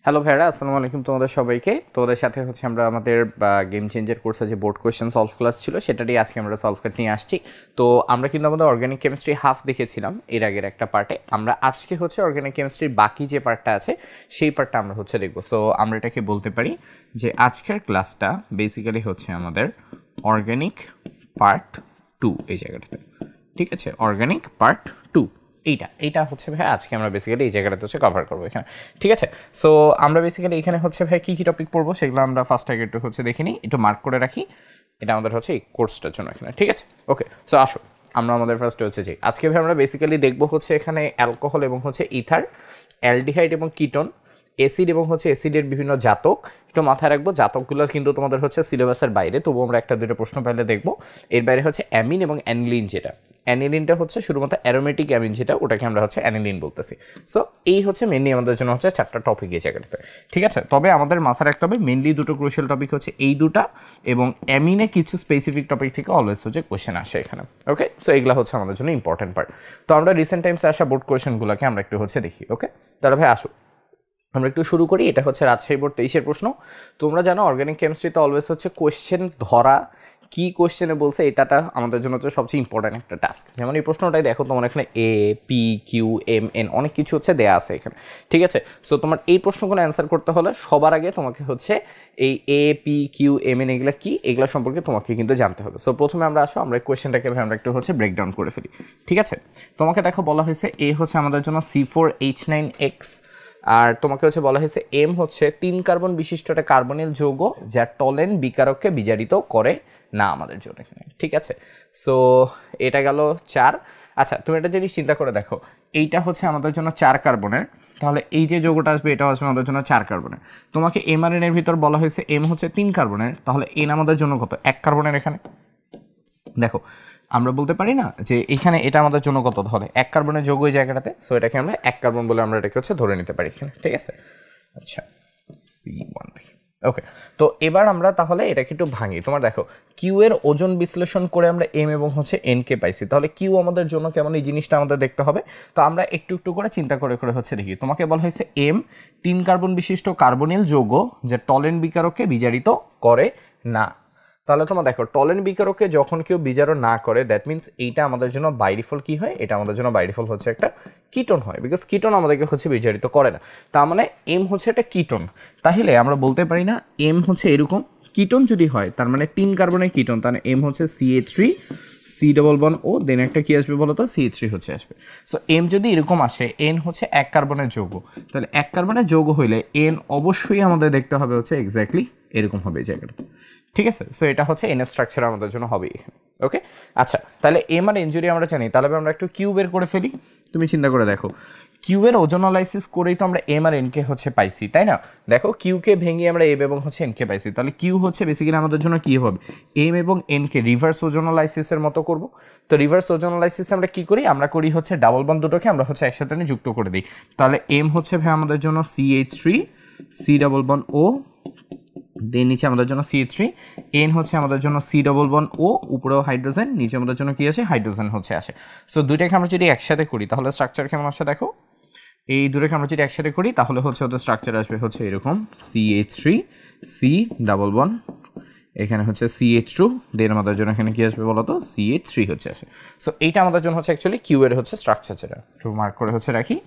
Hello ভাইরা, আসসালামু আলাইকুম তোমাদের সবাইকে। তোমাদের সাথে হচ্ছে আমরা আমাদের গেম চেঞ্জের কোর্সে যে বোর্ড কোয়েশ্চেন সলভ ক্লাস ছিল সেটারই আজকে আমরা সলভ কাট নিয়ে আসছি। তো আমরা কিন্তু আমাদের অর্গানিক কেমিস্ট্রি হাফ দেখেছিলাম এর আগের একটা পার্টে। আমরা আজকে হচ্ছে অর্গানিক কেমিস্ট্রির বাকি যে পার্টটা আছে সেই পার্টটা আমরা হচ্ছে দেখবো। সো আমরা এটাকে বলতে পারি যে আজকের ক্লাসটা বেসিক্যালি হচ্ছে আমাদের অর্গানিক পার্ট 2 এই জায়গাটাতে। ঠিক আছে, অর্গানিক পার্ট 2 এইটা হচ্ছে ভাই আজকে আমরা বেসিক্যালি এই জায়গাটাতে হচ্ছে কভার করবো এখানে। ঠিক আছে, সো আমরা বেসিক্যালি এখানে হচ্ছে ভাই কী কী টপিক পড়বো সেগুলো আমরা ফার্স্ট আগে একটু হচ্ছে দেখে নিই, একটু মার্ক করে রাখি। এটা আমাদের হচ্ছে এই কোর্সটার জন্য এখানে। ঠিক আছে, ওকে। সো আসো আমরা আমাদের ফার্স্টে হচ্ছে যে আজকে ভাই আমরা বেসিক্যালি দেখবো হচ্ছে এখানে অ্যালকোহল এবং হচ্ছে ইথার, অ্যালডিহাইড এবং কিটোন, অ্যাসিড এবং হচ্ছে অ্যাসিডের বিভিন্ন জাতক। একটু মাথায় রাখবো জাতকগুলো কিন্তু তোমাদের হচ্ছে সিলেবাসের বাইরে, তবু আমরা একটা দুটো প্রশ্ন পাইলে দেখবো। এর বাইরে হচ্ছে অ্যামিন এবং অ্যানিলিন, যেটা অ্যানিলিনটা হচ্ছে শুধুমাত্র অ্যারোমেটিক অ্যামিন, যেটা ওটাকে আমরা হচ্ছে অ্যানিলিন বলতেছি। সো এই হচ্ছে মেনলি আমাদের জন্য হচ্ছে 4টা টপিক এই জায়গাটাতে। ঠিক আছে, তবে আমাদের মাথায় রাখতে হবে মেনলি দুটো ক্রুশিয়াল টপিক হচ্ছে এই দুটা, এবং অ্যামিনে কিছু স্পেসিফিক টপিক থেকে অলওয়েজ হচ্ছে কোয়েশ্চেন আসে এখানে। ওকে, সো এগুলো হচ্ছে আমাদের জন্য ইম্পর্টেন্ট পার্ট। তো আমরা রিসেন্ট টাইমসে আসা বোর্ড কোয়েশ্চেনগুলোকে আমরা একটু হচ্ছে দেখি। ওকে, তাহলে ভাই আসো আমরা একটু শুরু করি। এটা হচ্ছে রাজশাহী বোর্ড 23-এর প্রশ্ন। তোমরা জানো অর্গানিক কেমিস্ট্রিতে অলওয়েজ হচ্ছে কোয়েশ্চেন ধরা, কি কোয়েশ্চেনে বলছে এটাটা আমাদের জন্য হচ্ছে সবচেয়ে ইম্পর্ট্যান্ট একটা টাস্ক। যেমন এই প্রশ্নটাই দেখো, তোমার এখানে A P Q M N অনেক কিছু হচ্ছে দেয়া আছে এখানে। ঠিক আছে, সো তোমার এই প্রশ্নগুলো অ্যান্সার করতে হলে সবার আগে তোমাকে হচ্ছে এই A P Q M N এগুলো কি, এগুলো সম্পর্কে তোমাকে কিন্তু জানতে হবে। সো প্রথমে আমরা আসো আমরা কোয়েশ্চেনটাকে আমরা একটু হচ্ছে ব্রেকডাউন করে ফেলি। ঠিক আছে, তোমাকে দেখো বলা হয়েছে এ হচ্ছে আমাদের জন্য C4H9X, আর তোমাকে হচ্ছে বলা হয়েছে এম হচ্ছে 3 কার্বন বিশিষ্ট একটা কার্বনিল যৌগ যা টলেন বিকারককে বিজারিত করে না আমাদের জন্য এখানে। ঠিক আছে, সো এটা গেল 4। আচ্ছা, তুমি একটা জিনিস চিন্তা করে দেখো, এইটা হচ্ছে আমাদের জন্য 4 কার্বনের, তাহলে এই যে যৌগটা আসবে এটা আসবে আমাদের জন্য 4 কার্বনের। তোমাকে এম আর এন এর ভিতর বলা হয়েছে এম হচ্ছে 3 কার্বনের, তাহলে এন আমাদের জন্য কত? 1 কার্বনের। এখানে দেখো আমরা বলতে পারি না যে এখানে এটা আমাদের জন্য কত, তাহলে 1 কার্বনের যৌগ ওই জায়গাটাতে। সো এটাকে আমরা 1 কার্বন বলে আমরা এটাকে হচ্ছে ধরে নিতে পারি এখানে। ঠিক আছে, আচ্ছা C1। ওকে, তো এবার আমরা তাহলে এটাকে একটু ভাঙি। তোমার দেখো কিউ এর ওজন বিশ্লেষণ করে আমরা এম এবং হচ্ছে এন কে পাইছি, তাহলে কিউ আমাদের জন্য কেমন এই জিনিসটা আমাদের দেখতে হবে। তো আমরা একটু একটু করে চিন্তা করে করে হচ্ছে দেখি। তোমাকে বলা হয়েছে এম 3 কার্বন বিশিষ্ট কার্বনিল যৌগ যা টলেন বিকারককে বিজারিত করে না। তাহলে তোমার দেখো টলেন বিকারককে যখন কেউ বিজারণ না করে, দ্যাট মিনস এইটা আমাদের জন্য বাই ডিফল্ট কি হয়, এটা আমাদের জন্য বাই ডিফল্ট হচ্ছে একটা কিটোন হয়, বিকজ কিটোন আমাদেরকে হচ্ছে বিজারিত করে না। তার মানে এম হচ্ছে একটা কিটোন। তাহলে আমরা বলতে পারি না এম হচ্ছে এরকম কিটোন যদি হয়, তার মানে 3 কার্বনের কিটোন, তাহলে এম হচ্ছে CH3 C++O, দেন একটা কি আসবে বলো তো, CH3 হচ্ছে আসবে। সো এম যদি এরকম আসে, এন হচ্ছে 1 কার্বনের যৌগ, তাহলে 1 কার্বনের যৌগ হইলে এন অবশ্যই আমাদের দেখতে হবে হচ্ছে এক্স্যাক্টলি এরকম হবে এই জায়গাটা। ঠিক আছে, সো এটা হচ্ছে এন স্ট্রাকচার আমাদের জন্য হবে এখানে। ওকে, আচ্ছা তাহলে এম আর এন যদি আমরা জানি, তাহলে আমরা একটু কিউ বের করে ফেলি। তুমি চিন্তা করে দেখো, কিউ এর ওজোনালাইসিস করেই তো আমরা এম আর এনকে হচ্ছে পাইছি, তাই না? দেখো কিউকে ভেঙে আমরা এম এবং হচ্ছে এনকে পাইছি, তাহলে কিউ হচ্ছে বেসিক্যালি আমাদের জন্য কি হবে, এম এবং এনকে রিভার্স ওজোনালাইসিসের মতো করব। তো রিভার্স ওজোনালাইসিস আমরা কি করি, আমরা করি হচ্ছে ডাবল বন্ড দুটোকে আমরা হচ্ছে একসাথে নিয়ে যুক্ত করে দিই। তাহলে এম হচ্ছে ভাই আমাদের জন্য CH3 C++O, দেন নিচে আমাদের জন্য CH3, এন হচ্ছে আমাদের জন্য C++O, উপরেও হাইড্রোজেন, নিচে আমাদের জন্য কি আসে, হাইড্রোজেন হচ্ছে আসে। সো দুইটাকে আমরা যদি একসাথে করি তাহলে স্ট্রাকচার কেমন আসে দেখো, এই দুটোকে আমরা যদি একসাথে করি তাহলে হচ্ছে ওদের স্ট্রাকচার আসবে হচ্ছে এরকম CH3 C++, এখানে হচ্ছে CH2, দেন আমাদের জন্য এখানে কি আসবে বলো তো, CH3 হচ্ছে আসে। সো এইটা আমাদের জন্য হচ্ছে অ্যাকচুয়ালি কিউ এর হচ্ছে স্ট্রাকচার, যেটা একটু মার্ক করে হচ্ছে রাখি।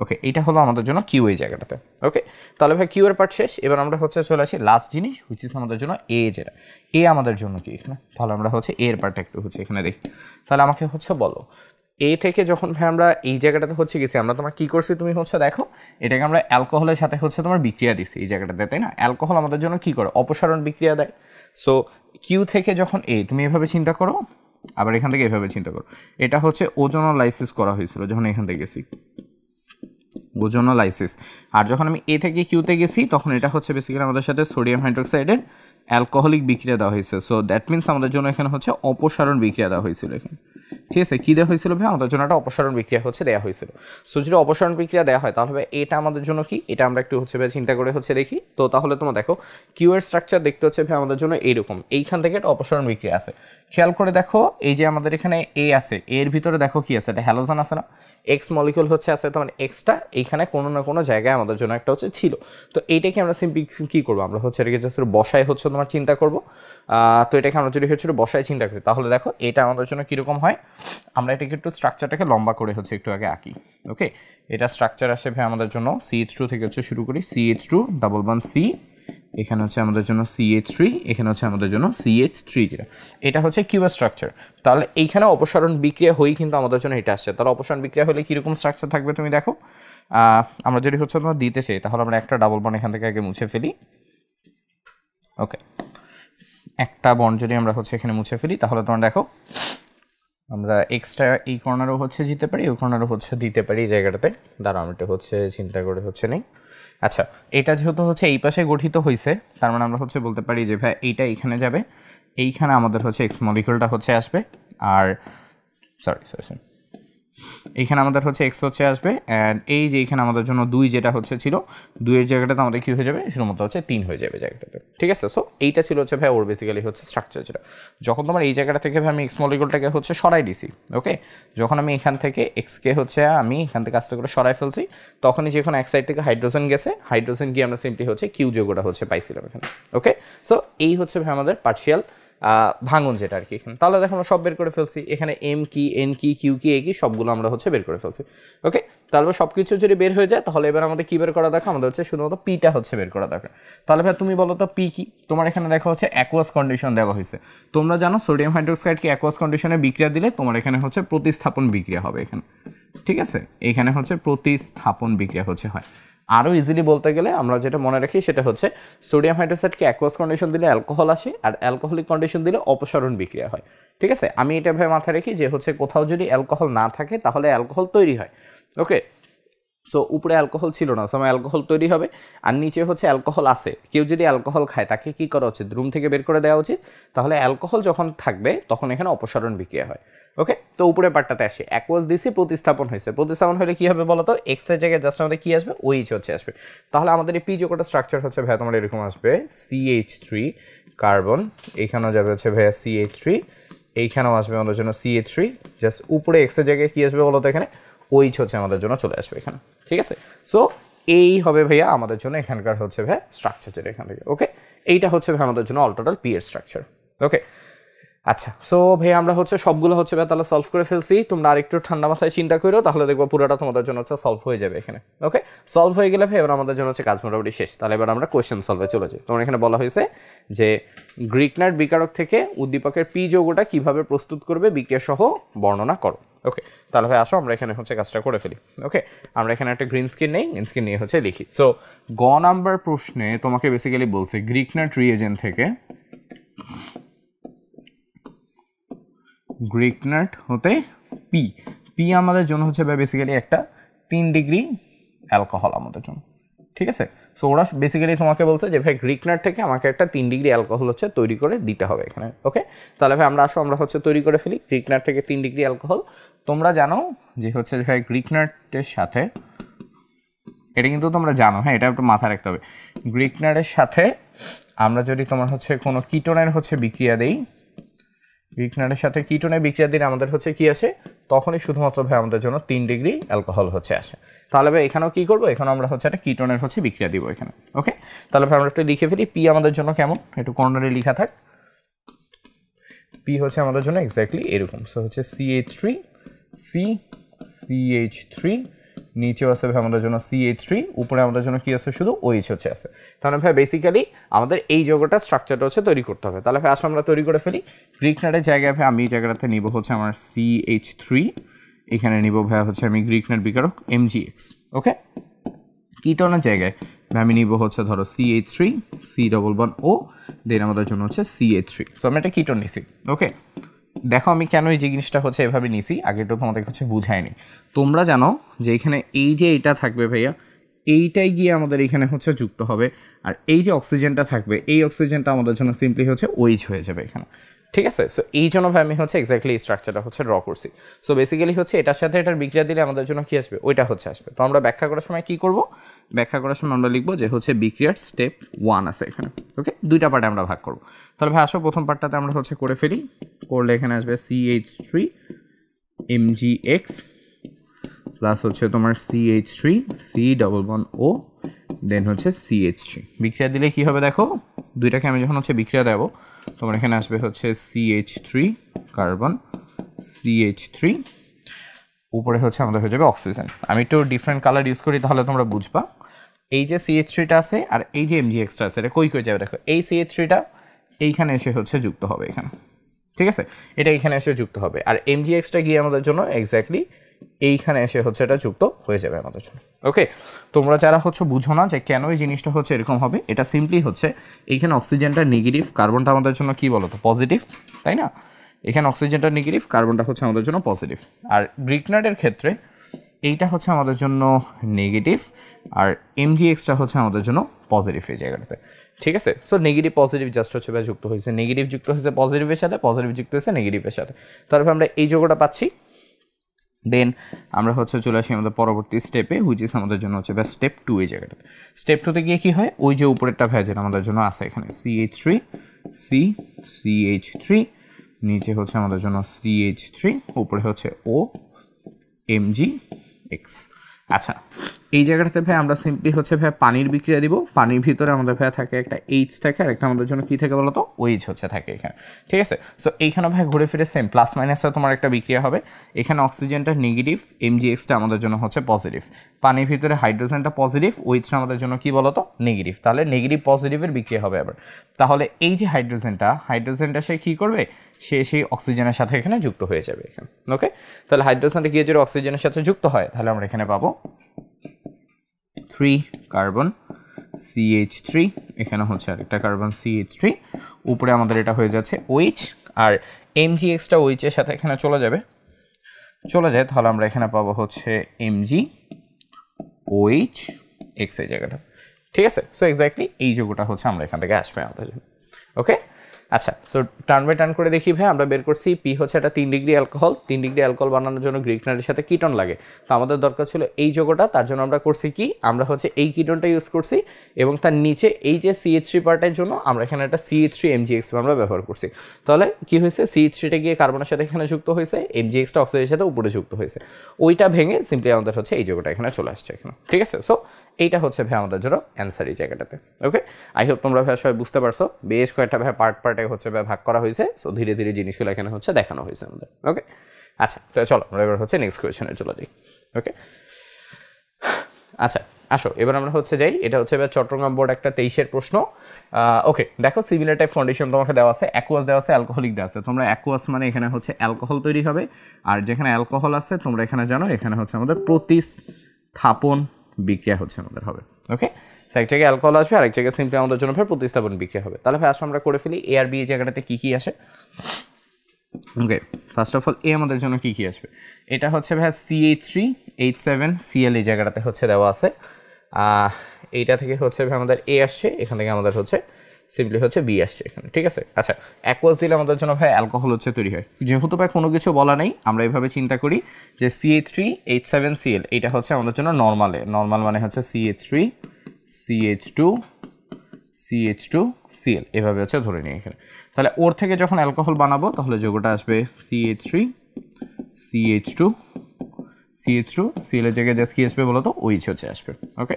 ওকে, এটা হলো আমাদের জন্য কিউ এই জায়গাটাতে। ওকে, তাহলে ভাই কিউ এর পার্ট শেষ। এবার আমরা হচ্ছে চলে আসি লাস্ট জিনিস, হুইচ ইজ আমাদের জন্য এ, যেটা এ আমাদের জন্য কি এখানে। তাহলে আমরা হচ্ছে এর পার্টটা একটু হচ্ছে এখানে দেখি। তাহলে আমাকে হচ্ছে বলো এ থেকে যখন ভাই আমরা এই জায়গাটাতে হচ্ছে গেছি, আমরা তোমার কি করছি, তুমি হচ্ছে দেখো এটাকে আমরা অ্যালকোহলের সাথে হচ্ছে তোমার বিক্রিয়া দিচ্ছি এই জায়গাটাতে, তাই না? অ্যালকোহল আমাদের জন্য কি করে, অপসারণ বিক্রিয়া দেয়। সো কিউ থেকে যখন এ, তুমি এভাবে চিন্তা করো, আবার এখান থেকে এভাবে চিন্তা করো, এটা হচ্ছে ওজোনালাইসিস করা হয়েছিল যখন এখান থেকে গেছি, ওজোনালাইসিস। আর যখন আমি এ থেকে কিউতে গেছি তখন এটা হচ্ছে বেসিক্যালি আমাদের সাথে সোডিয়াম হাইড্রোক্সাইডের অ্যালকোহলিক বিক্রিয়া দেওয়া হয়েছে। সো দ্যাট মিনস আমাদের জন্য এখানে হচ্ছে অপসারণ বিক্রিয়া দেওয়া হয়েছিল এখানে। ঠিক আছে, কী দেওয়া হয়েছিল ভাই, আমাদের জন্য একটা অপসারণ বিক্রিয়া হচ্ছে দেওয়া হয়েছিল। সো যদি অপসারণ বিক্রিয়া দেওয়া হয় তাহলে ভাই এটা আমাদের জন্য কি, এটা আমরা একটু হচ্ছে ভাই চিন্তা করে হচ্ছে দেখি। তো তাহলে তোমরা দেখো কিউ এর স্ট্রাকচার দেখতে হচ্ছে ভাই আমাদের জন্য এইরকম, এইখান থেকে একটা অপসারণ বিক্রিয়া আছে। খেয়াল করে দেখো এই যে আমাদের এখানে এ আছে, এর ভিতরে দেখো কি আছে, এটা হ্যালোজেন আছে না, এক্স মলিকুল হচ্ছে আছে, তার মানে এক্সটা এইখানে কোনো না কোনো জায়গায় আমাদের জন্য একটা হচ্ছে ছিল। তো এইটাকে আমরা সিম্পলি কী করবো, আমরা হচ্ছে এটাকে জাস্ট বসায় হচ্ছে তোমার চিন্তা করবো। তো এটাকে আমরা যদি হচ্ছে বসায় চিন্তা করি তাহলে দেখো এটা আমাদের জন্য কীরকম হয়। আমরা এটাকে একটু স্ট্রাকচারটাকে লম্বা করে হচ্ছে একটু আগে আঁকি। ওকে, এটা স্ট্রাকচার আসে ভাই আমাদের জন্য CH2 থেকে হচ্ছে শুরু করি, CH2 ডাবল বন্ড C, এখানে হচ্ছে আমাদের জন্য CH3, এখানে হচ্ছে আমাদের জন্য CH3, যেটা এটা হচ্ছে কিউ স্ট্রাকচার। তাহলে এইখানে অপসারণ বিক্রিয়া হয়েই কিন্তু আমাদের জন্য এটা আসছে। তাহলে অপসারণ বিক্রিয়া হলে কীরকম স্ট্রাকচার থাকবে তুমি দেখো। আমরা যদি হচ্ছে তোমার দিতে চাই তাহলে আমরা একটা ডাবল বন্ড এখান থেকে আগে মুছে ফেলি। ওকে, একটা বন্ড যদি আমরা হচ্ছে এখানে মুছে ফেলি তাহলে তোমরা দেখো আমরা এক্সট্রা এই কর্নারও হচ্ছে দিতে পারি, ওই কর্নারও হচ্ছে দিতে পারি এই জায়গাটাতে। দাঁড়া আমি এটা হচ্ছে চিন্তা করে হচ্ছে নেই। আচ্ছা, এটা যেহেতু হচ্ছে এই পাশে গঠিত হয়েছে তার মানে আমরা হচ্ছে বলতে পারি যে ভাই এইটা এইখানে যাবে, এইখানে আমাদের হচ্ছে এক্স মলিকুলটা হচ্ছে আসবে, আর সরি এইখানে আমাদের হচ্ছে এক্স হচ্ছে আসবে, অ্যান্ড এই যে এইখানে আমাদের জন্য 2 যেটা হচ্ছে ছিল, 2-এর জায়গাটাতে আমাদের কী হয়ে যাবে, শুধুমাত্র হচ্ছে 3 হয়ে যাবে জায়গাটাতে। ঠিক আছে, সো এইটা ছিল হচ্ছে ভাই ওর বেসিক্যালি হচ্ছে স্ট্রাকচার। যেটা যখন তোমার এই জায়গাটা থেকে ভাই আমি এক্স মলিকুলটাকে হচ্ছে সরাই দিছি, ওকে, যখন আমি এখান থেকে এক্সকে হচ্ছে আমি এখান থেকে আস্তে করে সরাই ফেলছি, তখনই যখন এক সাইড থেকে হাইড্রোজেন গেছে, হাইড্রোজেন গিয়ে আমরা সিম্পলি হচ্ছে কিউ যৌগটা হচ্ছে পাইছিলাম এখানে। ওকে, সো এই হচ্ছে ভাই আমাদের পার্শিয়াল ভাঙন যেটা আর কি এখানে। তাহলে দেখো আমরা সব বের করে ফেলছি, এখানে এম কি, এন কি, কিউ কি, এ কি, সবগুলো আমরা হচ্ছে বের করে ফেলছি। ওকে, তাহলে সব কিছু যদি বের হয়ে যায় তাহলে এবার আমাদের কী বের করা দেখো, আমাদের হচ্ছে শুধুমাত্র পিটা হচ্ছে বের করা দরকার। তাহলে ভাই তুমি বলো তো পি কি। তোমার এখানে দেখো হচ্ছে অ্যাকোয়াস কন্ডিশন দেওয়া হয়েছে। তোমরা জানো সোডিয়াম হাইড্রোক্সাইডকে অ্যাকোয়াস কন্ডিশনে বিক্রিয়া দিলে তোমার এখানে হচ্ছে প্রতিস্থাপন বিক্রিয়া হবে এখানে। ঠিক আছে, এখানে হচ্ছে প্রতিস্থাপন বিক্রিয়া হচ্ছে হয়। আরও ইজিলি বলতে গেলে আমরা যেটা মনে রাখি সেটা হচ্ছে সোডিয়াম হাইড্রোক্সাইডকে অ্যাকোয়াস কন্ডিশন দিলে অ্যালকোহল আসে, আর অ্যালকোহলিক কন্ডিশন দিলে অপসারণ বিক্রিয়া হয়। ঠিক আছে, আমি এটা ভাবে মাথায় রাখি যে হচ্ছে কোথাও যদি অ্যালকোহল না থাকে তাহলে অ্যালকোহল তৈরি হয়। ওকে, সো উপরে অ্যালকোহল ছিল না, সময় অ্যালকোহল তৈরি হবে, আর নিচে হচ্ছে অ্যালকোহল আছে। কেউ যদি অ্যালকোহল খায় তাকে কি করা উচিত, রুম থেকে বের করে দেওয়া উচিত। তাহলে অ্যালকোহল যখন থাকবে তখন এখানে অপসারণ বিক্রিয়া হয়। ওকে, তো উপরে পার্টটাতে আসে, অ্যাকোয়াস দিছি, প্রতিস্থাপন হয়েছে। প্রতিস্থাপন হলে কি হবে বলো তো, এক্স এর জায়গায় জাস্ট আমাদের কি আসবে, ওইচ হচ্ছে আসবে। তাহলে আমাদের এই পি যৌগটা স্ট্রাকচার হচ্ছে ভাই তোমার এরকম আসবে, CH3 কার্বন, এইখানেও যাবে হচ্ছে ভাইয়া CH3, এইখানেও আসবে আমাদের জন্য CH3, জাস্ট উপরে এক্স এর জায়গায় কি আসবে বলো তো, এখানে ওইচ হচ্ছে আমাদের জন্য চলে আসবে এখানে। ঠিক আছে, সো এই হবে ভাইয়া আমাদের জন্য এখানকার হচ্ছে ভাই স্ট্রাকচার যেটা এখান থেকে। ওকে, এইটা হচ্ছে ভাই আমাদের জন্য অল টোটাল পি এর স্ট্রাকচার। ওকে, আচ্ছা, সো ভাই আমরা হচ্ছে সবগুলো হচ্ছে ভাই তাহলে সলভ করে ফেলছি। তোমরা আরেকটু ঠান্ডা মাথায় চিন্তা করো, তাহলে দেখবো পুরোটা তোমাদের জন্য হচ্ছে সলভ হয়ে যাবে এখানে। ওকে, সলভ হয়ে গেলে ভাই এবার আমাদের জন্য হচ্ছে কাজ মোটামুটি শেষ। তাহলে এবার আমরা কোয়েশ্চেন সলভে চলে যাই। তোমার এখানে বলা হয়েছে যে গ্রিকনাট বিকারক থেকে উদ্দীপকের পি যৌগটা কিভাবে প্রস্তুত করবে বিক্রিয়া সহ বর্ণনা করো। ওকে, তাহলে ভাই আসো আমরা এখানে হচ্ছে কাজটা করে ফেলি। ওকে, আমরা এখানে একটা গ্রিন স্ক্রিন নেই, গ্রিন স্ক্রিন নিয়ে হচ্ছে লিখি। সো গ নাম্বার প্রশ্নে তোমাকে বেসিক্যালি বলছে গ্রিকনাট রিএজেন্ট থেকে গ্রিকনাট হতে পি, পি আমাদের জন্য হচ্ছে বেসিক্যালি একটা 3 ডিগ্রি অ্যালকোহল আমাদের জন্য। ঠিক আছে, সো ওরা বেসিক্যালি তোমাকে বলছে যে ভাই গ্রিকনাট থেকে আমাকে একটা 3 ডিগ্রি অ্যালকোহল হচ্ছে তৈরি করে দিতে হবে এখানে। ওকে, তাহলে ভাই আমরা আসো আমরা হচ্ছে তৈরি করে ফেলি গ্রিকনাট থেকে 3 ডিগ্রি অ্যালকোহল। তোমরা জানো যে হচ্ছে ভাই গ্রিকনাটের সাথে, এটা কিন্তু তোমরা জানো, হ্যাঁ এটা একটু মাথায় রাখতে হবে, গ্রিকনাটের সাথে আমরা যদি তোমার হচ্ছে কোনো কিটোনের হচ্ছে বিক্রিয়া দেই, গ্রিকনাটের সাথে কিটোনের বিক্রিয়া দিলে আমাদের হচ্ছে কি আসে, তখনই শুধুমাত্র ভাই আমাদের জন্য 3 ডিগ্রি অ্যালকোহল হচ্ছে আসে। তাহলে ভাই এখানেও কি করবো, এখানে আমরা হচ্ছে একটা কিটোনের হচ্ছে বিক্রিয়া দিব এখানে। ওকে, তাহলে ভাই আমরা একটু লিখে ফেলি পি আমাদের জন্য কেমন, একটু কর্নারে লেখা থাক। পি হচ্ছে আমাদের জন্য এক্স্যাক্টলি এরকম, সো হচ্ছে CH3 CH3, নিচেও আছে ভাই আমাদের জন্য CH3, উপরে আমাদের জন্য কি আছে শুধু OH হচ্ছে আছে। তাহলে ভাই বেসিক্যালি আমাদের এই যৌগটা স্ট্রাকচারটা হচ্ছে তৈরি করতে হবে। তাহলে ভাই আসলে আমরা তৈরি করে ফেলি। গ্রিকনাটের জায়গায় ভাই আমি এই জায়গাটাতে নিব হচ্ছে আমার CH3, এখানে নিব ভাই হচ্ছে আমি গ্রিকনাট বিকারক MgX। ওকে, কিটোনের জায়গায় আমি নিব হচ্ছে ধরো CH3 C double bond O, দেন আমাদের জন্য হচ্ছে CH3। সো আমি একটা কিটোন নিছি। ওকে, দেখো আমি কেন এই যে জিনিসটা হচ্ছে এভাবে নিছি, আগে একটু তোমাদের হচ্ছে বুঝাইনি। তোমরা জানো যে এখানে এই যে এটা থাকবে ভাইয়া, এইটাই গিয়ে আমাদের এখানে হচ্ছে যুক্ত হবে, আর এই যে অক্সিজেনটা থাকবে এই অক্সিজেনটা আমাদের জন্য সিম্পলি হচ্ছে OH হয়ে যাবে এখানে। ঠিক আছে। সো এই জন্য ভাই আমি হচ্ছে এক্স্যাক্টলি স্ট্রাকচারটা হচ্ছে ড্র করছি। সো বেসিক্যালি হচ্ছে এটার সাথে এটার বিক্রিয়া দিলে আমাদের জন্য কি আসবে, ওইটা হচ্ছে আসবে। তো আমরা ব্যাখ্যা করার সময় কি করব, ব্যাখ্যা করার সময় আমরা লিখবো যে হচ্ছে বিক্রিয়ার স্টেপ 1 আছে এখানে। ওকে, দুইটা পার্টে আমরা ভাগ করব। তাহলে ভাই আসো প্রথম পার্টটাতে আমরা হচ্ছে করে ফেলি। করলে এখানে আসবে CH3 MgX প্লাস হচ্ছে তোমার CH3 C double bond O দেন হচ্ছে CH3। বিক্রিয়া দিলে কি হবে দেখো, দুইটাকে আমি যখন হচ্ছে বিক্রিয়া দেবো তোমার এখানে আসবে হচ্ছে CH3 কার্বন CH3, উপরে হচ্ছে আমাদের হয়ে যাবে অক্সিজেন। আমি একটু ডিফারেন্ট কালার ইউজ করি তাহলে তোমরা বুঝবা। এই যে CH3টা আছে আর এই যে MgXটা আছে, এটা কই যাবে দেখো, এই CH3টা এইখানে এসে হচ্ছে যুক্ত হবে এখানে, ঠিক আছে, এটা এখানে এসে যুক্ত হবে। আর MgXটা গিয়ে আমাদের জন্য এক্স্যাক্টলি এইখানে এসে হচ্ছে এটা যুক্ত হয়ে যাবে আমাদের জন্য। ওকে, তোমরা যারা হচ্ছে বুঝো না যে কেন এই জিনিসটা হচ্ছে এরকম হবে, এটা সিম্পলি হচ্ছে এইখানে অক্সিজেনটা নেগেটিভ, কার্বনটা আমাদের জন্য কি বলতো পজিটিভ, তাই না? এখানে অক্সিজেনটা নেগেটিভ, কার্বনটা হচ্ছে আমাদের জন্য পজিটিভ। আর গ্রিকনাটের ক্ষেত্রে এইটা হচ্ছে আমাদের জন্য নেগেটিভ আর MgXটা হচ্ছে আমাদের জন্য পজিটিভ এই জায়গাটাতে, ঠিক আছে। সো নেগেটিভ পজিটিভ জাস্ট হচ্ছে যুক্ত হয়েছে, নেগেটিভ যুক্ত হয়েছে পজিটিভের সাথে, পজিটিভ যুক্ত হয়েছে নেগেটিভের সাথে, তারপর আমরা এই যোগটা পাচ্ছি। দেন আমরা হচ্ছে চলে আসি আমাদের পরবর্তী স্টেপে, হুইচ ইজ আমাদের জন্য হচ্ছে স্টেপ 2 এই জায়গাটাতে। স্টেপ 2তে গিয়ে কি হয়, ওই যে উপরেরটা ভ্যাজেন আমাদের জন্য আছে এখানে CH3 C CH3, নিচে হচ্ছে আমাদের জন্য CH3, উপরে হচ্ছে O MgX। আচ্ছা, এই জায়গাটাতে ভাই আমরা সিম্পলি হচ্ছে ভাই পানির বিক্রিয়া দিব। পানির ভিতরে আমাদের ভাই থাকে একটা H থাকে আর একটা আমাদের জন্য কি থাকে বলতো OH হচ্ছে থাকে এখানে, ঠিক আছে। সো এইখানে ভাই ঘুরে ফিরে সেম প্লাস মাইনাসে তোমার একটা বিক্রিয়া হবে। এখানে অক্সিজেনটা নেগেটিভ, MgXটা আমাদের জন্য হচ্ছে পজিটিভ, পানির ভিতরে হাইড্রোজেনটা পজিটিভ, OHটা আমাদের জন্য কি বলতো নেগেটিভ, তাহলে নেগেটিভ পজিটিভের বিক্রিয়া হবে আবার। তাহলে এই যে হাইড্রোজেনটা সে কী করবে, সে সেই অক্সিজেনের সাথে এখানে যুক্ত হয়ে যাবে এখানে। ওকে, তাহলে হাইড্রোজেনটা গিয়ে যদি অক্সিজেনের সাথে যুক্ত হয় তাহলে আমরা এখানে পাবো 3 কার্বন CH3, এখানে হচ্ছে আরেকটা কার্বন CH3, উপরে আমাদের এটা হয়ে যাচ্ছে OH, আর MgXটা OH এর সাথে এখানে চলে যায়, তাহলে আমরা এখানে পাবো হচ্ছে MgOH X এই জায়গাটা, ঠিক আছে। সো এক্স্যাক্টলি এই যোগটা হচ্ছে আমরা এখান থেকে আসবে আমাদের জন্য। ওকে, আচ্ছা, সো টার্ন বাই টার্ন করে দেখি ভাই। আমরা বের করছি পি হচ্ছে একটা 3 ডিগ্রি অ্যালকোহল, 3 ডিগ্রি অ্যালকোহল বানানোর জন্য গ্রিকনাটের সাথে কিটন লাগে। তো আমাদের দরকার ছিল এই যোগটা, তার জন্য আমরা করছি কি, আমরা হচ্ছে এই কিটনটা ইউজ করছি এবং তার নিচে এই যে CH3 পার্টের জন্য আমরা এখানে একটা CH3 MgX আমরা ব্যবহার করছি। তাহলে কি হয়েছে, CH3টা গিয়ে কার্বনের সাথে এখানে যুক্ত হয়েছে, MgXটা অক্সিজেনের সাথে উপরে যুক্ত হয়েছে, ওইটা ভেঙে সিম্পলি আমাদের হচ্ছে এই যোগটা এখানে চলে আসছে এখানে, ঠিক আছে। সো এইটা হচ্ছে ভাই আমাদের জন্য অ্যান্সার এই জায়গাটাতে। ওকে, আই হোপ তোমরা ভাই সবাই বুঝতে পারছো, বেশ কয়েকটা ভাই পার্টে হচ্ছে ভাগ করা হয়েছে। সো ধীরে ধীরে জিনিসগুলো এখানে হচ্ছে দেখানো হয়েছে আমাদের। ওকে, আচ্ছা, তো চলো আমরা এবার হচ্ছে নেক্সট কোয়েশ্চনে চলে যাই। ওকে, আচ্ছা আসো এবার আমরা হচ্ছে যাই, এটা হচ্ছে এবার চট্টগ্রাম বোর্ড একটা 23-এর প্রশ্ন। ওকে, দেখো সিমিলার টাইপ কন্ডিশন তোমাকে দেওয়া আছে, অ্যাকুয়াস দেওয়া আছে, অ্যালকোহলিক দেওয়া আছে। তোমরা অ্যাকুয়াস মানে এখানে হচ্ছে অ্যালকোহল তৈরি হবে, আর যেখানে অ্যালকোহল আছে তোমরা এখানে জানো এখানে হচ্ছে আমাদের প্রতিস্থাপন বিক্রিয়া হচ্ছে আমাদের হবে। ওকে, এক জায়গায় অ্যালকোহল আসবে আর এক জায়গায় সিম্পলি আমাদের জন্য ভাই প্রতিস্থাপন বিক্রিয়া হবে। তাহলে ভাই আসলে আমরা করে ফেলি এ আর বি এই জায়গাটাতে কী কী আসে। ওকে, ফার্স্ট অফ অল এ আমাদের জন্য কী কী আসবে, এটা হচ্ছে ভাই CH3H7Cl এই জায়গাটাতে হচ্ছে দেওয়া আছে। এইটা থেকে হচ্ছে ভাই আমাদের এ আসছে, এখান থেকে আমাদের হচ্ছে সিম্পলি হচ্ছে বি আসছে এখানে, ঠিক আছে। আচ্ছা, অ্যাকোয়াস দিলে আমাদের জন্য ভাই অ্যালকোহল হচ্ছে তৈরি হয়। যেহেতু ভাই কোনো কিছু বলা নেই, আমরা এইভাবে চিন্তা করি যে CH3H7Cl এইটা হচ্ছে আমাদের জন্য নর্মাল মানে হচ্ছে CH3CH2CH2Cl এভাবে হচ্ছে ধরে নিই এখানে। তাহলে ওর থেকে যখন অ্যালকোহল বানাবো তাহলে যোগটা আসবে CH3CH2CL এর জায়গায় জাস্ট কি আসবে বলো তো, OH হচ্ছে আসবে। ওকে,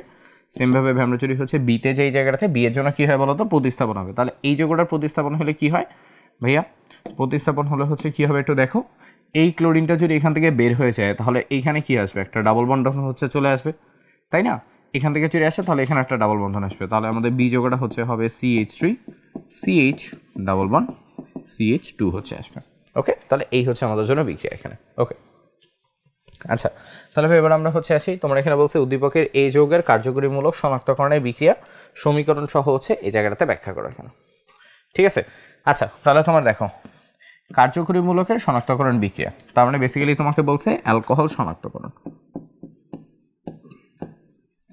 সেমভাবে আমরা যদি হচ্ছে বিতে যে জায়গাটাতে বি এর জন্য কী হয় বলো তো, প্রতিস্থাপন হবে। তাহলে এই যোগটার প্রতিস্থাপন হলে কি হয় ভাইয়া, প্রতিস্থাপন হলে হচ্ছে কী হবে একটু দেখো, এই ক্লোরিনটা যদি এখান থেকে বের হয়ে যায় তাহলে এইখানে কি আসবে, একটা ডাবল বন্ধন হচ্ছে চলে আসবে, তাই না? এখান থেকে চলে আসে তাহলে এখানে একটা ডাবল বন্ধন আসবে, তাহলে আমাদের বি যোগটা হচ্ছে হবে CH3CH ডাবল বন্ড CH2 হচ্ছে আসবে। ওকে, তাহলে এই হচ্ছে আমাদের জন্য বিক্রিয়া এখানে। ওকে, আচ্ছা, তাহলে এবার আমরা হচ্ছে আসি, তোমরা এখানে বলছে উদ্দীপকের এই যৌগের কার্যকরীমূলক শনাক্তকরণের বিক্রিয়া সমীকরণ সহ হচ্ছে এই জায়গাটাতে ব্যাখ্যা করা এখানে, ঠিক আছে। আচ্ছা, তাহলে তোমার দেখো কার্যকরীমূলকের শনাক্তকরণ বিক্রিয়া, তার মানে বেসিক্যালি তোমাকে বলছে অ্যালকোহল শনাক্তকরণ,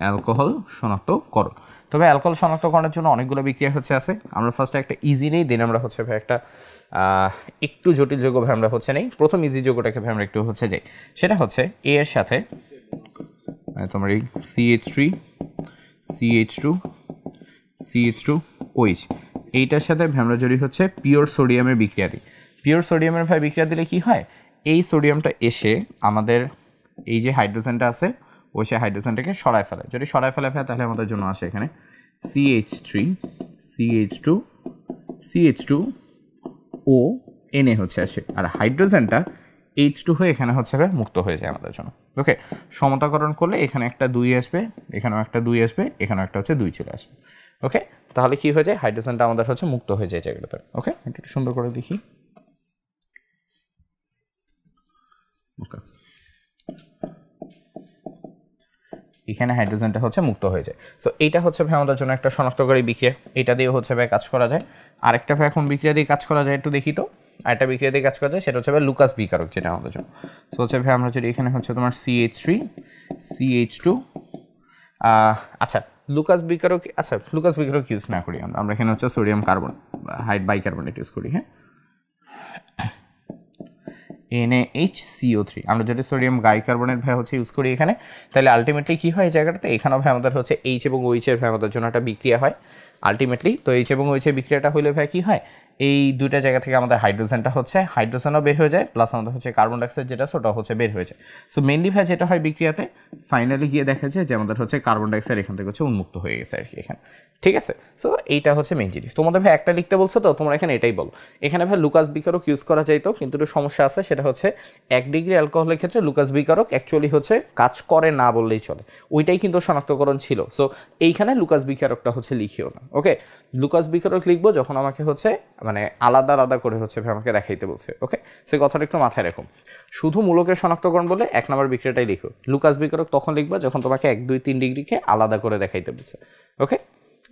অ্যালকোহল শনাক্তকরণ। তবে অ্যালকোহল শনাক্তকরণের জন্য অনেকগুলো বিক্রিয়া হচ্ছে আছে। আমরা ফার্স্টে একটা ইজি নেই, দেন আমরা হচ্ছে ভাই একটা একটু জটিল যৌগ ভাই আমরা হচ্ছে নেই। প্রথম ইজি যৌগটাকে ভাই আমরা একটু হচ্ছে যাই, সেটা হচ্ছে এ এর সাথে তোমার এই CH3 CH2 CH2 OH, এইটার সাথে আমরা যদি হচ্ছে পিওর সোডিয়ামের বিক্রিয়া দিই। পিওর সোডিয়ামের ভাই বিক্রিয়া দিলে কি হয়, এই সোডিয়ামটা এসে আমাদের এই যে হাইড্রোজেনটা আছে ওই সে হাইড্রোজেনটাকে সরায় ফেলে। যদি সরায় ফেলে তাহলে আমাদের জন্য আসে এখানে CH3 CH2 CH2 ও Na হচ্ছে আসে, আর হাইড্রোজেনটা H2 হয়ে এখানে হচ্ছে মুক্ত হয়ে যায় আমাদের জন্য। ওকে, সমতাকরণ করলে এখানে একটা 2 আসবে, এখানেও একটা 2 আসবে, এখানেও একটা হচ্ছে 2 চলে আসবে। ওকে, তাহলে কি হয়ে যায়, হাইড্রোজেনটা আমাদের হচ্ছে মুক্ত হয়ে যায় জায়গাটাতে। ওকে, একটু সুন্দর করে দেখি। ওকে, এখানে হাইড্রোজেনটা হচ্ছে মুক্ত হয়ে যায়। সো এইটা হচ্ছে ভাই আমাদের জন্য একটা শনাক্তকারী বিক্রিয়া, এটা দিয়ে হচ্ছে ভাই কাজ করা যায়। আরেকটা ভাই এখন বিক্রিয়া দিয়ে কাজ করা যায়, একটু দেখি তো। আরেকটা বিক্রিয়া দিয়ে কাজ করা যায়, সেটা হচ্ছে ভাই লুকাস বিকারক, যেটা আমাদের জন্য। সো হচ্ছে ভাই আমরা যদি এখানে হচ্ছে তোমার CH3 CH2 আচ্ছা লুকাস বিকারক, আচ্ছা লুকাস বিকারক ইউজ না করি আমরা এখানে হচ্ছে সোডিয়াম কার্বন বাইকার্বনেট ইউজ করি। হ্যাঁ, NaHCO3 আমরা যদি সোডিয়াম বাইকার্বনেট ভাই হচ্ছে ইউজ করি এখানে, তাহলে আলটিমেটলি কি হয় এই জায়গাটাতে, এখানেও ভাই আমাদের হচ্ছে H এবং OH এর ভাই আমাদের জন্য একটা বিক্রিয়া হয় আলটিমেটলি। তো H এবং OH এর বিক্রিয়াটা হইলে ভাই কি হয়, এই দুইটা জায়গা থেকে আমাদের হাইড্রোজেনটা হচ্ছে হাইড্রোজেনও বের হয়ে যায়, প্লাস আমাদের হচ্ছে কার্বন ডাইঅক্সাইড যেটা সেটা হচ্ছে বের হয়ে যায়। সো মেনলি ভাই যেটা হয় বিক্রিয়াতে ফাইনালি গিয়ে দেখা যায় যে আমাদের হচ্ছে কার্বন ডাইঅক্সাইড এখান থেকে হচ্ছে উন্মুক্ত হয়ে গেছে আর কি এখানে। ঠিক আছে, সো এইটা হচ্ছে মেন জিনিস। তোমাদের ভাই একটা লিখতে বলছো তো তোমরা এখানে এটাই বলো। এখানে ভাই লুকাস বিকারক ইউজ করা যাইতো, কিন্তু একটু সমস্যা আছে, সেটা হচ্ছে 1 ডিগ্রি অ্যালকোহলের ক্ষেত্রে লুকাস বিকারক অ্যাকচুয়ালি হচ্ছে কাজ করে না বললেই চলে, ওইটাই কিন্তু শনাক্তকরণ ছিল। সো এইখানে লুকাস বিকারকটা হচ্ছে লিখিও না। ওকে, লুকাস বিকারক লিখবো যখন আমাকে হচ্ছে মানে আলাদা আলাদা করে হচ্ছে ভাই আমাকে দেখাইতে বলছে। ওকে, সেই কথাটা একটু মাথায় রাখো। শুধু মূলকের শনাক্তকরণ বলে 1 নম্বর বিক্রিয়াটাই লিখো, লুকাস বিকারক তখন লিখবা যখন তোমাকে 1 2 3 ডিগ্রিকে আলাদা করে দেখাইতে বলছে। ওকে,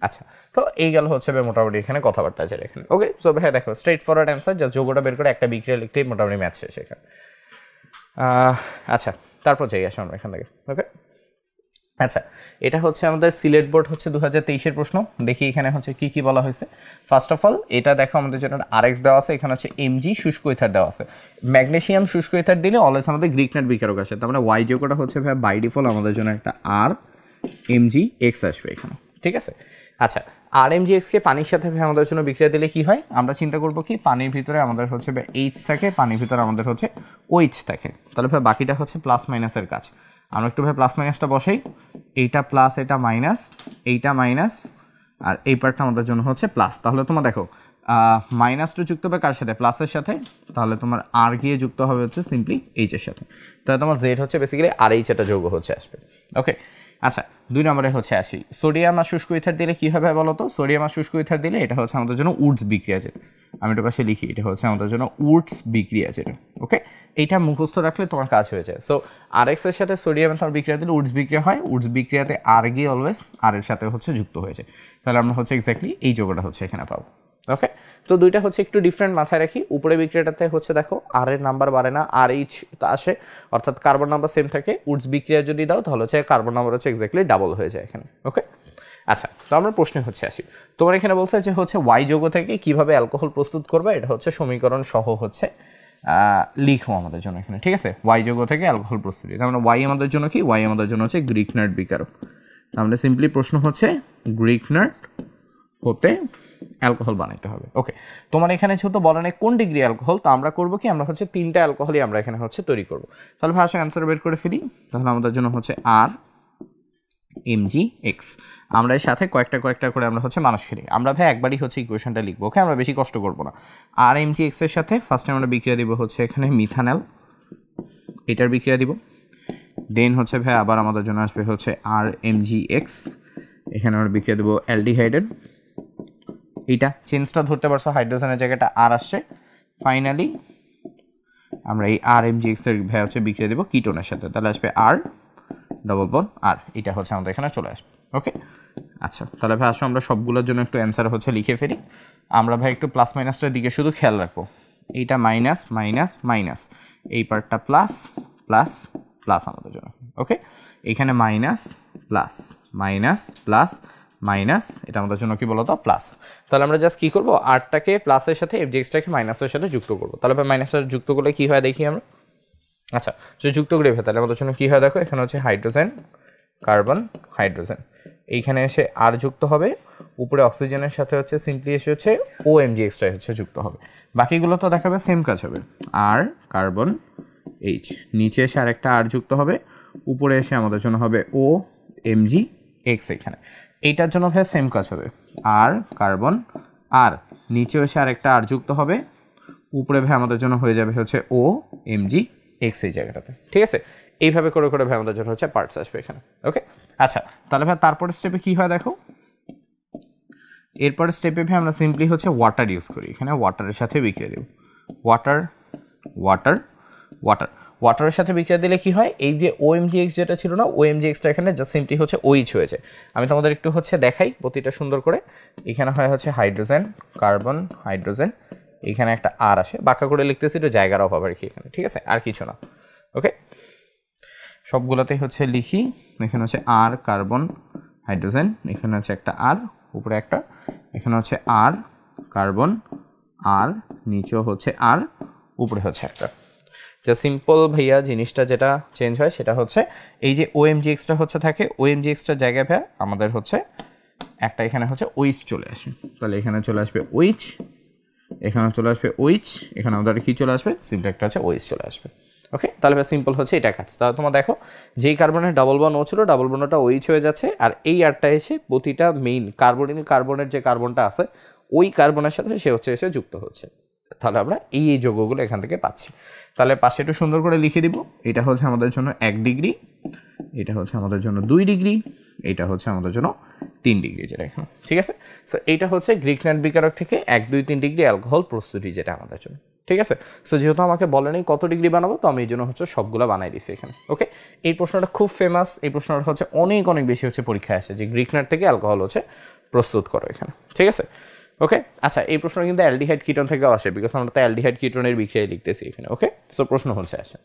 আচ্ছা, তো এই গেল হচ্ছে মোটামুটি এখানে কথাবার্তা আছে এখানে। ওকে, সো ভাই দেখো স্ট্রেট ফরওয়ার্ড অ্যান্সার, জাস্ট যোগটা বের করে একটা বিক্রিয়া লিখতেই মোটামুটি ম্যাচ শেষ এখানে। আচ্ছা, তারপর যাই আসো আমরা এখান থেকে। ওকে, আচ্ছা, এটা হচ্ছে আমাদের সিলেট বোর্ড হচ্ছে 2023-এর প্রশ্ন। দেখি এখানে হচ্ছে কি কি বলা হয়েছে। ফার্স্ট অফ অল এটা দেখো আমাদের জন্য RX দেওয়া আছে, এখানে হচ্ছে Mg শুষ্ক ইথার দেওয়া আছে। ম্যাগনেসিয়াম শুষ্ক ইথার দিলে অলওয়েজ আমাদের গ্রিকনাট বিকারক আসে, তার মানে Y যোগটা হচ্ছে ভাই বাই ডিফল্ট আমাদের জন্য একটা RMgX আসবে এখানে। ঠিক আছে, আচ্ছা RMgX কে পানির সাথে আমাদের জন্য বিক্রিয়া দিলে কি হয়, আমরা চিন্তা করবো কি পানির ভিতরে আমাদের হচ্ছে H থাকে, পানির ভিতরে আমাদের হচ্ছে OH থাকে, তাহলে ভাই বাকিটা হচ্ছে প্লাস মাইনাসের কাজ। আমরা একটু ভাই প্লাস মাইনাসটা বসাই, এইটা প্লাস এটা মাইনাস, এইটা মাইনাস, আর এই পার্টটা আমাদের জন্য হচ্ছে প্লাস। তাহলে তোমার দেখো মাইনাসটা যুক্ত হবে কার সাথে, প্লাসের সাথে, তাহলে তোমার আর গিয়ে যুক্ত হবে হচ্ছে সিম্পলি এইচ এর সাথে, তাহলে তোমার জেড হচ্ছে বেসিক্যালি RH এটা যৌগ হচ্ছে আসবে। ওকে, আচ্ছা 2 নম্বরে হচ্ছে আসি, সোডিয়াম আর শুষ্ক ইথার দিলে কী হবে বলো তো, সোডিয়াম আর শুষ্ক ইথার দিলে এটা হচ্ছে আমাদের জন্য উডস বিক্রিয়া যেটা, আমি এটা পাশে লিখি, এটা হচ্ছে আমাদের জন্য উডস বিক্রিয়া যেটা। ওকে, এইটা মুখস্থ রাখলে তোমার কাজ হয়ে যায়। সো RX এর সাথে সোডিয়াম তোমার বিক্রিয়া দিলে উডস বিক্রিয়া হয়, উডস বিক্রিয়াতে আর গিয়ে অলওয়েজ আর এর সাথে হচ্ছে যুক্ত হয়ে যায়, তাহলে আমরা হচ্ছে এক্স্যাক্টলি এই যোগটা হচ্ছে এখানে পাবো। ওকে, তো দুইটা হচ্ছে একটু ডিফারেন্ট মাথায় রাখি। উপরে বিক্রিয়াটাতে হচ্ছে দেখো আর এর নাম্বার বাড়ে না, RH আসে, অর্থাৎ কার্বন নাম্বার সেম থাকে। উডস বিক্রিয়া যদি দাও তাহলে হচ্ছে কার্বন নাম্বার হচ্ছে এক্স্যাক্টলি ডাবল হয়ে যায় এখানে। ওকে, আচ্ছা, তো আমরা প্রশ্নে হচ্ছে আসি। তোমার এখানে বলছে যে হচ্ছে Y যৌগ থেকে কিভাবে অ্যালকোহল প্রস্তুত করবে, এটা হচ্ছে সমীকরণ সহ হচ্ছে লিখো আমাদের জন্য এখানে। ঠিক আছে, Y যৌগ থেকে অ্যালকোহল প্রস্তুতি, তার মানে Y আমাদের জন্য কি, Y আমাদের জন্য হচ্ছে গ্রিকনাট বিকারক। তাহলে সিম্পলি প্রশ্ন হচ্ছে গ্রিকনাট হতে অ্যালকোহল বানাইতে হবে। ওকে, তোমার এখানে যেহেতু বলে নাই কোন ডিগ্রি অ্যালকোহল, তো আমরা করবো কি, আমরা হচ্ছে 3টা অ্যালকোহলই আমরা এখানে হচ্ছে তৈরি করবো। তাহলে ভাষা অ্যান্সার বের করে ফেলি, তাহলে আমাদের জন্য হচ্ছে RMgX। আমরা এর সাথে কয়েকটা করে আমরা হচ্ছে মানুষ খেলি, আমরা ভাই একবারই হচ্ছে ইকুয়েশনটা লিখবো। ওকে, আমরা বেশি কষ্ট করবো না। RMgX এর সাথে ফার্স্টে আমরা বিক্রিয়া দিব হচ্ছে এখানে মিথানল, এটার বিক্রিয়া দিব। দেন হচ্ছে ভাই আবার আমাদের জন্য আসবে হচ্ছে RMgX, এখানে আমরা বিক্রিয়া দেবো অ্যালডিহাইডের, এইটা চেঞ্জটা ধরতে পারছো, হাইড্রোজেনের জায়গাটা আর আসছে। ফাইনালি আমরা এই RMgX এর ভাই হচ্ছে বিক্রিয়া দেবো কিটোনের সাথে, তাহলে আসবে R ডবল বন্ড R, এটা হচ্ছে আমাদের এখানে চলে আসবে। ওকে, আচ্ছা, তাহলে ভাই আসো আমরা সবগুলোর জন্য একটু অ্যান্সার হচ্ছে লিখে ফেলি। আমরা ভাই একটু প্লাস মাইনাসটার দিকে শুধু খেয়াল রাখবো, এইটা মাইনাস মাইনাস মাইনাস, এই পার্টটা প্লাস প্লাস প্লাস আমাদের জন্য। ওকে, এখানে minus plus minus plus minus, এটা আমাদের জন্য কি বলতো প্লাস। তাহলে আমরা জাস্ট কী করবো, আরটাকে প্লাসের সাথে এফজেক্সটাকে মাইনাসের সাথে যুক্ত করবো। তাহলে মাইনাসের যুক্ত করলে কী হয় দেখি আমরা। আচ্ছা, যদি যুক্ত করে তাহলে আমাদের জন্য কী হয় দেখো, এখানে হচ্ছে হাইড্রোজেন কার্বন হাইড্রোজেন, এইখানে এসে আর যুক্ত হবে, উপরে অক্সিজেনের সাথে হচ্ছে সিম্পলি এসে হচ্ছে OMG এক্সট্রা হচ্ছে যুক্ত হবে। বাকিগুলো তো দেখাবে সেম কাজ হবে, আর কার্বন এইচ, নিচে এসে আরেকটা আর যুক্ত হবে, উপরে এসে আমাদের জন্য হবে OMG এক্স। এখানে এইটার জন্য ভাই সেম কাজ হবে, আর কার্বন আর নিচে এসে আরেকটা আর যুক্ত হবে, উপরে ভাই আমাদের জন্য হয়ে যাবে হচ্ছে OMG এক্স এই জায়গাটাতে। ঠিক আছে, এইভাবে করে করে ভাই আমাদের জন্য হচ্ছে পার্টস আসবে এখানে। ওকে, আচ্ছা তাহলে ভাই তারপরে স্টেপে কী হয় দেখো, এরপরে স্টেপে ভাই আমরা সিম্পলি হচ্ছে ওয়াটার ইউজ করি, এখানে ওয়াটারের সাথে বিক্রিয়া দেব, ওয়াটার ওয়াটার ওয়াটার ওয়াটারের সাথে বিক্রিয়া দিলে কি হয়, এই যে OMG এক্স যেটা ছিল না, OMG এক্সটা এখানে জাস্ট সিম্পলি হচ্ছে OH হয়েছে। আমি তোমাদের একটু হচ্ছে দেখাই প্রতিটা সুন্দর করে। এখানে হয় হচ্ছে হাইড্রোজেন কার্বন হাইড্রোজেন, এখানে একটা আর আসে, বাঁকা করে লিখতেছি একটু জায়গার অভাব আর কি এখানে। ঠিক আছে, আর কিছু না। ওকে, সবগুলোতেই হচ্ছে লিখি, এখানে হচ্ছে আর কার্বন হাইড্রোজেন, এখানে হচ্ছে একটা আর, উপরে একটা, এখানে হচ্ছে আর কার্বন আর, নিচেও হচ্ছে আর, উপরে হচ্ছে একটা। যা সিম্পল ভাইয়া জিনিসটা যেটা চেঞ্জ হয় সেটা হচ্ছে এই যে OMG এক্সটা হচ্ছে থাকে, OMG এক্সটার জায়গায় ভাইয়া আমাদের হচ্ছে একটা এখানে হচ্ছে OH চলে আসে। তাহলে এখানে চলে আসবে OH, এখানে চলে আসবে OH, এখানে আমাদের কি চলে আসবে, সিম্পল একটা হচ্ছে OH চলে আসবে। ওকে, তাহলে সিম্পল হচ্ছে এটা কাজ। তাহলে তোমরা দেখো যেই কার্বনের ডাবল বন্ড ও ছিল, ডাবল বন্ডটা OH হয়ে যাচ্ছে, আর এই আরটা এসে প্রতিটা মেইন কার্বনিল কার্বনের যে কার্বনটা আছে ওই কার্বনের সাথে সে হচ্ছে এসে যুক্ত হচ্ছে। তাহলে আমরা এই যৌগগুলো এখান থেকে পাচ্ছি। তাহলে পাশে একটু সুন্দর করে লিখে দিব, এটা হচ্ছে আমাদের জন্য 1 ডিগ্রি, এটা হচ্ছে আমাদের জন্য 2 ডিগ্রি, এটা হচ্ছে আমাদের জন্য 3 ডিগ্রি যেটা এখানে। ঠিক আছে, সো এইটা হচ্ছে গ্রিকল্যান্ড বিকারক থেকে 1, 2, 3 ডিগ্রি অ্যালকোহল প্রস্তুতি যেটা আমাদের জন্য। ঠিক আছে, সো যেহেতু আমাকে বলে নেই কত ডিগ্রি বানাবো, তো আমি এই জন্য হচ্ছে সবগুলো বানাই দিছি এখানে। ওকে, এই প্রশ্নটা খুব ফেমাস, এই প্রশ্নটা হচ্ছে অনেক অনেক বেশি হচ্ছে পরীক্ষায় আসে যে গ্রিকল্যান্ড থেকে অ্যালকোহল হচ্ছে প্রস্তুত করো এখানে। ঠিক আছে, ওকে, আচ্ছা এই প্রশ্নটা কিন্তু অ্যালডিহাইড কিটোন থেকেও আসে, বিকজ আমরা তো অ্যালডিহাইড কিটোনের বিক্রিয়ায় লিখতেছি এখানে। ওকে, সো প্রশ্ন হচ্ছে আসে,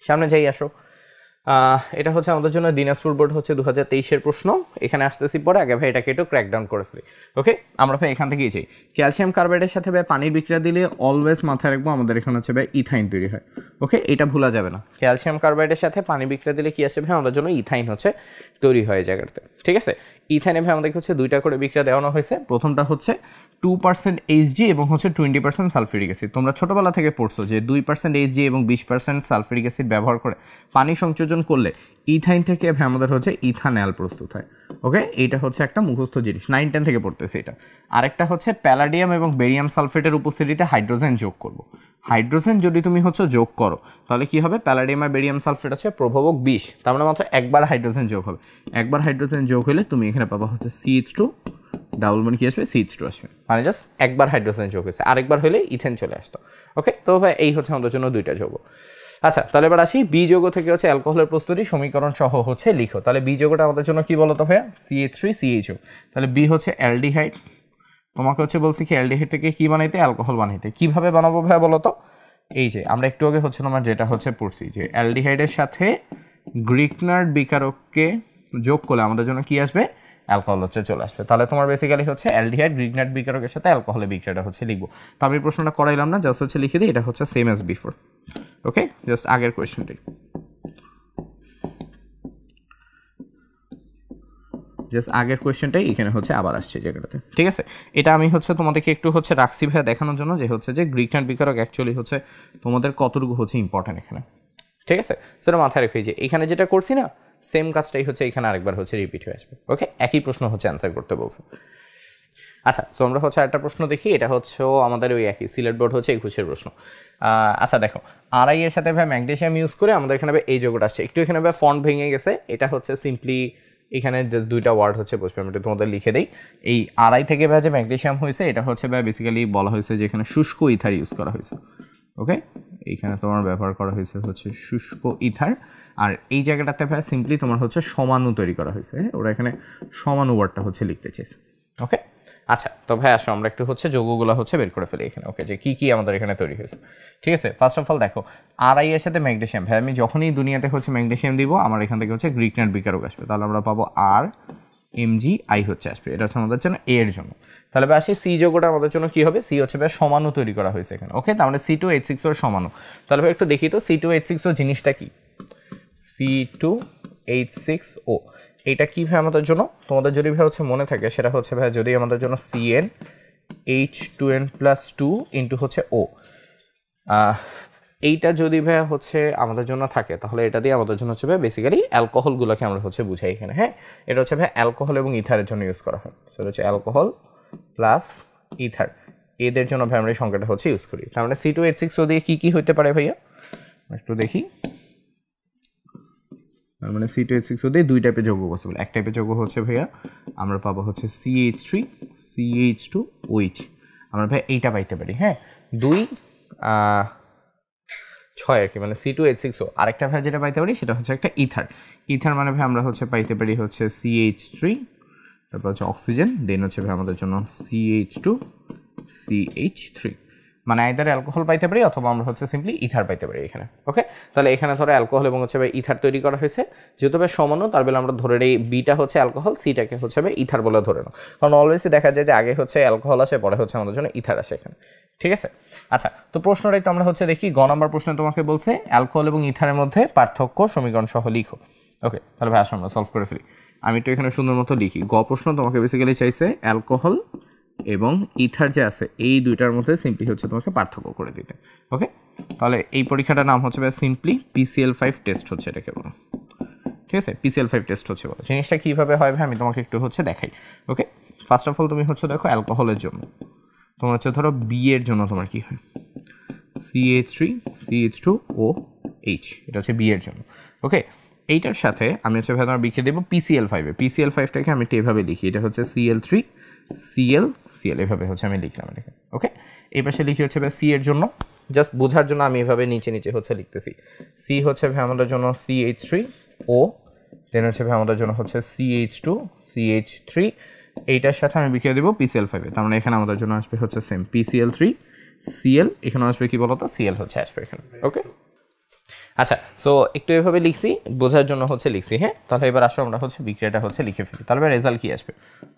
সামনে যাই আসো। এটা হচ্ছে আমাদের জন্য দিনাজপুর বোর্ড হচ্ছে 2023-এর প্রশ্ন, এখানে আসতেছি পরে, আগে ভাই এটাকে একটু ক্র্যাকডাউন করে ফেলি। ওকে, আমরা ভাই এখান থেকেই যাই, ক্যালসিয়াম কার্বাইডের সাথে ভাই পানির বিক্রিয়া দিলে অলওয়েজ মাথায় রাখবো আমাদের এখানে হচ্ছে ভাই ইথাইন তৈরি হয়। ওকে, এটা ভুলা যাবে না, ক্যালসিয়াম কার্বাইডের সাথে পানি বিক্রিয়া দিলে কি আসে ভাই, আমাদের জন্য ইথাইন হচ্ছে তৈরি হয় জায়গাতে। ঠিক আছে, ইথাইনে ভাই আমাদেরকে হচ্ছে 2টা করে বিক্রিয়া দেওয়ানো হয়েছে। প্রথমটা হচ্ছে 2% HG এবং হচ্ছে 20% সালফিউরিক অ্যাসিড। তোমরা ছোটোবেলা থেকে পড়ছো যে 2% HG এবং 20% সালফিউরিক অ্যাসিড ব্যবহার করে পানি সংযোজন করলে ইথাইন থেকে ভাই আমাদের হচ্ছে ইথানল প্রস্তুত হয়। ওকে, এইটা হচ্ছে একটা মুখস্থ জিনিস, 9-10 থেকে পড়তেছে এটা। আরেকটা হচ্ছে প্যালাডিয়াম এবং বেরিয়াম সালফেটের উপস্থিতিতে হাইড্রোজেন যোগ করব। হাইড্রোজেন যদি তুমি হচ্ছে যোগ করো তাহলে কি হবে, প্যালাডিয়াম আর বেরিয়াম সালফেট হচ্ছে প্রভাবক 20, তার মানে মাত্র একবার হাইড্রোজেন যোগ হবে। একবার হাইড্রোজেন যোগ হলে তুমি এখানে পাবা হচ্ছে CH2, ডাবল বন্ড কি আসবে, CH2 আসবে, মানে জাস্ট একবার হাইড্রোজেন যোগ হয়েছে, আরেকবার হলে ইথেন চলে আসতো। ওকে, তো ভাই এই হচ্ছে আমাদের জন্য 2টা যৌগ। আচ্ছা, তাহলে এবার আসি বি যৌগ থেকে হচ্ছে অ্যালকোহলের প্রস্তুতি সমীকরণ সহ হচ্ছে লিখো। তাহলে বি যৌগটা আমাদের জন্য কি বলতো ভাইয়া, CH3CHO। তাহলে বি হচ্ছে অ্যালডিহাইড, তোমাকে হচ্ছে বলছি কি অ্যালডিহাইড থেকে কি বানাইতে, অ্যালকোহল বানাইতে। কিভাবে বানাবো ভাইয়া বলতো, এই যে আমরা একটু আগে হচ্ছে তোমার যেটা হচ্ছে পড়ছি যে অ্যালডিহাইডের সাথে গ্রিকনার্ড বিকারককে যোগ করলে আমাদের জন্য কি আসবে, অ্যালকোহল হচ্ছে চলে আসবে। তাহলে তোমার বেসিক্যালি হচ্ছে অ্যালডিহাইড গ্রিকনার্ড বিকারকের সাথে অ্যালকোহলের বিক্রিয়াটা হচ্ছে লিখবো। তো আমি প্রশ্নটা করাইলাম না, জাস্ট হচ্ছে লিখে দিই, এটা হচ্ছে সেম অ্যাজ বিফোর। ওকে, জাস্ট আগের কোয়েশ্চেনটি, জাস্ট আগের কোয়েশ্চেনটাই এখানে হচ্ছে আবার আসছে জায়গাটাতে। ঠিক আছে, এটা আমি হচ্ছে তোমাদেরকে একটু হচ্ছে রাখছি ভাইয়া দেখানোর জন্য যে হচ্ছে যে গ্রিকনার্ড বিকারক অ্যাকচুয়ালি হচ্ছে তোমাদের কতটুকু হচ্ছে ইম্পর্টেন্ট এখানে। ঠিক আছে, সেটা মাথায় রেখে যে এখানে যেটা করছি না সেম কাজটাই হচ্ছে এখানে আরেকবার হচ্ছে রিপিট হয়ে আসবে। ওকে, একই প্রশ্ন হচ্ছে অ্যান্সার করতে বলছে। আচ্ছা, সো আমরা হচ্ছে একটা প্রশ্ন দেখি, এটা হচ্ছে আমাদের ওই একই সিলেট বোর্ড হচ্ছে 21-এর প্রশ্ন। আচ্ছা দেখো, আরআই এর সাথে ভাই ম্যাগনেসিয়াম ইউজ করে আমাদের এখানে এই যোগটা আসছে, একটু এখানে ভাই ফন্ট ভেঙে গেছে, এটা হচ্ছে সিম্পলি এখানে 2টা ওয়ার্ড হচ্ছে বসবে, আমি একটু তোমাদের লিখে দিই। এই আরআই থেকে ভাই যে ম্যাগনেসিয়াম হয়েছে এটা হচ্ছে ভাই বেসিক্যালি বলা হয়েছে যে এখানে শুষ্ক ইথার ইউজ করা হয়েছে। ওকে, এইখানে তোমার ব্যবহার করা হয়েছে হচ্ছে শুষ্ক ইথার, আর এই জায়গাটাতে ভাই সিম্পলি তোমার হচ্ছে সমাণু তৈরি করা হয়েছে। ওরা এখানে সমাণু ওয়ার্ডটা হচ্ছে লিখতে চেয়েছে। ওকে, আচ্ছা, তো ভাই আসো আমরা একটু হচ্ছে যৌগগুলো হচ্ছে বের করে ফেলি এখানে। ওকে, যে কি কি আমাদের এখানে তৈরি হয়েছে, ঠিক আছে। ফার্স্ট অফ অল দেখো RI এর সাথে ম্যাগনেসিয়াম, ভাই আমি যখনই দুনিয়াতে হচ্ছে ম্যাগনেসিয়াম দিব আমার এখান থেকে হচ্ছে গ্রিক নাট বিকারক আসবে, তাহলে আমরা পাবো RMgI হচ্ছে আসবে, এটা হচ্ছে আমাদের জন্য এর জন্য। তাহলে ভাই আসি সি যৌগটা আমাদের জন্য কি হবে, সি হচ্ছে ভাই সমাণু তৈরি করা হয়েছে এখানে। ওকে, তার মানে C2H6 এর সমাণু। তাহলে ভাই একটু দেখি তো C2H6O জিনিসটা কি, C2H6O এটা কী ভাই আমাদের জন্য, তোমাদের যদি ভাই হচ্ছে মনে থাকে সেটা হচ্ছে ভাই যদি আমাদের জন্য CnH2n+2 ইন্টু হচ্ছে O, এইটা যদি ভাই হচ্ছে আমাদের জন্য থাকে তাহলে এটা দিয়ে আমাদের জন্য হচ্ছে ভাই বেসিক্যালি অ্যালকোহলগুলোকে আমরা হচ্ছে বুঝাই এখানে। হ্যাঁ, এটা হচ্ছে ভাই অ্যালকোহল এবং ইথারের জন্য ইউজ করা হয়, সেটা হচ্ছে অ্যালকোহল প্লাস ইথার, এদের জন্য ভাই আমরা এই সংখ্যাটা হচ্ছে ইউজ করি। তার মানে C2H6O দিয়ে কী কী হইতে পারে ভাইয়া একটু দেখি। তার মানে C2H6O দিয়ে দুই টাইপের যৌগ পসিবল। এক টাইপের যৌগ হচ্ছে ভাইয়া আমরা পাবো হচ্ছে CH3CH2OH, আমরা ভাই এইটা পাইতে পারি। হ্যাঁ, 2 6 আর কি, মানে C2H6O। আরেকটা ভাই যেটা পাইতে পারি সেটা হচ্ছে একটা ইথার। ইথার মানে ভাই আমরা হচ্ছে পাইতে পারি হচ্ছে CH3, তারপর হচ্ছে অক্সিজেন, দেন হচ্ছে ভাই আমাদের জন্য CH2CH3, মানে আইদার অ্যালকোহল পাইতে পারি অথবা আমরা হচ্ছে সিম্পলি ইথার পাইতে পারি এখানে। ওকে, তাহলে এখানে ধরো অ্যালকোহল এবং হচ্ছে ভাই ইথার তৈরি করা হয়েছে, যেহেতু ভাই সমানো তার বেলা আমরা ধরে এই বিটা হচ্ছে অ্যালকোহল, সিটাকে হচ্ছে ভাই ইথার বলে ধরে নাও, কারণ অলওয়েজই দেখা যায় যে আগে হচ্ছে অ্যালকোহল আসে পরে হচ্ছে আমাদের জন্য ইথার আসে এখানে, ঠিক আছে। আচ্ছা, তো প্রশ্নটাই তো আমরা হচ্ছে দেখি গ নাম্বার প্রশ্নে তোমাকে বলছে অ্যালকোহল এবং ইথারের মধ্যে পার্থক্য সমীকরণ সহ লিখো। ওকে, তাহলে ভাই আসো আমরা সলভ করে ফেলি। আমি একটু এখানে সুন্দর মতো লিখি। গ প্রশ্ন তোমাকে বেসিক্যালি চাইছে অ্যালকোহল এবং ইথার যে আছে এই দুইটার মধ্যে সিম্পলি হচ্ছে তোমাকে পার্থক্য করে দিতে। ওকে, তাহলে এই পরীক্ষাটার নাম হচ্ছে সিম্পলি PCl5 টেস্ট হচ্ছে এটাকে বলো, ঠিক আছে। PCl5 টেস্ট হচ্ছে বলো। জিনিসটা কীভাবে হয় ভাই আমি তোমাকে একটু হচ্ছে দেখাই। ওকে, ফার্স্ট অফ অল তুমি হচ্ছে দেখো অ্যালকোহলের জন্য তোমার হচ্ছে ধরো বি এর জন্য তোমার কি হয় CH3CH2OH, এটা হচ্ছে বি এর জন্য। ওকে, এইটার সাথে আমি হচ্ছে ভাই তোমার বিকে দেবো PCl5 এ। PCl5টাকে আমি একটু এভাবে লিখি, এটা হচ্ছে Cl3Cl এভাবে হচ্ছে আমি লিখলাম এটাকে। ওকে, এই পাশে লিখি হচ্ছে ভাই সি এর জন্য, জাস্ট বোঝার জন্য আমি এভাবে নিচে নিচে হচ্ছে লিখতেছি। সি হচ্ছে ভাই আমাদের জন্য CH3O, দেন হচ্ছে ভাই আমাদের জন্য হচ্ছে CH2CH3, এইটার সাথে আমি বিকে দেবো PCl5 এ। তার মানে এখানে আমাদের জন্য আসবে হচ্ছে সেম PCl3Cl, এখানে আসবে কি বলতো Cl হচ্ছে আসবে এখানে। ওকে, আচ্ছা, সো একটু এভাবে লিখছি বোঝার জন্য হচ্ছে লিখছি। হ্যাঁ, তাহলে এবার আসো আমরা হচ্ছে বিক্রিয়াটা হচ্ছে লিখে ফেলি, তাহলে এবার রেজাল্ট কি আসবে।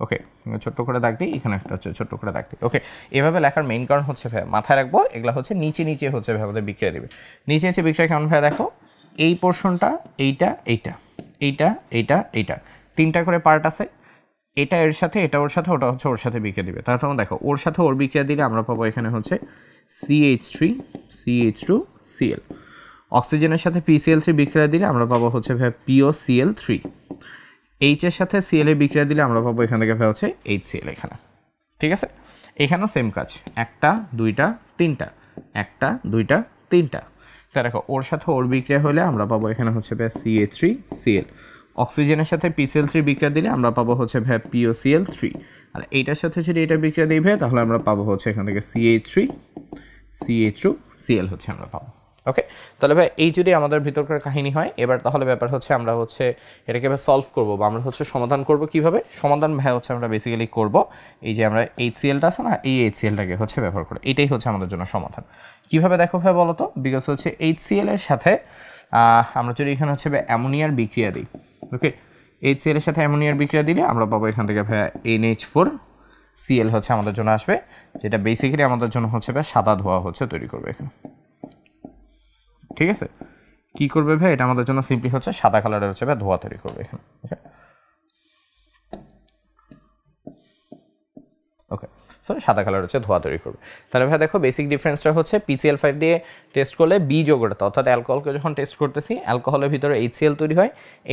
ওকে, ছোট্ট করে দাগ দিই, এখানে একটা হচ্ছে ছোট্ট করে দাগ দিই। ওকে, এভাবে লেখার মেইন কারণ হচ্ছে ভাই মাথায় রাখবো এগুলা হচ্ছে নিচে নিচে হচ্ছে ভাই আমাদের বিক্রিয়া দেবে। নিচে নিচে বিক্রিয়া কেমন ভাই দেখো, এই পোর্শনটা এইটা এইটা এইটা এইটা এইটা তিনটা করে পার্ট আছে, এটা এর সাথে এটা ওর সাথে ওটা হচ্ছে ওর সাথে বিক্রিয়া দিবে। তারপর দেখো ওর সাথে ওর বিক্রিয়া দিলে আমরা পাবো এখানে হচ্ছে CH3CH2Cl, অক্সিজেনের সাথে PCl3 বিক্রিয়া দিলে আমরা পাবো হচ্ছে ভাই POCl3, এইচ এর সাথে Cl এর বিক্রিয়া দিলে আমরা পাবো এখান থেকে ভাই হচ্ছে HCl এখানে, ঠিক আছে। এখানেও সেম কাজ, একটা দুইটা তিনটা, একটা দুইটা তিনটা। তা দেখো ওর সাথে ওর বিক্রিয়া হলে আমরা পাবো এখানে হচ্ছে ভাই CH3Cl, অক্সিজেনের সাথে PCl3 বিক্রিয়া দিলে আমরা পাবো হচ্ছে ভাই POCl3, আর এইটার সাথে যদি এটা বিক্রিয়া দিই ভাই তাহলে আমরা পাবো হচ্ছে এখান থেকে CH3CH2Cl হচ্ছে আমরা পাবো। ওকে, তাহলে ভাই এই যদি আমাদের ভিতরকার কাহিনী হয়, এবার তাহলে ব্যাপার হচ্ছে আমরা হচ্ছে এটাকে এবার সলভ করবো বা আমরা হচ্ছে সমাধান করবো কিভাবে। সমাধান ভাই হচ্ছে আমরা বেসিক্যালি করবো এই যে আমরা HClটা আছে না, এই HClটাকে হচ্ছে ব্যবহার করে, এটাই হচ্ছে আমাদের জন্য সমাধান। কিভাবে দেখো ভাই বলো তো, বিকজ হচ্ছে HCl এর সাথে আমরা যদি এখানে হচ্ছে অ্যামোনিয়ার বিক্রিয়া দিই। ওকে, HCl এর সাথে অ্যামোনিয়ার বিক্রিয়া দিলে আমরা পাবো এখান থেকে ভাই NH4Cl হচ্ছে আমাদের জন্য আসবে, যেটা বেসিক্যালি আমাদের জন্য হচ্ছে ভাই সাদা ধোঁয়া হচ্ছে তৈরি করবে এখানে, ঠিক আছে। কি করবে ভাই, এটা আমাদের জন্য সিম্পলি হচ্ছে সাদা কালারের হচ্ছে ভাই ধোঁয়া তৈরি করবে এখানে। ওকে, ওকে, সো সাদা কালার হচ্ছে ধোঁয়া তৈরি করবে। তাহলে ভাই দেখো বেসিক ডিফারেন্সটা হচ্ছে PCl5 দিয়ে টেস্ট করলে বি যৌগটা, অর্থাৎ অ্যালকোহলকে যখন টেস্ট করতেছি অ্যালকোহলের ভিতরে HCl তৈরি হয়,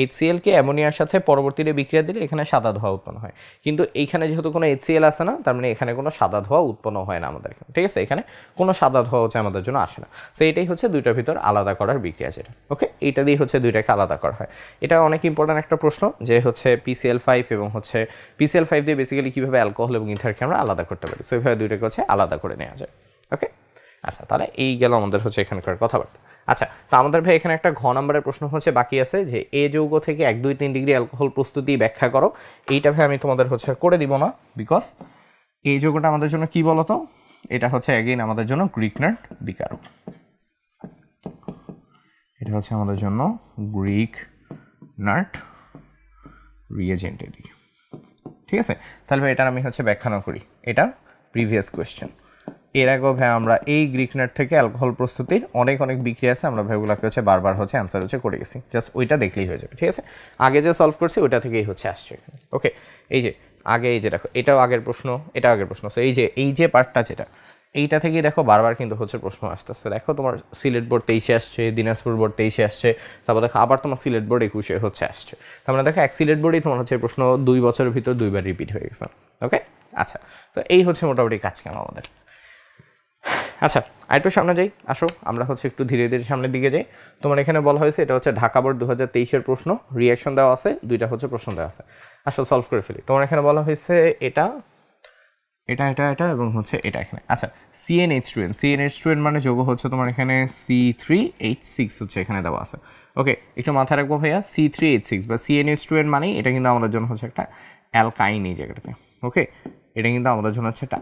HClকে অ্যামোনিয়ার সাথে পরবর্তীতে বিক্রিয়া দিলে এখানে সাদা ধোঁয়া উৎপন্ন হয়। কিন্তু এইখানে যেহেতু কোনো HCl আসে না, তার মানে এখানে কোনো সাদা ধোঁয়া উৎপন্ন হয় না আমাদের এখানে, ঠিক আছে। এখানে কোনো সাদা ধোঁয়া হচ্ছে আমাদের জন্য আসে না। সো এটাই হচ্ছে দুইটার ভিতর আলাদা করার বিক্রিয়া যেটা। ওকে, এইটা দিয়ে হচ্ছে দুইটাকে আলাদা করা হয়। এটা অনেক ইম্পর্ট্যান্ট একটা প্রশ্ন যে হচ্ছে PCl5 এবং হচ্ছে PCl5 দিয়ে বেসিক্যালি কীভাবে অ্যালকোহল এবং ইথারকে আমরা আলাদা করতে পারি, সো এইভাবে দুইটাকে হচ্ছে আলাদা করে নেওয়া যায়। ওকে, আচ্ছা, তাহলে এই গেল আমাদের হচ্ছে এখানকার কথাবার্তা। আচ্ছা, তো আমাদের ভাই এখানে একটা ঘ নম্বরের প্রশ্ন হচ্ছে বাকি আছে যে এ যৌগ থেকে 1, 2, 3 ডিগ্রি অ্যালকোহল প্রস্তুতি ব্যাখ্যা করো। এইটা ভাই আমি তোমাদের হচ্ছে করে দিব না, বিকজ এই যৌগটা আমাদের জন্য কি বলতো, এটা হচ্ছে অ্যাগেইন আমাদের জন্য গ্রিকনার্ড বিকারক, এটা হচ্ছে আমাদের জন্য গ্রিকনার্ড রিয়েজেন্ট এদিকে, ঠিক আছে। তাহলে ভাই এটার আমি হচ্ছে ব্যাখ্যা না করি, এটা প্রিভিয়াস কোয়েশ্চেন। এর আগেও ভাই আমরা এই গ্রিকনার্ড থেকে অ্যালকোহল প্রস্তুতির অনেক বিক্রিয়া আছে, আমরা ভাই ওগুলোকে হচ্ছে বারবার হচ্ছে অ্যান্সার হচ্ছে করে গেছি, জাস্ট ওইটা দেখলেই হয়ে যাবে, ঠিক আছে। আগে যে সলভ করছি ওইটা থেকেই হচ্ছে আসছে এখানে, ওকে। এই যে আগে এই যে দেখো এটাও আগের প্রশ্ন, এটাও আগের প্রশ্ন, সো এই যে পার্টটা যেটা এইটা থেকেই দেখো বারবার কিন্তু হচ্ছে প্রশ্ন আসতেছে। দেখো তোমার সিলেট বোর্ড 23-এ আসছে, দিনাজপুর বোর্ড 23-এ আসছে, তারপর দেখো আবার তোমার সিলেট বোর্ড 21-এ হচ্ছে আসছে। তার মানে দেখো এক সিলেট বোর্ডেই তোমার হচ্ছে প্রশ্ন 2 বছরের ভিতর 2বার রিপিট হয়ে গেছে, ওকে। আচ্ছা, তো এই হচ্ছে মোটামুটি কাজ কেন আমাদের। আচ্ছা, আরেকটু সামনে যাই, আসো আমরা হচ্ছে একটু ধীরে ধীরে সামনের দিকে যাই। তোমার এখানে বলা হয়েছে এটা হচ্ছে ঢাকা বোর্ড 2023-এর প্রশ্ন, রিয়াকশন দেওয়া আছে, 2টা হচ্ছে প্রশ্ন দেওয়া আছে। আসো সলভ করে ফেলি। তোমার এখানে বলা হয়েছে এটা এটা এটা এটা এবং হচ্ছে এটা এখানে। আচ্ছা, CnH2n মানে যৌগ হচ্ছে তোমার এখানে C3H6 হচ্ছে এখানে দেওয়া আছে, ওকে। একটু মাথায় রাখবো ভাইয়া, C3H6 বা CnH2n মানে এটা কিন্তু আমাদের জন্য হচ্ছে একটা অ্যালকাইন এই জায়গাটাতে, ওকে। এটা কিন্তু আমাদের জন্য হচ্ছে একটা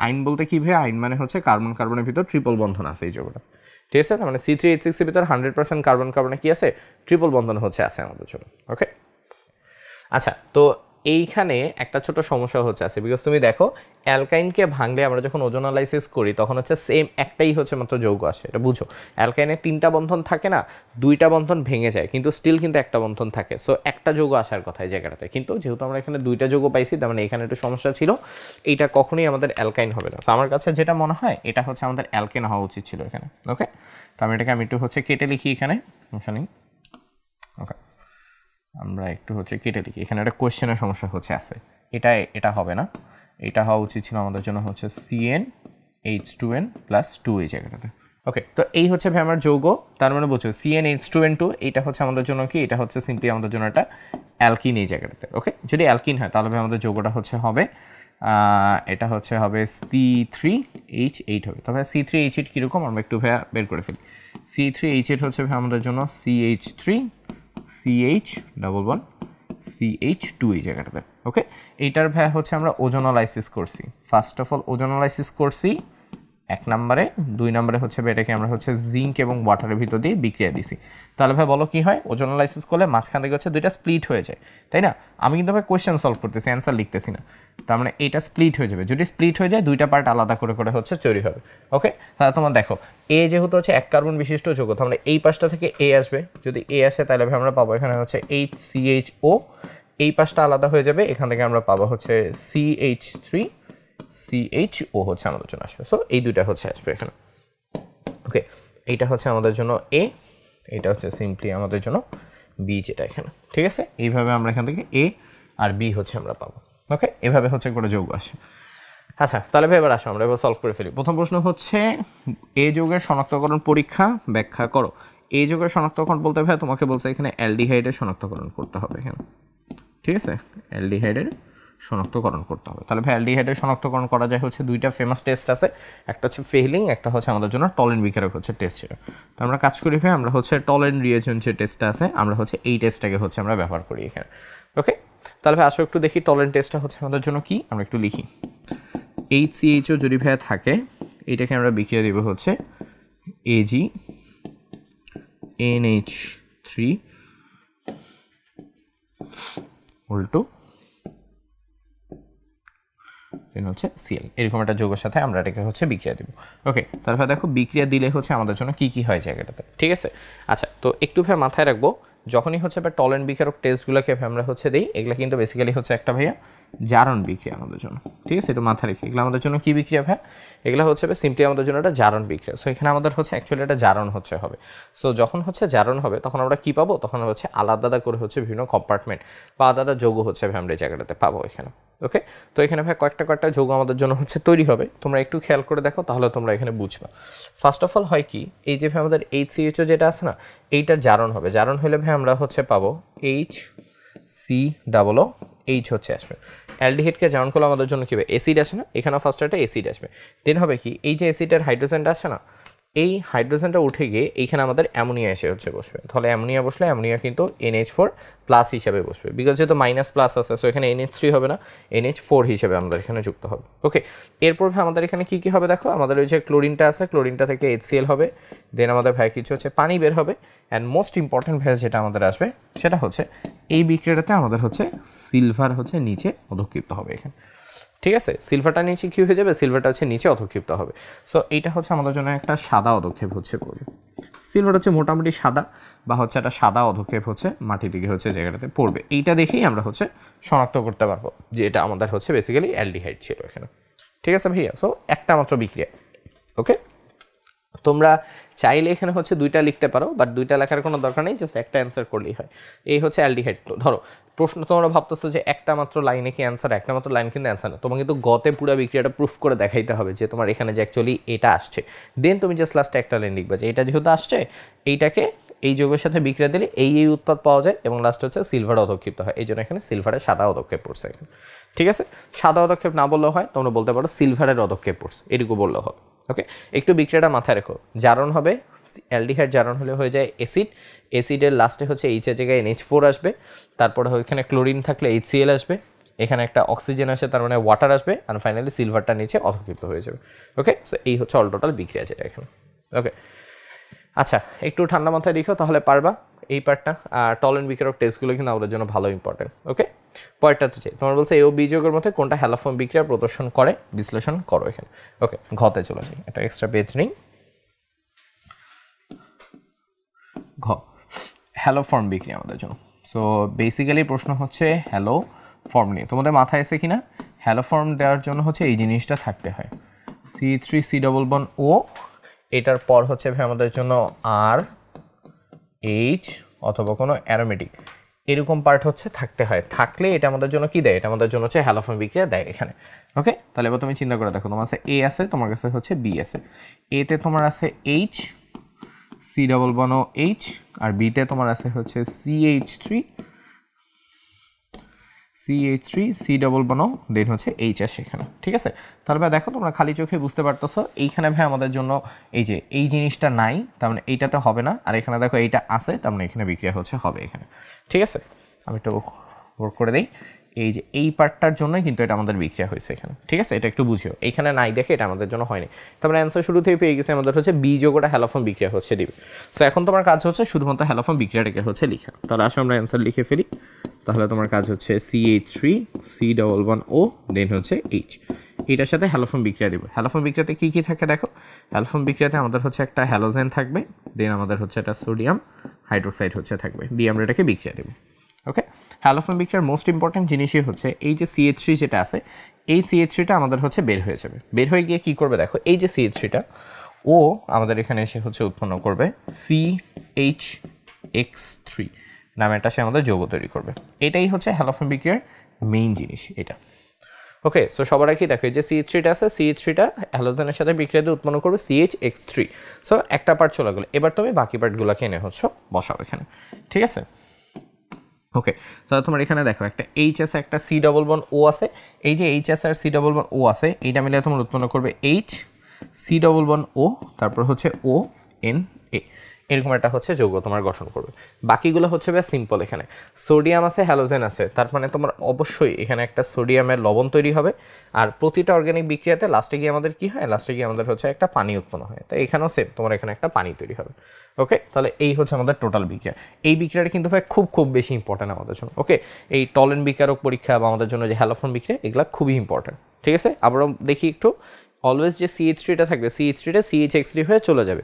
আইন বলতে কি ভাই, আইন মানে হচ্ছে কার্বনের ভিতর ট্রিপল বন্ধন আছে এই যৌগটা, ঠিক আছে। তার মানে C3H6 এর ভিতর 100% কার্বনে কি আছে, ট্রিপল বন্ধন হচ্ছে আছে আমাদের জন্য, ওকে। আচ্ছা, তো এইখানে একটা ছোট সমস্যা হচ্ছে আছে, বিকজ তুমি দেখো অ্যালকাইনকে ভাঙলে আমরা যখন ওজোনালাইসিস করি তখন হচ্ছে সেম একটাই হচ্ছে মাত্র যৌগ আসে, এটা বুঝো। অ্যালকাইনের 3টা বন্ধন থাকে না, 2টা বন্ধন ভেঙে যায়, কিন্তু স্টিল কিন্তু একটা বন্ধন থাকে, সো একটা যৌগ আসার কথা এই জায়গাটাতে। কিন্তু যেহেতু আমরা এখানে 2টা যৌগ পাইছি, তার মানে এখানে একটু সমস্যা ছিল, এইটা কখনোই আমাদের অ্যালকাইন হবে না। সো আমার কাছে যেটা মনে হয় এটা হচ্ছে আমাদের অ্যালকেন হওয়া উচিত ছিল এখানে, ওকে। তো আমি এটাকে একটু হচ্ছে কেটে লিখি এখানে, সমস্যা নেই, ওকে। আমরা একটু হচ্ছে কেটে লিখি, এখানে একটা কোয়েশ্চেনের সমস্যা হচ্ছে আছে, এটা হবে না, এটা হওয়া উচিত ছিল আমাদের জন্য হচ্ছে CnH2n+2 এই জায়গাটাতে, ওকে। তো এই হচ্ছে ভাই আমার যৌগ, তার মানে বুঝছো CnH2n2 এইটা হচ্ছে আমাদের জন্য কি, এটা হচ্ছে সিম্পলি আমাদের জন্য একটা অ্যালকিন এই জায়গাটাতে, ওকে। যদি অ্যালকিন হয় তাহলে ভাই আমাদের যৌগটা হচ্ছে হবে এটা হচ্ছে হবে C3H8 হবে। তবে C3H8 কীরকম আমরা একটু ভাইয়া বের করে ফেলি। C3H8 হচ্ছে ভাই আমাদের জন্য CH3CH11CH2 এই জায়গাটাতে, ওকে। এইটার ভাই হচ্ছে আমরা ওজোনালাইসিস করছি, ফার্স্ট অফ অল ওজোনালাইসিস করছি 1 নম্বরে, 2 নম্বরে হচ্ছে এটাকে আমরা হচ্ছে জিঙ্ক এবং ওয়াটারের ভিতর দিয়ে বিক্রিয়া দিছি। তাহলে ভাই বলো কি হয়, ওজোনালাইসিস করলে মাঝখান থেকে হচ্ছে 2টা স্প্লিট হয়ে যায়, তাই না। আমি কিন্তু ভাই কোয়েশ্চেন সলভ করতেছি, অ্যান্সার লিখতেছি না, তার মানে এইটা স্প্লিট হয়ে যাবে। যদি স্প্লিট হয়ে যায় 2টা পার্ট আলাদা করে করে হচ্ছে তৈরি হবে, ওকে। তাহলে তোমার দেখো এ যেহেতু হচ্ছে 1 কার্বন বিশিষ্ট যৌগ, তাহলে এই পাশটা থেকে এ আসবে, যদি এ আসে তাহলে ভাই আমরা পাবো এখানে হচ্ছে HCHO, এই পাশটা আলাদা হয়ে যাবে, এখান থেকে আমরা পাবো হচ্ছে CH3CHO হচ্ছে আমাদের জন্য আসবে। সো এই 2টা হচ্ছে আসবে এখানে, ওকে। এইটা হচ্ছে আমাদের জন্য এ, এটা হচ্ছে সিম্পলি আমাদের জন্য বি যেটা এখানে, ঠিক আছে। এইভাবে আমরা এখান থেকে এ আর বি হচ্ছে আমরা পাবো, ওকে। এভাবে হচ্ছে করে যৌগ আসে। আচ্ছা, তাহলে ভাই এবার আসো আমরা এবার সলভ করে ফেলি। প্রথম প্রশ্ন হচ্ছে এ যৌগের শনাক্তকরণ পরীক্ষা ব্যাখ্যা করো। এই যৌগের শনাক্তকরণ বলতে ভাই তোমাকে বলছে এখানে অ্যালডিহাইডের শনাক্তকরণ করতে হবে এখানে, ঠিক আছে। অ্যালডিহাইডের শনাক্তকরণ করতে হবে। তাহলে ভাই অ্যালডিহাইডের শনাক্তকরণ করা যায় হচ্ছে 2টা ফেমাস টেস্ট আছে, একটা হচ্ছে ফেহলিং, একটা হচ্ছে আমাদের জন্য টলেন বিকারক হচ্ছে টেস্ট ছিল। তো আমরা কাজ করি ভাই, আমরা হচ্ছে টলেন রিয়েজেন্ট যে টেস্টটা আছে আমরা হচ্ছে এই টেস্টটাকে হচ্ছে আমরা ব্যবহার করি এখানে, ওকে। তাহলে ভাই আসো একটু দেখি টলেন টেস্টটা হচ্ছে আমাদের জন্য কি, আমরা একটু লিখি। HCHO যদি ভাই থাকে, এইটাকে আমরা বিক্রিয়া দেব হচ্ছে AgNH3 উল্টো হচ্ছে Cl, এরকম একটা যৌগের সাথে আমরা এটাকে হচ্ছে বিক্রিয়া দেব, ওকে। তারপর দেখো বিক্রিয়া দিলে হচ্ছে আমাদের জন্য কি কি হয় জায়গাটাতে, ঠিক আছে। আচ্ছা, তো একটু ভাই মাথায় রাখবো, যখনই হচ্ছে বা টলেন বিকারক টেস্টগুলোকে আমরা হচ্ছে দিই, এগুলো কিন্তু বেসিক্যালি হচ্ছে একটা ভাইয়া জারণ বিক্রিয়া আমাদের জন্য, ঠিক আছে। একটু মাথায় রেখে এগুলো আমাদের জন্য কি বিক্রিয়া ভাই, এগুলো হচ্ছে সিম্পলি আমাদের জন্য একটা জারণ বিক্রিয়া। সো এখানে আমাদের হচ্ছে অ্যাকচুয়ালি একটা জারণ হচ্ছে হবে। সো যখন হচ্ছে জারণ হবে তখন আমরা কি পাবো, তখন হচ্ছে আলাদা আলাদা করে হচ্ছে বিভিন্ন কম্পার্টমেন্ট বা আলাদা আলাদা যৌগ হচ্ছে ভাই আমরা এই জায়গাটাতে পাবো এখানে, ওকে। তো এখানে ভাই কয়েকটা যৌগ আমাদের জন্য হচ্ছে তৈরি হবে, তোমরা একটু খেয়াল করে দেখো তাহলে তোমরা এখানে বুঝবা। ফার্স্ট অফ অল হয় কি, এই যে ভাই আমাদের HCHO যেটা আছে না, এইটার জারণ হবে, জারণ হলে ভাই আমরা হচ্ছে পাবো HCOOH হচ্ছে আসবে। অ্যালডিহাইডকে জারণ করলে আমাদের জন্য কি হবে, অ্যাসিড আসে না, এখানে ফার্স্ট একটা অ্যাসিড আসবে, দেন হবে কি, এই যে অ্যাসিডের হাইড্রোজেনটা আছে না, এই হাইড্রোজেনটা উঠে গিয়ে এইখানে আমাদের অ্যামোনিয়া এসে হচ্ছে বসবে, তাহলে অ্যামোনিয়া বসলে অ্যামোনিয়া কিন্তু NH4 প্লাস হিসাবে বসবে, বিকজ যেহেতু মাইনাস প্লাস আছে সো এখানে NH3 হবে না, NH4 হিসেবে আমাদের এখানে যুক্ত হবে। ওকে, এরপর আমাদের এখানে কি কি হবে দেখো, আমাদের ওই যে ক্লোরিনটা আছে, ক্লোরিনটা থেকে HCl হবে, দেন আমাদের ভাই কিছু হচ্ছে পানি বের হবে, অ্যান্ড মোস্ট ইম্পর্টেন্ট ভাই যেটা আমাদের আসবে সেটা হচ্ছে এই বিক্রিয়াটাতে আমাদের হচ্ছে সিলভার হচ্ছে নিচে অধক্ষিপ্ত হবে এখানে, ঠিক আছে। সিলভারটা নিচে কী হয়ে যাবে, সিলভারটা হচ্ছে নিচে অধক্ষিপ্ত হবে। সো এইটা হচ্ছে আমাদের জন্য একটা সাদা অধক্ষেপ হচ্ছে পড়বে। সিলভার হচ্ছে মোটামুটি সাদা বা হচ্ছে একটা সাদা অধক্ষেপ হচ্ছে মাটি দিকে হচ্ছে জায়গাটাতে পড়বে, এইটা দেখেই আমরা হচ্ছে শনাক্ত করতে পারবো যে এটা আমাদের হচ্ছে বেসিক্যালি অ্যালডিহাইড ছিল এখানে, ঠিক আছে ভাইয়া। সো একটা মাত্র বিক্রিয়া। ওকে, তোমরা চাইলে এখানে হচ্ছে দুইটা লিখতে পারো, বাট দুইটা লেখার কোনো দরকার নেই, জাস্ট একটা অ্যান্সার করলেই হয়। এই হচ্ছে অ্যালডিহাইড। ধরো প্রশ্ন তোমরা ভাবতেছো যে একটা মাত্র লাইনে কি অ্যান্সার, একটা মাত্র লাইন কিন্তু অ্যান্সার না, তোমাকে কিন্তু গতে পুরো বিক্রিয়াটা প্রুফ করে দেখাইতে হবে যে তোমার এখানে যে অ্যাকচুয়ালি এটা আসছে, দেন তুমি জাস্ট লাস্টে একটা লাইন লিখবা যে এটা যেহেতু আসছে এইটাকে এই যৌগের সাথে বিক্রিয়া দিলে এই উৎপাদ পাওয়া যায়, এবং লাস্ট হচ্ছে সিলভার অধক্ষিপ্ত হয়, এই জন্য এখানে সিলভারের সাদা অধক্ষেপ পড়ছে এখানে, ঠিক আছে। সাদা অধক্ষেপ না বললেও হয়, তোমরা বলতে পারো সিলভারের অধক্ষেপ পড়ছে, এটুকু বললেও হবে। ওকে, একটু বিক্রিয়াটা মাথায় রেখো, জারণ হবে অ্যালডিহাইড, জারণ হলে হয়ে যায় অ্যাসিড, অ্যাসিডের লাস্টে হচ্ছে এইচ এর জায়গায় NH4 আসবে, তারপরে এখানে ক্লোরিন থাকলে HCl আসবে, এখানে একটা অক্সিজেন আসে তার মানে ওয়াটার আসবে, আর ফাইনালি সিলভারটা নিচে অধক্ষিপ্ত হয়ে যাবে। ওকে, সো এই হচ্ছে অল টোটাল বিক্রিয়া যেটা এখানে। ওকে, আচ্ছা একটু ঠান্ডা মাথায় দেখো তাহলে পারবা এই পার্টটা। আর টলেন্ট বিক্রিয়ক টেস্টগুলো কিন্তু আমাদের জন্য ভালো ইম্পর্টেন্ট। ওকে, পরেরটাতে চাই, তোমার বলছে এ ও বি যৌগের মধ্যে কোনটা হ্যালোফর্ম বিক্রিয়া প্রদর্শন করে বিশ্লেষণ করো এখানে। ওকে, ঘতে চলে যাই, একটা এক্সট্রা পেজ নেই। ঘ, হ্যালোফর্ম বিক্রিয়া আমাদের জন্য। সো বেসিক্যালি প্রশ্ন হচ্ছে হ্যালো ফর্ম নিয়ে, তোমাদের মাথায় এসে কিনা হ্যালোফর্ম দেওয়ার জন্য হচ্ছে এই জিনিসটা থাকতে হয়, C3C+O, এটার পর হচ্ছে আমাদের জন্য RH অথবা কোনো অ্যারোমেটিক এরকম পার্ট হচ্ছে থাকতে হয়, থাকলে এটা আমাদের জন্য কি দেয়, এটা আমাদের জন্য হচ্ছে হ্যালোফর্ম বিক্রিয়া দেয় এখানে। ওকে, তাহলে এবার তুমি চিন্তা করে দেখো, তোমার কাছে A আছে, তোমার কাছে হচ্ছে B আছে, এতে তোমার আছে H, C+H, আর বিতে তোমার আছে হচ্ছে CH3, C++O, দেন হচ্ছে H আসে এখানে, ঠিক আছে। তাহলে ভাই দেখো তোমরা খালি চোখে বুঝতে পারতেছো এইখানে ভাই আমাদের জন্য এই যে এই জিনিসটা নাই, তার মানে এইটাতে হবে না, আর এখানে দেখো এইটা আছে, তার মানে এখানে বিক্রিয়া হচ্ছে হবে এখানে, ঠিক আছে। আমি একটু ওয়ার্ক করে দিই, এই যে এই পার্টটার জন্যই কিন্তু এটা আমাদের বিক্রিয়া হয়েছে এখানে, ঠিক আছে। এটা একটু বুঝিও, এইখানে নাই দেখে এটা আমাদের জন্য হয়নি, তারপরে অ্যান্সার শুরু থেকে পেয়ে গেছে আমাদের হচ্ছে বি যৌগটা হ্যালোফর্ম বিক্রিয়া হচ্ছে দিবে। সো এখন তোমার কাজ হচ্ছে শুধুমাত্র হ্যালোফর্ম বিক্রিয়াটাকে হচ্ছে লিখা। তাহলে আসো আমরা অ্যান্সার লিখে ফেলি। তাহলে তোমার কাজ হচ্ছে CH3C+O, দেন হচ্ছে H, এটার সাথে হ্যালোফর্ম বিক্রিয়া দিব। হ্যালোফর্ম বিক্রিয়াতে কী কী থাকে দেখো, হ্যালোফর্ম বিক্রিয়াতে আমাদের হচ্ছে একটা হ্যালোজেন থাকবে, দেন আমাদের হচ্ছে একটা সোডিয়াম হাইড্রোক্সাইড হচ্ছে থাকবে, দিয়ে আমরা এটাকে বিক্রিয়া দেবো। ওকে, হ্যালোফর্ম বিক্রিয়ার মোস্ট ইম্পর্টেন্ট জিনিসই হচ্ছে এই যে CH3 যেটা আছে, এই CH3টা আমাদের হচ্ছে বের হয়ে যাবে, বের হয়ে গিয়ে কী করবে দেখো, এই যে CH3টা ও আমাদের এখানে এসে হচ্ছে উৎপন্ন করবে CHX3 নামে একটা সে আমাদের যৌগ তৈরি করবে, এটাই হচ্ছে হ্যালোফর্ম বিক্রিয়ার মেইন জিনিস এটা। ওকে, সো সবার আগে দেখো যে CH3টা আছে, CH3টা হ্যালোজেনের সাথে বিক্রিয়া দিয়ে উৎপন্ন করবে CHX3। সো একটা পার্ট চলে গেলো, এবার তুমি বাকি পার্টগুলোকে এনে হচ্ছে বসাও এখানে, ঠিক আছে। ওকে, তাহলে তোমার এখানে দেখো একটা H আছে, একটা C++O আছে, এই যে HS আর C++O আছে, এইটা মিলে তোমার উৎপন্ন করবে H C++O, তারপর হচ্ছে ONA, এরকম একটা হচ্ছে যৌগ তোমার গঠন করবে। বাকিগুলো হচ্ছে বেশ সিম্পল, এখানে সোডিয়াম আছে, হ্যালোজেন আছে, তার মানে তোমার অবশ্যই এখানে একটা সোডিয়ামের লবণ তৈরি হবে, আর প্রতিটা অর্গানিক বিক্রিয়াতে লাস্টে গিয়ে আমাদের কি হয়, লাস্টে গিয়ে আমাদের হচ্ছে একটা পানি উৎপন্ন হয়, তো এখানেও সেম তোমার এখানে একটা পানি তৈরি হবে। ওকে, তাহলে এই হচ্ছে আমাদের টোটাল বিক্রিয়া। এই বিক্রিয়াটা কিন্তু ভাই খুব খুব বেশি ইম্পর্টেন্ট আমাদের জন্য। ওকে, এই টলেন্ট বিক্রিয়ারক পরীক্ষা বা আমাদের জন্য যে হ্যালোফর্ম বিক্রিয়া, এগুলো খুবই ইম্পর্টেন্ট, ঠিক আছে। আবারও দেখি একটু, অলওয়েজ যে CH3টা থাকবে, CH3টা CHX3 হয়ে চলে যাবে,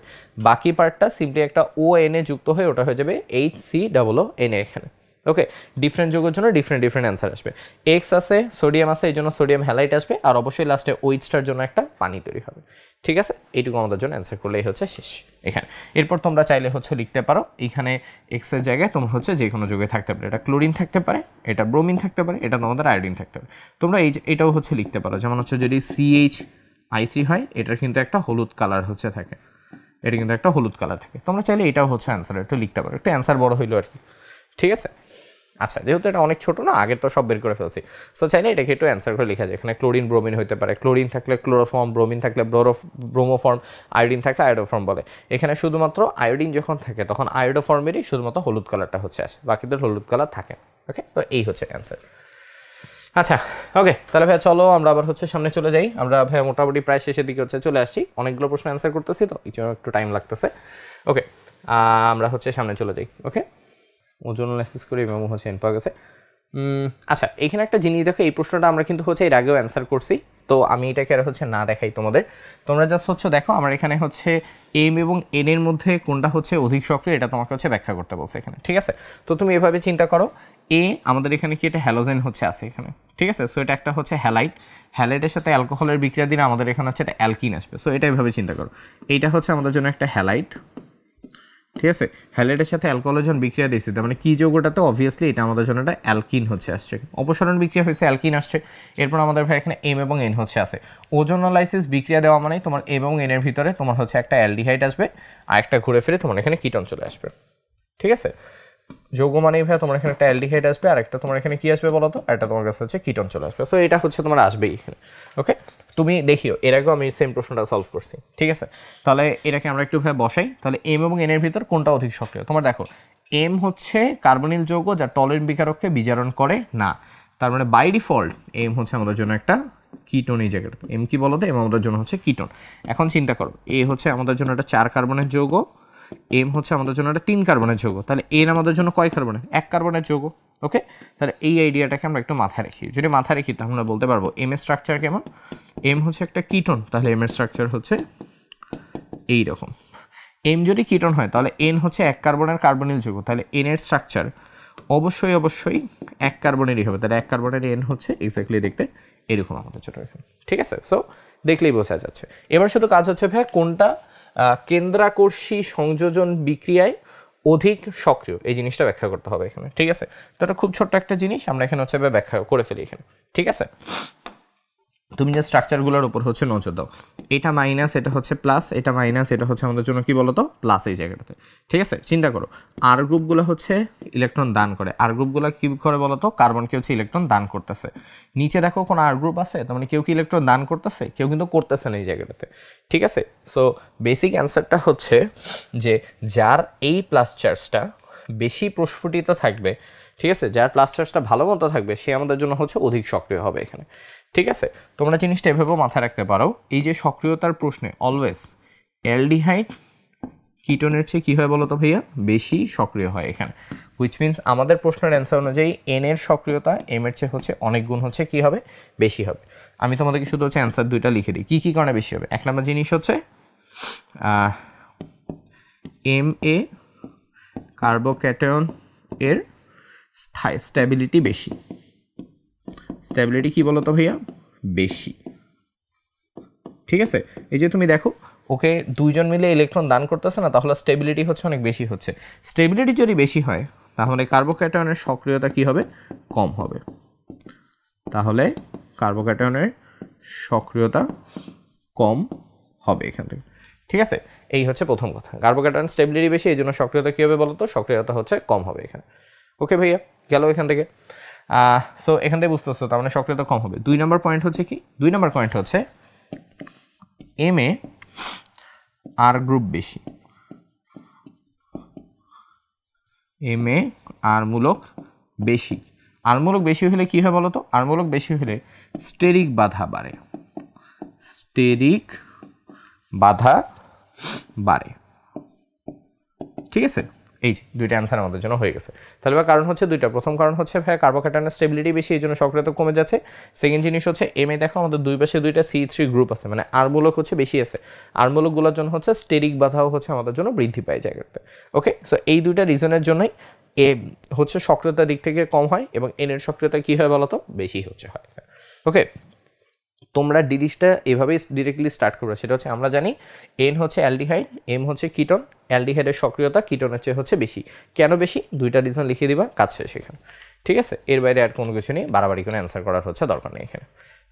বাকি পার্টটা সিম্পলি একটা ONA যুক্ত হয়ে ওটা হয়ে যাবে HCOONA এখানে। ওকে, ডিফারেন্ট যৌগের জন্য ডিফারেন্ট অ্যান্সার আসবে। এক্স আছে, সোডিয়াম আছে, এই জন্য সোডিয়াম হ্যালাইট আসবে, আর অবশ্যই লাস্টে OHটার জন্য একটা পানি তৈরি হবে, ঠিক আছে। এইটুকু আমাদের জন্য অ্যান্সার করলেই হচ্ছে শেষ এখানে। এরপর তোমরা চাইলে হচ্ছে লিখতে পারো এইখানে এক্সের জায়গায় তোমার হচ্ছে যে কোনো যৌগে থাকতে পারে, এটা ক্লোরিন থাকতে পারে, এটা ব্রোমিন থাকতে পারে, এটা তোমাদের আয়োডিন থাকতে পারে। তোমরা এটাও হচ্ছে লিখতে পারো, যেমন হচ্ছে যদি CH3 হয়, এটার কিন্তু একটা হলুদ কালার হচ্ছে থাকে, এটা কিন্তু একটা হলুদ কালার থাকে, তোমরা চাইলে এটাও হচ্ছে অ্যান্সার একটু লিখতে পারো, একটু অ্যান্সার বড় হইলো আর কি, ঠিক আছে। আচ্ছা, যেহেতু এটা অনেক ছোট না, আগের তো সব বের করে ফেলছি, সো চাইলে এটাকে একটু অ্যান্সার করে লেখা যায়। এখানে ক্লোরিন ব্রোমিন হতে পারে, ক্লোরিন থাকলে ক্লোরোফর্ম, ব্রোমিন থাকলে ব্রোমোফর্ম, আয়োডিন থাকলে আয়োডোফর্ম বলে। এখানে শুধুমাত্র আয়োডিন যখন থাকে তখন আয়োডোফর্মেরই শুধুমাত্র হলুদ কালারটা হচ্ছে আসে, বাকিদের হলুদ কালার থাকে। ওকে, তো এই হচ্ছে অ্যান্সার। আচ্ছা, ওকে, তাহলে ভাইয়া চলো আমরা আবার হচ্ছে সামনে চলে যাই। আমরা ভাইয়া মোটামুটি প্রায় শেষের দিকে হচ্ছে চলে আসছি, অনেকগুলো প্রশ্ন অ্যান্সার করতেছি তো এই জন্য একটু টাইম লাগতেছে। ওকে, আমরা হচ্ছে সামনে চলে যাই। ওকে, ওজন অ্যানালাইসিস করে মেমো হচ্ছে এন পাওয়া গেছে। আচ্ছা, এখানে একটা জিনিস দেখো, এই প্রশ্নটা আমরা কিন্তু হচ্ছে এর আগেও অ্যান্সার করছি, তো আমি এটাকে আর হচ্ছে না দেখাই তোমাদের, তোমরা জাস্ট হচ্ছে দেখো আমার এখানে হচ্ছে এম এবং এন এর মধ্যে কোনটা হচ্ছে অধিক সক্রিয় এটা তোমাকে হচ্ছে ব্যাখ্যা করতে বলছে এখানে, ঠিক আছে? তো তুমি এভাবে চিন্তা করো, এ আমাদের এখানে কি এটা হ্যালোজেন হচ্ছে আছে এখানে, ঠিক আছে? সো এটা একটা হচ্ছে হ্যালাইট, হ্যালাইটের সাথে অ্যালকোহলের বিক্রিয়া দিলে আমাদের এখানে হচ্ছে এটা অ্যালকিন আসবে। সো এটা এভাবে চিন্তা করো, এইটা হচ্ছে আমাদের জন্য একটা হ্যালাইট, ঠিক আছে? হ্যালাইটের সাথে অ্যালকোহলের যখন বিক্রিয়া দিয়েছে, তার মানে কি যৌগটাতে অবভিয়াসলি এটা আমাদের জন্য একটা অ্যালকিন হচ্ছে আসছে, অপসারণ বিক্রিয়া হয়েছে অ্যালকিন আসছে। এরপর আমাদের ভাই এখানে এম এবং এন হচ্ছে আছে, ওজোনোলাইসিস বিক্রিয়া দেওয়া মানে তোমার এম এবং এনের ভিতরে তোমার হচ্ছে একটা অ্যালডিহাইড আসবে, আর একটা ঘুরে ফিরে তোমার এখানে কিটন চলে আসবে, ঠিক আছে? যৌগ মানেই ভাই তোমার এখানে একটা অ্যালডিহাইড আসবে, আর একটা তোমার এখানে কি আসবে বলো তো, একটা তোমার কাছে হচ্ছে কিটন চলে আসবে। সো এটা হচ্ছে তোমার আসবেই এখানে। ওকে, তুমি দেখিও এর আগেও আমি সেম প্রশ্নটা সলভ করছি, ঠিক আছে? তাহলে এটাকে আমরা একটু ভাবে বসাই, তাহলে এম এবং এন এর ভিতর কোনটা অধিক সক্রিয়? তোমার দেখো এম হচ্ছে কার্বনিল যৌগ যা টলেন বিকারককে বিজারণ করে না, তার মানে বাই ডিফল্ট এম হচ্ছে আমাদের জন্য একটা কিটোন। এই জায়গাটা এম কি বলো তো, এম আমাদের জন্য হচ্ছে কিটোন। এখন চিন্তা করো, এ হচ্ছে আমাদের জন্য একটা 4 কার্বনের যৌগ, এম হচ্ছে আমাদের জন্য একটা 3 কার্বনের যৌগ, তাহলে এন আমাদের জন্য কয় কার্বনের? 1 কার্বনের যৌগ। ওকে, তাহলে এই আইডিয়াটাকে আমরা একটু মাথায় রাখি, যদি মাথায় রাখি তাহলে আমরা বলতে পারবো এম এর স্ট্রাকচার কেমন। এম হচ্ছে একটা কিটোন, তাহলে এম এর স্ট্রাকচার হচ্ছে এই রকম। এম যদি কিটোন হয় তাহলে এন হচ্ছে 1 কার্বনের কার্বনিল যৌগ, তাহলে এন এর স্ট্রাকচার অবশ্যই 1 কার্বনেরই হবে, তাহলে 1 কার্বনের এন হচ্ছে এক্স্যাক্টলি দেখতে এরকম আমাদের জন্য, ঠিক আছে? সো দেখলেই বোঝা যাচ্ছে। এবার শুধু কাজ হচ্ছে ভাই কোনটা কেন্দ্রাকর্ষী সংযোজন বিক্রিয়ায় অধিক সক্রিয়, এই জিনিসটা ব্যাখ্যা করতে হবে এখানে, ঠিক আছে? তো এটা খুব ছোট্ট একটা জিনিস, আমরা এখানে হচ্ছে ব্যাখ্যা করে ফেলি এখানে, ঠিক আছে? তুমি যে স্ট্রাকচারগুলোর উপর হচ্ছে নজর দাও, এটা মাইনাস, এটা হচ্ছে প্লাস, এটা মাইনাস, এটা হচ্ছে আমাদের জন্য কি বলতো প্লাস এই জায়গাটাতে, ঠিক আছে? চিন্তা করো আর গ্রুপগুলো হচ্ছে ইলেকট্রন দান করে, আর গ্রুপগুলো কি করে বলতো, কার্বনকে হচ্ছে ইলেকট্রন দান করতেছে। নিচে দেখো কোনো আর গ্রুপ আছে, তার মানে কেউ কি ইলেকট্রন দান করতেছে? কেউ কিন্তু করতেছে না এই জায়গাটাতে, ঠিক আছে? সো বেসিক অ্যান্সারটা হচ্ছে যে যার এই প্লাস চার্জটা বেশি প্রস্ফুটিত থাকবে, ঠিক আছে, যার প্লাস চার্জটা ভালো মতো থাকবে সে আমাদের জন্য হচ্ছে অধিক সক্রিয় হবে এখানে, ঠিক আছে? তোমরা জিনিসটা এভাবেও মাথায় রাখতে পারো, এই যে সক্রিয়তার প্রশ্নে অলওয়েজ অ্যালডিহাইড কিটোনের চেয়ে কী হয় বলো তো ভাইয়া, বেশি সক্রিয় হয় এখানে, হুইচ মিনস আমাদের প্রশ্নের অ্যান্সার অনুযায়ী এন এর সক্রিয়তা এম এর চেয়ে হচ্ছে অনেক গুণ হচ্ছে কী হবে, বেশি হবে। আমি তোমাদেরকে শুধু হচ্ছে অ্যান্সার দুইটা লিখে দিই, কী কারণে বেশি হবে। 1 নম্বর জিনিস হচ্ছে এম এ কার্বোক্যাটায়ন এর স্ট্যাবিলিটি বেশি, স্ট্যাবিলিটি কি বলতো ভাইয়া, বেশি, ঠিক আছে? এই যে তুমি দেখো ওকে দুইজন মিলে ইলেকট্রন দান করতেছে না, তাহলে স্টেবিলিটি হচ্ছে অনেক বেশি হচ্ছে। স্টেবিলিটি যদি বেশি হয় তাহলে কার্বোক্যাটায়নের সক্রিয়তা কি হবে, কম হবে, তাহলে কার্বোক্যাটায়নের সক্রিয়তা কম হবে এখান থেকে, ঠিক আছে? এই হচ্ছে প্রথম কথা, কার্বোক্যাটায়ন স্টেবিলিটি বেশি, এই জন্য সক্রিয়তা কী হবে বলতো, সক্রিয়তা হচ্ছে কম হবে এখানে। ওকে ভাইয়া, গেল এখান থেকে। সো এখান থেকে বুঝতেছো তার মানে সক্রিয়তা কম হবে। 2 নম্বর পয়েন্ট হচ্ছে কি, 2 নম্বর পয়েন্ট হচ্ছে এম এ আর গ্রুপ বেশি, এম এ আর মূলক বেশি, আর মূলক বেশি হলে কি হয় বলতো, আর মূলক বেশি হলে স্টেরিক বাধা বাড়ে, স্টেরিক বাধা বাড়ে, ঠিক আছে? এই যে দুইটা অ্যান্সার আমাদের জন্য হয়ে গেছে। তাহলে বা কারণ হচ্ছে দুইটা, প্রথম কারণ হচ্ছে ভাই কার্বোক্যাটায়নের স্টেবিলিটি বেশি, এই জন্য সক্রিয়তা কমে যাচ্ছে। সেকেন্ড জিনিস হচ্ছে এম এ দেখো আমাদের দুই পাশে দুইটা C3 গ্রুপ আছে, মানে আর মূলক হচ্ছে বেশি আছে, আর মূলকগুলোর জন্য হচ্ছে স্টেরিক বাধাও হচ্ছে আমাদের জন্য বৃদ্ধি পায় জায়গাতে। ওকে, সো এই দুইটা রিজনের জন্যই এ হচ্ছে সক্রিয়তার দিক থেকে কম হয় এবং এন এর সক্রিয়তা কি হয় বলতো, বেশি হচ্ছে হয়। ওকে, তোমরা ডিরিসটা এভাবেই ডিরেক্টলি স্টার্ট করবে, সেটা হচ্ছে আমরা জানি এন হচ্ছে অ্যালডিহাইড, এম হচ্ছে কিটোন, অ্যালডিহাইডের সক্রিয়তা কিটোনের চেয়ে হচ্ছে বেশি। কেন বেশি, দুইটা রিজন লিখে দিবা, কাজ শেষ এখানে, ঠিক আছে? এর বাইরে আর কোনো কিছু নেই, বাড়াবাড়ি কোনো অ্যান্সার করার হচ্ছে দরকার নেই এখানে,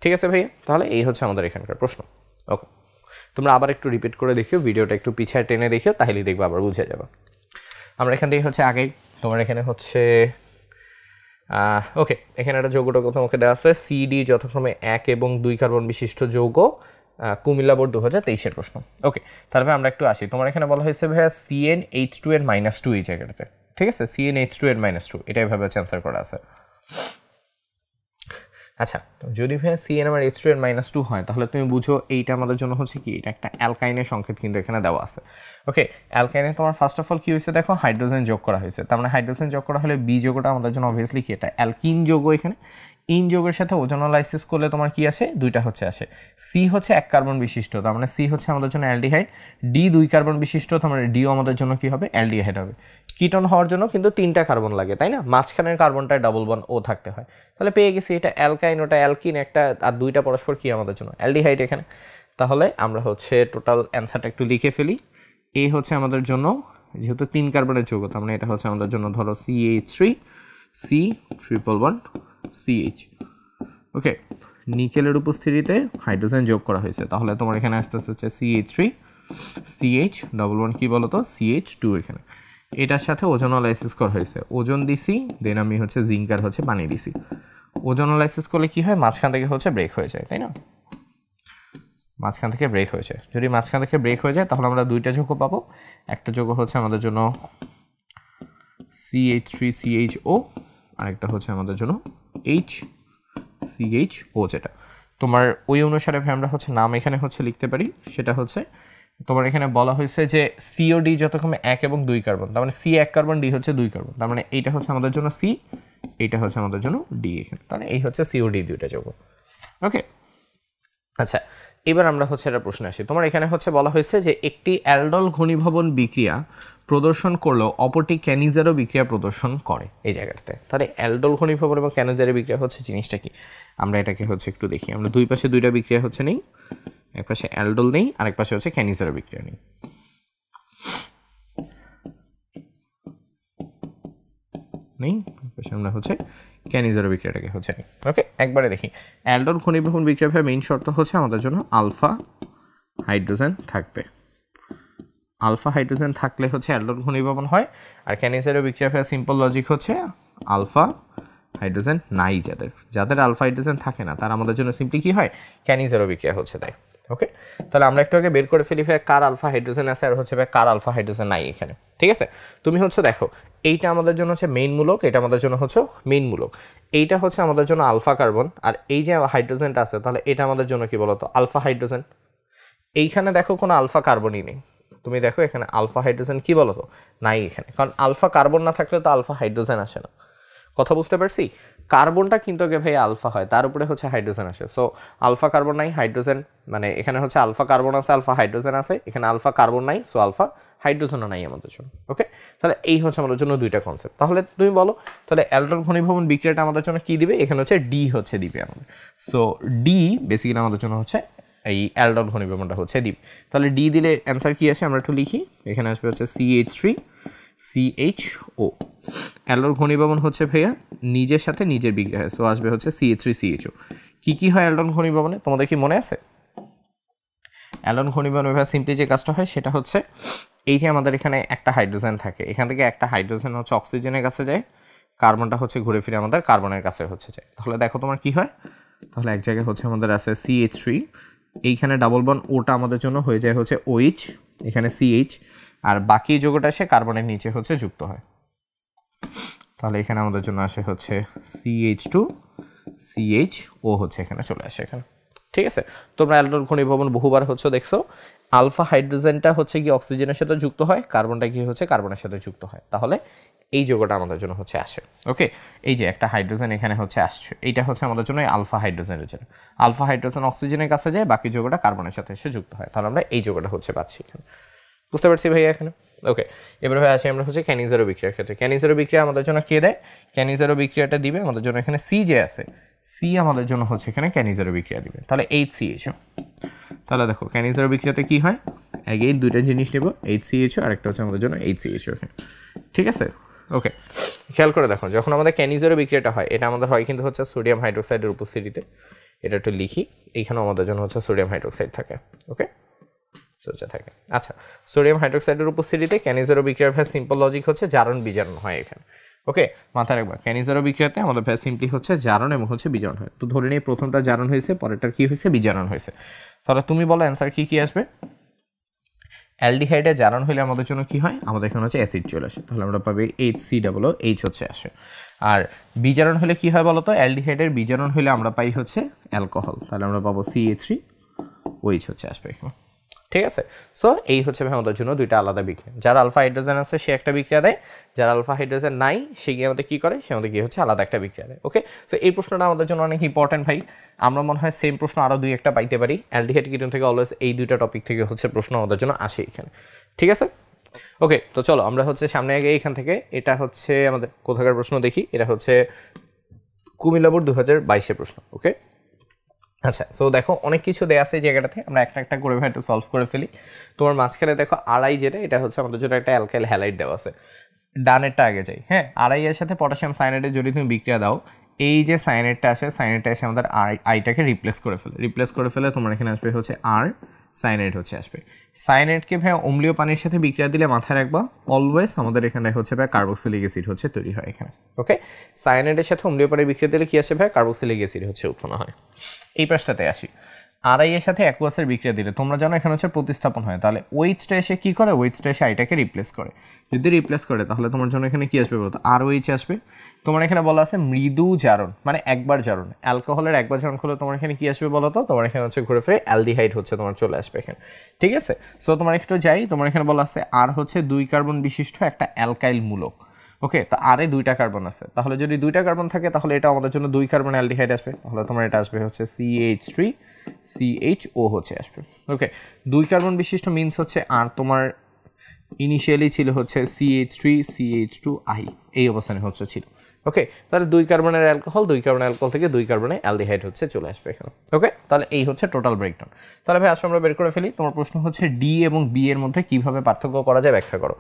ঠিক আছে ভাইয়া? তাহলে এই হচ্ছে আমাদের এখানকার প্রশ্ন। ওকে, তোমরা আবার একটু রিপিট করে দেখিও, ভিডিওটা একটু পিছায় টেনে দেখিও, তাহলেই দেখবো আবার বুঝে যাবে। আমরা এখান থেকে হচ্ছে আগেই তোমার এখানে হচ্ছে ওকে, এখানে একটা যৌগটা তোমাকে দেওয়া আছে সিডি যথাক্রমে 1 এবং 2 কার্বন বিশিষ্ট যৌগ, কুমিল্লা বোর্ড 2023-এর প্রশ্ন। ওকে, তারপরে আমরা একটু আসি। তোমার এখানে বলা হয়েছে ভাইয়া CnH2 এর -2 এই জায়গাটাতে, ঠিক আছে, CnH2 এর -2 এটাই ভাবে অ্যান্সার করা আছে। আচ্ছা, যদি ভাইয়া CnH2 এর -2 হয় তাহলে তুমি বুঝো এইটা আমাদের জন্য হচ্ছে কি, এটা একটা অ্যালকাইনের সংকেত কিন্তু এখানে দেওয়া আছে। ওকে, অ্যালকাইনে তোমার ফার্স্ট অফ অল কি হয়েছে দেখো, হাইড্রোজেন যোগ করা হয়েছে, তার মানে হাইড্রোজেন যোগ করা হলে বি যৌগটা আমাদের জন্য অবভিয়াসলি কি, এটা অ্যালকিন যৌগ। এখানে ইন যৌগের সাথে ওজোনোলাইসিস করলে তোমার কি আসে, দুইটা হচ্ছে আসে, সি হচ্ছে 1 কার্বন বিশিষ্ট, তার মানে সি হচ্ছে আমাদের জন্য অ্যালডিহাইড, ডি 2 কার্বন বিশিষ্ট, তার মানে ডিও আমাদের জন্য কি হবে, অ্যালডিহাইড হবে। কিটোন হওয়ার জন্য কিন্তু 3টা কার্বন লাগে, তাই না, মাঝখানের কার্বনটায় ডাবল বন্ড ও থাকতে হয়, তাহলে পেয়ে গেছি এটা অ্যালকাইন, ওটা অ্যালকিন একটা, আর দুইটা পরস্পর কি আমাদের জন্য অ্যালডিহাইড এখানে। তাহলে আমরা হচ্ছে টোটাল অ্যান্সারটা একটু লিখে ফেলি। এ হচ্ছে আমাদের জন্য যেহেতু 3 কার্বনের যৌগ, তার মানে এটা হচ্ছে আমাদের জন্য ধরো CH3 C111 CH। ওকে, নিকেলের উপস্থিতিতে হাইড্রোজেন যোগ করা হয়েছে, তাহলে তোমার এখানে আসতে হচ্ছে CH3 CH11 কি বলতো CH2, এখানে এটার সাথে ওজোনোলাইসিস করা হয়েছে, ওজন দিছি, দেন আমি হচ্ছে জিঙ্ক আর হচ্ছে পানি দিছি। ওজোনোলাইসিস করলে কি হয়, মাঝখান থেকে হচ্ছে ব্রেক হয়ে যায়, তাই না, মাঝখান থেকে ব্রেক হয়েছে। যদি মাঝখান থেকে ব্রেক হয়ে যায় তাহলে আমরা দুইটা যৌগ পাবো, একটা যৌগ হচ্ছে আমাদের জন্য CH3CHO, আরেকটা হচ্ছে আমাদের জন্য HCHO, যেটা তোমার ওই অনুসারে আমরা হচ্ছে নাম এখানে হচ্ছে লিখতে পারি, সেটা হচ্ছে তোমার এখানে বলা হয়েছে যে COD যথাক্রমে 1 এবং 2 কার্বন, তার মানে C 1 কার্বন, D হচ্ছে 2 কার্বন, তার মানে এইটা হচ্ছে আমাদের জন্য C, এইটা হচ্ছে আমাদের জন্য D এখানে, তাহলে এই হচ্ছে COD দুইটা যৌগ। ওকে, আচ্ছা, এবার আমরা হচ্ছে একটা প্রশ্ন আসি। তোমার এখানে হচ্ছে বলা হয়েছে যে একটি অ্যালডল ঘনীভবন বিক্রিয়া প্রদর্শন করলেও অপরটি ক্যানিজারো বিক্রিয়া প্রদর্শন করে এই জায়গাটাতে, তাহলে অ্যালডল ঘনীভবন এবং ক্যানিজারো বিক্রিয়া হচ্ছে জিনিসটা কি, আমরা এটাকে হচ্ছে একটু দেখি। আমরা দুই পাশে দুইটা বিক্রিয়া হচ্ছে নেই, এক পাশে অ্যালডল নেই, আরেক পাশে হচ্ছে ক্যানিজারো বিক্রিয়া নেই। আমরা হচ্ছে ক্যানিজারো বিক্রিয়াটাকে হচ্ছে নেই। ওকে, একবারে দেখি। অ্যালডল ঘনীভবন বিক্রিয়া মেইন শর্ত হচ্ছে আমাদের জন্য আলফা হাইড্রোজেন থাকবে, আলফা হাইড্রোজেন থাকলে হচ্ছে অ্যালডল ঘনীভবন হয়। আর ক্যানিজারো বিক্রিয়া সিম্পল লজিক হচ্ছে আলফা হাইড্রোজেন নাই, যাদের আলফা হাইড্রোজেন থাকে না তার আমাদের জন্য সিম্পলি কি হয়, ক্যানিজারো বিক্রিয়া হচ্ছে দেয়। ওকে, তাহলে আমরা একটু আগে বের করে ফেলি ভাই কার আলফা হাইড্রোজেন আছে আর হচ্ছে ভাই কার আলফা হাইড্রোজেন নাই এখানে, ঠিক আছে। তুমি হচ্ছে দেখো এইটা আমাদের জন্য হচ্ছে মেইন মূলক, এটা আমাদের জন্য হচ্ছে মেইন মূলক, এইটা হচ্ছে আমাদের জন্য আলফা কার্বন, আর এই যে হাইড্রোজেনটা আছে তাহলে এটা আমাদের জন্য কি বলতো আলফা হাইড্রোজেন। এইখানে দেখো কোনো আলফা কার্বনই নেই, তুমি দেখো এখানে আলফা হাইড্রোজেন কি বলতো নাই এখানে, কারণ আলফা কার্বন না থাকলে তো আলফা হাইড্রোজেন আসে না। কথা বুঝতে পারছি, কার্বনটা কিন্তু আগে ভাই আলফা হয়, তার উপরে হচ্ছে হাইড্রোজেন আসে। সো আলফা কার্বন নাই, হাইড্রোজেন, মানে এখানে হচ্ছে আলফা কার্বন আছে, আলফা হাইড্রোজেন আছে, এখানে আলফা কার্বন নাই, সো আলফা হাইড্রোজেনও নাই আমাদের জন্য। ওকে, তাহলে এই হচ্ছে আমাদের জন্য দুইটা কনসেপ্ট। তাহলে তুমি বলো তাহলে অ্যালডল ঘনীভবন বিক্রিয়াটা আমাদের জন্য কি দিবে, এখানে হচ্ছে ডি হচ্ছে দিবে আমাদের। সো ডি বেসিক্যালি আমাদের জন্য হচ্ছে এই অ্যালডল ঘনীভবনটা হচ্ছে দিবে। তাহলে ডি দিলে অ্যান্সার কি আসে আমরা একটু লিখি, এখানে আসবে হচ্ছে CH3 CHO। অ্যালডল ঘনীভবন হচ্ছে ভাইয়া নিজের সাথে নিজের বিক্রিয়া হয়, সো আসবে হচ্ছে CH3 CHO। কি হয় অ্যালডল ঘনীভবনে তোমাদের কি মনে আছে? অ্যালডল ঘনীভবনে ভাইয়া সিম্পলি যে কাজটা হয় সেটা হচ্ছে এই যে আমাদের এখানে একটা হাইড্রোজেন থাকে, এখান থেকে একটা হাইড্রোজেন হচ্ছে অক্সিজেনের কাছে যায়, কার্বনটা হচ্ছে ঘুরে ফিরে আমাদের কার্বনের কাছে হচ্ছে যায়। তাহলে দেখো তোমার কি হয়, তাহলে এক জায়গায় হচ্ছে আমাদের আছে CH3, এইখানে ডাবল বন্ড ওটা আমাদের জন্য হয়ে যায় হচ্ছে OH, এখানে CH, আর বাকি যৌগটা এসে কার্বনের নিচে হচ্ছে যুক্ত হয়। তাহলে এখানে আমাদের জন্য আসে হচ্ছে CH2 CHO হচ্ছে এখানে চলে আসে এখানে, ঠিক আছে। তোমরা অ্যালডল ঘনীভবন বহুবার হচ্ছে দেখছো, আলফা হাইড্রোজেনটা হচ্ছে কি অক্সিজেনের সাথে যুক্ত হয়, কার্বনটা কি হচ্ছে কার্বনের সাথে যুক্ত হয়, তাহলে এই যৌগটা আমাদের জন্য হচ্ছে আসে। ওকে, এই যে একটা হাইড্রোজেন এখানে হচ্ছে আসছে, এইটা হচ্ছে আমাদের জন্য আলফা হাইড্রোজেনের জন্য, আলফা হাইড্রোজেন অক্সিজেনের কাছে যায়, বাকি যৌগটা কার্বনের সাথে এসে যুক্ত হয়, তাহলে আমরা এই যৌগটা হচ্ছে পাচ্ছি এখানে। বুঝতে পারছি ভাইয়া এখানে? ওকে, এবার ভাই আসি আমরা হচ্ছে ক্যানিজারো বিক্রিয়ার ক্ষেত্রে। ক্যানিজারো বিক্রিয়া আমাদের জন্য কে দেয়, ক্যানিজারো বিক্রিয়াটা দিবে আমাদের জন্য এখানে সি যে আছে, সি আমাদের জন্য হচ্ছে এখানে ক্যানিজারো বিক্রিয়া দিবে, তাহলে HCHO। তাহলে দেখো ক্যানিজারো বিক্রিয়াতে কি হয়, অ্যাগেইন দুইটা জিনিস নেব, HCHO আর একটা হচ্ছে আমাদের জন্য HCHO এখানে, ঠিক আছে। ওকে, খেয়াল করে দেখো যখন আমাদের ক্যানিজারো বিক্রিয়াটা হয় এটা আমাদের হয় কিন্তু হচ্ছে সোডিয়াম হাইড্রোক্সাইডের উপস্থিতিতে, এটা একটু লিখি, এইখানেও আমাদের জন্য হচ্ছে সোডিয়াম হাইড্রোক্সাইড থাকে। ওকে, সোজা থাকে। আচ্ছা, সোডিয়াম হাইড্রোক্সাইডের উপস্থিতিতে ক্যানিজারো বিক্রিয়ার সিম্পল লজিক হচ্ছে জারণ বিজারণ হয় এখানে। ওকে, মাথায় রাখবা ক্যানিজারো বিক্রিয়াতে আমাদের ভাই সিম্পলি হচ্ছে জারণ এবং হচ্ছে বিজারণ হয়। তো ধরে নিয়ে প্রথমটা জারণ হয়েছে, পরেরটার কি হয়েছে, বিজারণ হয়েছে। তাহলে তুমি বলো অ্যান্সার কি আসবে? অ্যালডিহাইডে জারণ হলে আমাদের জন্য কি হয়, আমাদের এখানে হচ্ছে অ্যাসিড চলে আসে, তাহলে আমরা পাবো HCOOH হচ্ছে আসে। আর বিজারণ হলে কি হয় বলো তো, অ্যালডিহাইডের বিজারণ হলে আমরা পাই হচ্ছে অ্যালকোহল, তাহলে আমরা পাবো CH3OH হচ্ছে আসবে এখানে। ঠিক আছে, সো এই হচ্ছে ভাই আমাদের জন্য দুইটা আলাদা বিক্রিয়া। যার আলফা হাইড্রোজেন আছে সে একটা বিক্রিয়া দেয়, যার আলফা হাইড্রোজেন নাই সে গিয়ে আমাদের কী করে, সে আমাদের গিয়ে হচ্ছে আলাদা একটা বিক্রিয়া দেয়। ওকে, সো এই প্রশ্নটা আমাদের জন্য অনেক ইম্পর্টেন্ট ভাই। আমরা মনে হয় সেম প্রশ্ন আরও দুই একটা পাইতে পারি। অ্যালডিহাইড কিটোন থেকে অলওয়েজ এই দুইটা টপিক থেকে হচ্ছে প্রশ্ন আমাদের জন্য আসে এখানে। ঠিক আছে, ওকে, তো চলো আমরা হচ্ছে সামনে আগে এখান থেকে, এটা হচ্ছে আমাদের কোথাকার প্রশ্ন দেখি, এটা হচ্ছে কুমিল্লা বোর্ড 2022 প্রশ্ন। ওকে, আচ্ছা, সো দেখো অনেক কিছু দেয়া আছে এই জায়গাটাতে, আমরা একটা একটা করে ভাই একটু সলভ করে ফেলি। তোমার মাঝখানে দেখো আড়াই, যেটা এটা হচ্ছে আমাদের জন্য একটা অ্যালকাইল হ্যালাইড দেওয়া আছে। ডানেরটা আগে যাই, হ্যাঁ, আড়াই এর সাথে পটাশিয়াম সায়ানাইডের যদি তুমি বিক্রিয়া দাও, এই যে সায়ানাইডটা আসে, সায়ানাইডটা এসে আমাদের আইটাকে রিপ্লেস করে ফেলে তোমার এখানে আসবে হচ্ছে আর সায়ানাইড হচ্ছে আসবে। সায়ানাইডকে ভাই অম্লীয় পানির সাথে বিক্রিয়া দিলে মাথায় রাখবা অলওয়েজ আমাদের এখানে হচ্ছে ভাই কার্বক্সিলিক অ্যাসিড হচ্ছে তৈরি হয় এখানে। ওকে, সায়ানাইডের সাথে অম্লীয় পানির বিক্রিয়া দিলে কি আসে ভাই, কার্বক্সিলিক অ্যাসিড হচ্ছে উৎপন্ন হয়। এই পাশটাতে আসি, আড়াই এর সাথে অ্যাকুয়াসের বিক্রিয়া দিলে তোমরা জানো এখানে হচ্ছে প্রতিস্থাপন হয়, তাহলে ওইচটা এসে কি করে, ওইচটা এসে আইটাকে রিপ্লেস করে। যদি রিপ্লেস করে তাহলে তোমার জন্য এখানে কি আসবে বলতো, আর ওইচ আসবে। তোমার এখানে বলা আছে মৃদু জারণ, মানে একবার জারণ, অ্যালকোহলের একবার জারণ করলে তোমার এখানে কি আসবে বলো তো, তোমার এখানে হচ্ছে ঘুরে ফিরে অ্যালডিহাইড হচ্ছে তোমার চলে আসবে এখানে। ঠিক আছে, সো তোমার একটু যাই, তোমার এখানে বলা আছে আর হচ্ছে 2 কার্বন বিশিষ্ট একটা অ্যালকাইল মূলক। ওকে, তো আরে 2টা কার্বন আছে, তাহলে যদি 2টা কার্বন থাকে তাহলে এটা আমাদের জন্য 2 কার্বন অ্যালডিহাইড আসবে, তাহলে তোমার এটা আসবে হচ্ছে CH3CHO হচ্ছে আসবে। ওকে, 2 কার্বন বিশিষ্ট মিনস হচ্ছে, আর তোমার ইনিশিয়ালি ছিল হচ্ছে CH3CH2I, এই অবস্থানে হচ্ছে ছিল। ওকে, তাহলে 2 কার্বনের অ্যালকোহল, 2 কার্বনের অ্যালকোহল থেকে 2 কার্বনে অ্যালডিহাইড হচ্ছে চলে আসবে এখানে। ওকে, তাহলে এই হচ্ছে টোটাল ব্রেকডাউন। তাহলে ভাই আসলে আমরা বের করে ফেলি। তোমার প্রশ্ন হচ্ছে ডি এবং বি এর মধ্যে কিভাবে পার্থক্য করা যায় ব্যাখ্যা করো।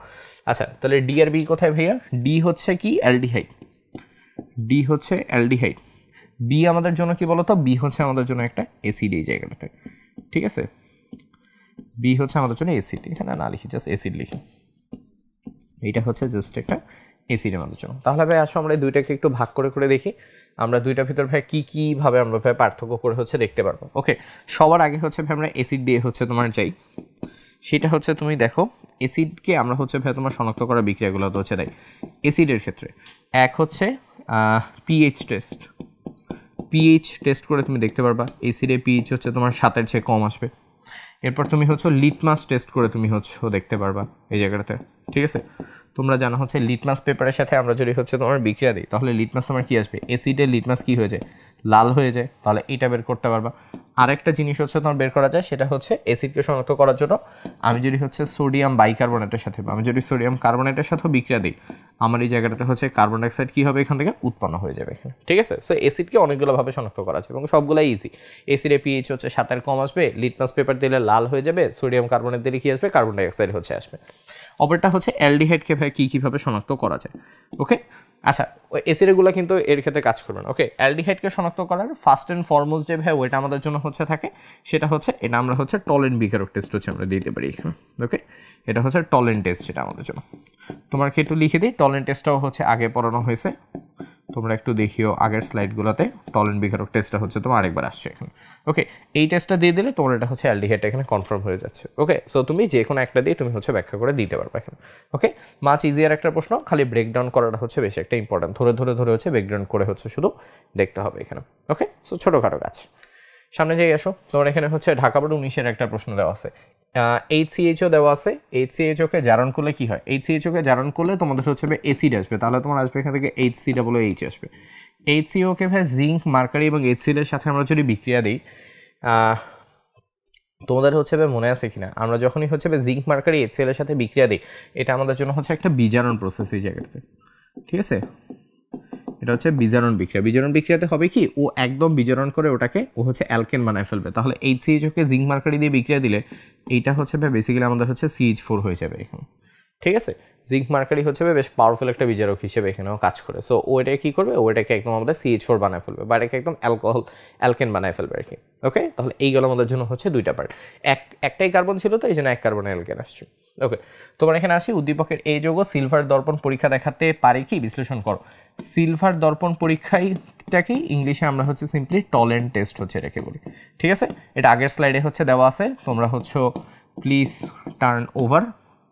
আচ্ছা, তাহলে ডি আর বি কোথায় ভাইয়া? ডি হচ্ছে কি, অ্যালডিহাইড, ডি হচ্ছে অ্যালডিহাইড, বি আমাদের জন্য কি বলতো, বি হচ্ছে আমাদের জন্য একটা অ্যাসিড এই জায়গাটাতে। ঠিক আছে, বি হচ্ছে আমাদের জন্য অ্যাসিড, এখানে না লিখি জাস্ট অ্যাসিড লিখি, এইটা হচ্ছে জাস্ট একটা অ্যাসিড আমাদের জন্য। তাহলে ভাই আসো আমরা এই দুইটাকে একটু ভাগ করে করে দেখি, আমরা দুইটার ভিতর ভাই কীভাবে আমরা ভাই পার্থক্য করে হচ্ছে দেখতে পারবো। ওকে, সবার আগে হচ্ছে ভাই আমরা অ্যাসিড দিয়ে হচ্ছে তোমার যাই, সেটা হচ্ছে তুমি দেখো অ্যাসিডকে আমরা হচ্ছে ভাই তোমার শনাক্ত করা বিক্রিয়াগুলো তো হচ্ছে দেয় অ্যাসিডের ক্ষেত্রে। এক হচ্ছে পিএইচ টেস্ট করে তুমি দেখতে পারবা অ্যাসিডে পিএইচ হচ্ছে তোমার 7-এর চেয়ে কম আসবে। এরপর তুমি হচ্ছে লিটমাস টেস্ট করে তুমি হচ্ছে দেখতে পারবা এই জায়গাটাতে। ঠিক আছে, তোমরা জানো হচ্ছে লিটমাস পেপারের সাথে আমরা যদি হচ্ছে তোমার বিক্রিয়া দিই তাহলে লিটমাস তোমার কী আসবে, অ্যাসিডের লিটমাস কী হয়ে যায়, লাল হয়ে যায়, তাহলে এটা বের করতে পারবা। আরেকটা জিনিস হচ্ছে তোমার বের করা যায়, সেটা হচ্ছে অ্যাসিডকে শনাক্ত করার জন্য আমি যদি হচ্ছে সোডিয়াম বাইকার্বনেটের সাথে, আমি যদি সোডিয়াম কার্বনেটের সাথেও বিক্রিয়া দিই, আমার এই জায়গাটাতে হচ্ছে কার্বন ডাইঅক্সাইড কী হবে, এখান থেকে উৎপন্ন হয়ে যাবে এখানে। ঠিক আছে, সো অ্যাসিডকে অনেকগুলোভাবে শনাক্ত করা যায় এবং সবগুলাই ইজি। অ্যাসিডে পিএইচ হচ্ছে 7-এর কম আসবে, লিটমাস পেপার দিলে লাল হয়ে যাবে, সোডিয়াম কার্বনেট দিলে কী আসবে, কার্বন ডাইঅক্সাইড হচ্ছে আসবে। অপরটা হচ্ছে অ্যালডিহাইডকে ভাই কীভাবে শনাক্ত করা যায়। ওকে, আচ্ছা, ওই অ্যাসিডগুলো কিন্তু এর ক্ষেত্রে কাজ করবে না। ওকে, অ্যালডিহাইডকে শনাক্ত করার ফার্স্ট অ্যান্ড ফরমোস্ট যে ভাই ওইটা আমাদের জন্য হচ্ছে থাকে, সেটা হচ্ছে এটা আমরা হচ্ছে টলেন বিকারক টেস্ট হচ্ছে আমরা দিতে পারি এখানে। ওকে, এটা হচ্ছে টলেন টেস্ট, সেটা আমাদের জন্য। তোমার কি একটু লিখে দিই, টলেন টেস্টটাও হচ্ছে আগে পড়ানো হয়েছে, তোমরা একটু দেখিও আগের স্লাইডগুলোতে টলেন বিকারক টেস্টটা হচ্ছে তোমার আরেকবার আসছে এখানে। ওকে, এই টেস্টটা দিয়ে দিলে তোমার এটা হচ্ছে অ্যালডিহাইডটা এখানে কনফার্ম হয়ে যাচ্ছে। ওকে, সো তুমি যে কোনো একটা দিয়ে তুমি হচ্ছে ব্যাখ্যা করে দিতে পারবে এখানে। ওকে, মাছ ইজিয়ার একটা প্রশ্ন, খালি ব্রেকডাউন করাটা হচ্ছে বেশি একটা ইম্পর্টেন্ট, ধরে হচ্ছে ব্রেকডাউন করে হচ্ছে শুধু দেখতে হবে এখানে। ওকে, সো ছোটোখাটো কাজ। সামনে যেয়ে আসো, তোমার এখানে হচ্ছে ঢাকা বোর্ড 19-এর একটা প্রশ্ন দেওয়া আছে, HCHO দেওয়া আছে। HCHOকে জারণ করলে কি হয়, HCHOকে জারণ করলে তোমাদের হচ্ছে অ্যাসিড আসবে, তাহলে তোমার আসবে এখান থেকে HCOOH আসবে। HCOকে ভাই জিঙ্ক, মার্কারি এবং HCl-এর সাথে আমরা যদি বিক্রিয়া দিই, তোমাদের হচ্ছে মনে আছে কিনা, আমরা যখনই হচ্ছে জিঙ্ক, মার্কারি, HCl-এর সাথে বিক্রিয়া দিই, এটা আমাদের জন্য হচ্ছে একটা বিজারণ প্রসেস এই জায়গাটাতে। ঠিক আছে, এটা হচ্ছে বিজারণ বিক্রিয়া। বিজারণ বিক্রিয়াতে হবে কি, ও একদম বিজারণ করে ওটাকে ও হচ্ছে অ্যালকেন বানায় ফেলবে। তাহলে HCHOকে জিঙ্ক, মার্কারি দিয়ে বিক্রিয়া দিলে এইটা হচ্ছে বেসিক্যালি আমাদের হচ্ছে CH4 হয়ে যাবে এখানে। ঠিক আছে, জিঙ্ক মার্কারি হচ্ছে বেশ পাওয়ারফুল একটা বিজারক হিসেবে এখানেও কাজ করে। সো ওইটাকে কী করবে, ওইটাকে একদম আমাদের CH4 বানায় ফেলবে বা এটাকে একদম অ্যালকেন বানায় ফেলবে আর কি। ওকে, তাহলে এইগুলো আমাদের জন্য হচ্ছে দুইটা পার্ট, একটাই কার্বন ছিল তো এই জন্য এক কার্বনের অ্যালকেন আসছে। ওকে, তোমার এখানে আসি উদ্দীপকের এই যৌগ সিলভার দর্পণ পরীক্ষা দেখাতে পারে কি, বিশ্লেষণ করো। সিলভার দর্পণ পরীক্ষাটাকেই ইংলিশে আমরা হচ্ছে সিম্পলি টলেন্ট টেস্ট হচ্ছে রেখে বলি। ঠিক আছে, এটা আগের স্লাইডে হচ্ছে দেওয়া আছে, তোমরা হচ্ছে প্লিজ টার্ন ওভার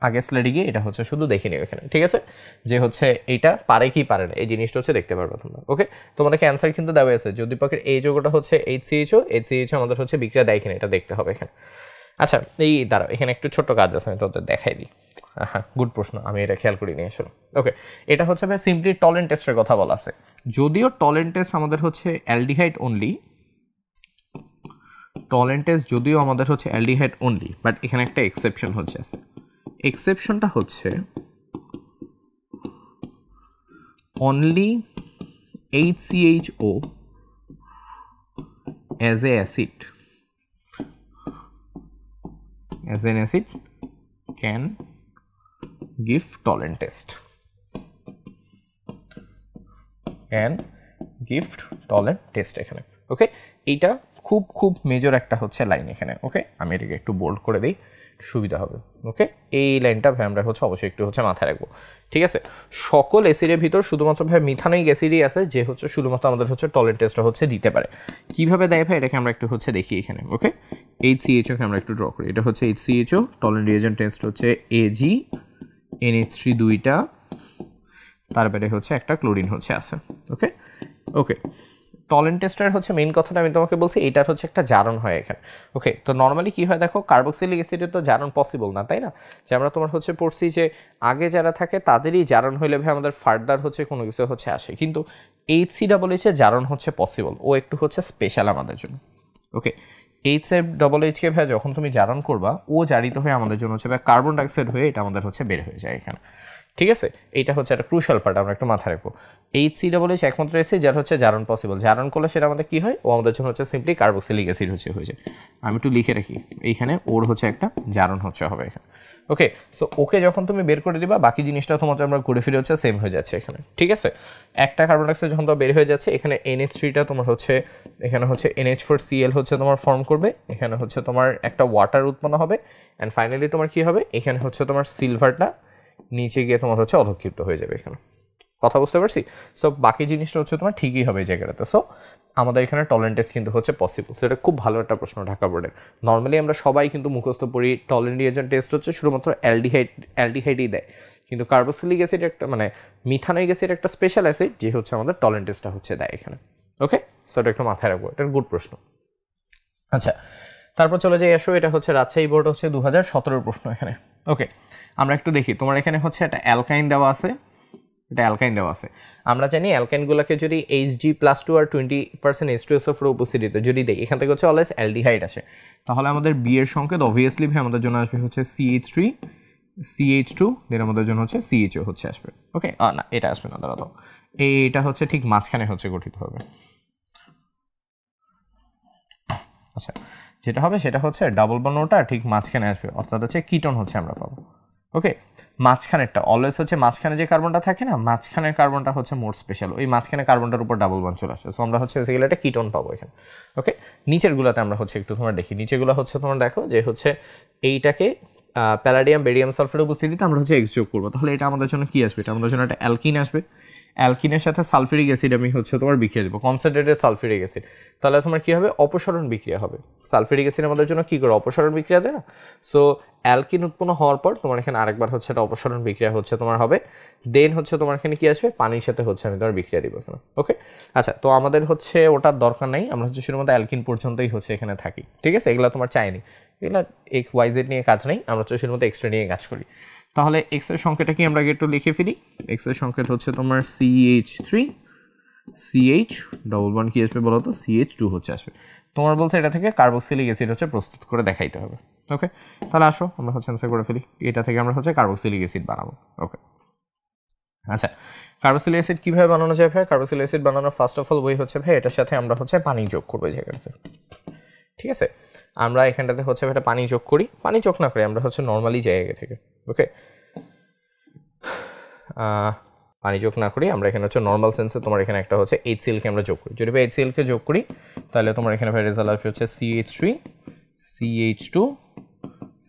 আগের স্লাইডে গিয়ে এটা হচ্ছে শুধু দেখে নিও এখানে। ঠিক আছে, যে হচ্ছে এইটা পারে কি পারে না এই জিনিসটা হচ্ছে দেখতে পারবে তোমরা। ওকে, তোমাদেরকে অ্যান্সার কিন্তু দেওয়া আছে যে উদ্দীপকের এই যৌগটা হচ্ছে HCHO আমাদের হচ্ছে বিক্রিয়া দেয় কিনা এটা দেখতে হবে এখানে। আচ্ছা, এই দাঁড়াও, এখানে একটু ছোট্ট কাজ আছে, আমি তোদের দেখাই দিই। হ্যাঁ, গুড প্রশ্ন, আমি এটা খেয়াল করি নিয়ে আসলে। ওকে, এটা হচ্ছে ভাই সিম্পলি টলেন্ট টেস্টের কথা বলা আছে। যদিও টলেন্ট টেস্ট আমাদের হচ্ছে অ্যালডিহাইড অনলি, টলেন্ট টেস্ট যদিও আমাদের হচ্ছে অ্যালডিহাইড অনলি, বাট এখানে একটা এক্সেপশন হচ্ছে আছে। এক্সেপশনটা হচ্ছে only HCHO as a acid as an acid can give tolerant test, can give tolerant test এখানে। ওকে, এইটা খুব খুব মেজর একটা হচ্ছে লাইন এখানে। ওকে, আমি এটাকে একটু বোল্ড করে দিই, সুবিধা হবে। ওকে, এই লাইনটা ভাই আমরা হচ্ছে অবশ্যই একটু হচ্ছে মাথায় রাখবো। ঠিক আছে, সকল অ্যাসিডের ভিতর শুধুমাত্র ভাই মিথানোইক অ্যাসিডই আছে যে হচ্ছে শুধুমাত্র আমাদের হচ্ছে টলেন্ট টেস্টটা হচ্ছে দিতে পারে। কিভাবে দেয় ভাই এটাকে আমরা একটু হচ্ছে দেখি এখানে। ওকে, HCHO কে আমরা একটু ড্র করি, এটা হচ্ছে HCHO, টলেন্ট রিয়েজেন্ট টেস্ট হচ্ছে Ag NH3 দুইটা, তারপরে হচ্ছে একটা ক্লোরিন হচ্ছে আছে। ওকে ওকে, টলেন্ট টেস্টের হচ্ছে মেইন কথাটা আমি তোমাকে বলছি, এটার হচ্ছে একটা জারণ হয় এখানে। ওকে, তো নর্মালি কি হয় দেখো, কার্বক্সিলিক অ্যাসিডের তো জারণ পসিবল না, তাই না? যে আমরা তোমার হচ্ছে পড়ছি যে আগে যারা থাকে তাদেরই জারণ হইলে ভাই আমাদের ফার্দার হচ্ছে কোনো কিছু হচ্ছে আসে, কিন্তু HCHH জারণ হচ্ছে পসিবল, ও একটু হচ্ছে স্পেশাল আমাদের জন্য। ওকে, HCHH কে ভাই যখন তুমি জারণ করবা ও জারিত হয়ে আমাদের জন্য হচ্ছে ভাই কার্বন ডাইঅক্সাইড হয়ে এটা আমাদের হচ্ছে বের হয়ে যায় এখানে। ঠিক আছে, এইটা হচ্ছে একটা ক্রুশাল পার্ট, আমরা একটু মাথায় রাখবো। HCHH একমাত্র অ্যাসিড যার হচ্ছে জারণ পসিবল, জারণ করলে সেটা আমাদের কি হয়, ও আমাদের জন্য হচ্ছে সিম্পলি কার্বক্সিলিক অ্যাসিড হচ্ছে হয়ে যায়। আমি একটু লিখে রাখি এইখানে, ওর হচ্ছে একটা জারণ হচ্ছে হবে এখানে। ওকে, সো ওকে যখন তুমি বের করে দিবা বাকি জিনিসটা তোমাদের আমরা ঘুরে ফিরে হচ্ছে সেম হয়ে যাচ্ছে এখানে। ঠিক আছে, একটা কার্বন ডাইঅক্সাইড যখন তোমার বের হয়ে যাচ্ছে এখানে NH3টা তোমার হচ্ছে এখানে হচ্ছে NH4Cl হচ্ছে তোমার ফর্ম করবে, এখানে হচ্ছে তোমার একটা ওয়াটার উৎপন্ন হবে, অ্যান্ড ফাইনালি তোমার কি হবে, এখানে হচ্ছে তোমার সিলভারটা নিচে গিয়ে তোমার হচ্ছে অধক্ষিপ্ত হয়ে যাবে এখানে। কথা বুঝতে পারছি? সো বাকি জিনিসটা হচ্ছে তোমার ঠিকই হবে এই জায়গাটাতে। সো আমাদের এখানে টলেন্ট টেস্ট কিন্তু হচ্ছে পসিবল। সো এটা খুব ভালো একটা প্রশ্ন ঢাকা বোর্ডের। নর্মালি আমরা সবাই কিন্তু মুখস্থ পড়ি টলেন্ট রিয়েজেন্ট টেস্ট হচ্ছে শুধুমাত্র অ্যালডিহাইডই দেয়, কিন্তু কার্বক্সিলিক অ্যাসিড একটা মানে মিথানোইক অ্যাসিড একটা স্পেশাল অ্যাসিড যে হচ্ছে আমাদের টলেন্ট টেস্টটা হচ্ছে দেয় এখানে। ওকে, সো এটা একটু মাথায় রাখবো, এটা গুড প্রশ্ন। আচ্ছা, তারপর চলে যাই আসো, এটা হচ্ছে রাজশাহী বোর্ড হচ্ছে 2017 প্রশ্ন এখানে। ওকে, আমরা একটু দেখি, তোমার এখানে হচ্ছে একটা অ্যালকাইন দেওয়া আছে, এটা অ্যালকাইন দেওয়া আছে। আমরা জানি অ্যালকাইনগুলোকে যদি Hg+2 আর 20% H2SO4 উপস্থিতিতে যদি দেই, এখান থেকে হচ্ছে অলওয়েজ অ্যালডিহাইড আসে, তাহলে আমাদের বি এর সংকেত অবভিয়াসলি ভাই আমাদের জন্য আসবে হচ্ছে CH3 CH2, দেন আমাদের জন্য হচ্ছে CHO হচ্ছে আসবে। ওকে, না এটা আসবে না, দাঁড়াও, এইটা হচ্ছে ঠিক মাঝখানে হচ্ছে গঠিত হবে। আচ্ছা, যেটা হবে সেটা হচ্ছে ডাবল বন্ড ওটা ঠিক মাঝখানে আসবে, অর্থাৎ হচ্ছে কিটোন হচ্ছে আমরা পাবো। ওকে, মাঝখানেরটা অলওয়েজ হচ্ছে মাঝখানে যে কার্বনটা থাকে না, মাঝখানের কার্বনটা হচ্ছে মোর স্পেশাল, ওই মাঝখানে কার্বনটার উপর ডাবল বন্ড চলে আসে। সো আমরা হচ্ছে বেসিক্যালি একটা কিটোন পাবো এখানে। ওকে, নিচেরগুলোতে আমরা হচ্ছে একটু তোমরা দেখি, নিচেরগুলো হচ্ছে তোমরা দেখো যে হচ্ছে এইটাকে প্যালাডিয়াম বেরিয়াম সালফারের উপস্থিতিতে আমরা হচ্ছে এক্স যোগ করবো, তাহলে এটা আমাদের জন্য কি আসবে, এটা আমাদের জন্য একটা অ্যালকিন আসবে। অ্যালকিনের সাথে সালফিউরিক অ্যাসিড আমি হচ্ছে তোমার বিক্রিয়া দেবো, কনসেন্ট্রেটেড সালফিউরিক অ্যাসিড, তাহলে তোমার কী হবে, অপসারণ বিক্রিয়া হবে। সালফিউরিক অ্যাসিড আমাদের জন্য কী করে অপসারণ বিক্রিয়া দেয় না। সো অ্যালকিন উৎপন্ন হওয়ার পর তোমার এখানে আরেকবার হচ্ছে একটা অপসারণ বিক্রিয়া হচ্ছে তোমার হবে, দেন হচ্ছে তোমার এখানে কী আসবে, পানির সাথে হচ্ছে আমি তোমার বিক্রিয়া দিব এখানে। ওকে, আচ্ছা, তো আমাদের হচ্ছে ওটার দরকার নাই, আমরা হচ্ছে শুধুমাত্র অ্যালকিন পর্যন্তই হচ্ছে এখানে থাকি। ঠিক আছে, এগুলো তোমার চাইনি, এগুলো XYZ নিয়ে কাজ নেই, আমরা হচ্ছে শুধুমাত্র এক্সট্রা নিয়ে কাজ করি। তাহলে এক্স এর সংখ্যাটা কি আমরা একটু লিখে ফেলি, এক্স এর সংখ্যা হচ্ছে তোমার CH3 CH ডবল বন্ড কি আসবে বলো তো, CH2 হচ্ছে আসবে। তোমার বলছে এটা থেকে কার্বক্সিলিক অ্যাসিড হচ্ছে প্রস্তুত করে দেখাইতে হবে। ওকে, তাহলে আসো আমরা হচ্ছে অ্যান্সার করে ফেলি, এটা থেকে আমরা হচ্ছে কার্বক্সিলিক অ্যাসিড বানাবো। ওকে, আচ্ছা, কার্বক্সিলিক অ্যাসিড কীভাবে বানানো যায় ভাই, কার্বক্সিলিক অ্যাসিড বানানোর ফার্স্ট অফ অল ওয়ে হচ্ছে ভাই এটার সাথে আমরা হচ্ছে পানি যোগ করবো এই জায়গাটাতে। ঠিক আছে, আমরা এখানটাতে হচ্ছে একটা পানি যোগ করি, পানি যোগ না করি আমরা হচ্ছে নর্মালি জায়গা থেকে। ওকে, পানি যোগ না করি, আমরা এখানে হচ্ছে নর্মাল সেন্সে তোমার এখানে একটা হচ্ছে HCl কে আমরা যোগ করি। যদি ভাই HCl কে যোগ করি তাহলে তোমার এখানে ভাই রেজাল্ট আসবে হচ্ছে CH3 CH2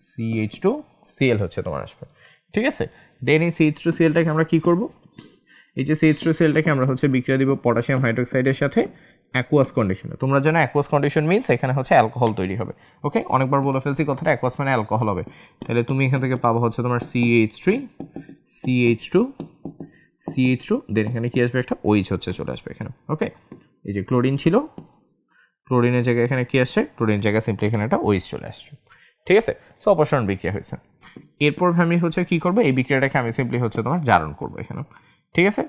CH2 Cl হচ্ছে তোমার আসবে, ঠিক আছে। দেন এই CH2 Clটাকে আমরা কি করব, এই যে CH2 Clটাকে আমরা হচ্ছে বিক্রিয়া দিব পটাশিয়াম হাইড্রোক্সাইডের সাথে অ্যাকুয়াস কন্ডিশনে। তোমরা জানো অ্যাকুয়াস কন্ডিশন মিন্স এখানে হচ্ছে অ্যালকোহল তৈরি হবে। ওকে, অনেকবার বলে ফেলছি কথাটা, অ্যাকুয়াস মানে অ্যালকোহল হবে। তাহলে তুমি এখান থেকে পাবো হচ্ছে তোমার CH3 CH2 CH2, দেন এখানে কি আসবে, একটা OH হচ্ছে চলে আসবে এখানে। ওকে, এই যে ক্লোরিন ছিল, ক্লোরিনের জায়গায় এখানে কি আসছে, ক্লোরিনের জায়গায় সিম্পলি এখানে একটা OH চলে আসছে, ঠিক আছে। সো অপসারণ বিক্রিয়া হয়েছে। এরপর আমি হচ্ছে কি করবো, এই বিক্রিয়াটাকে আমি সিম্পলি হচ্ছে তোমার জারণ করবো এখানে, ঠিক আছে।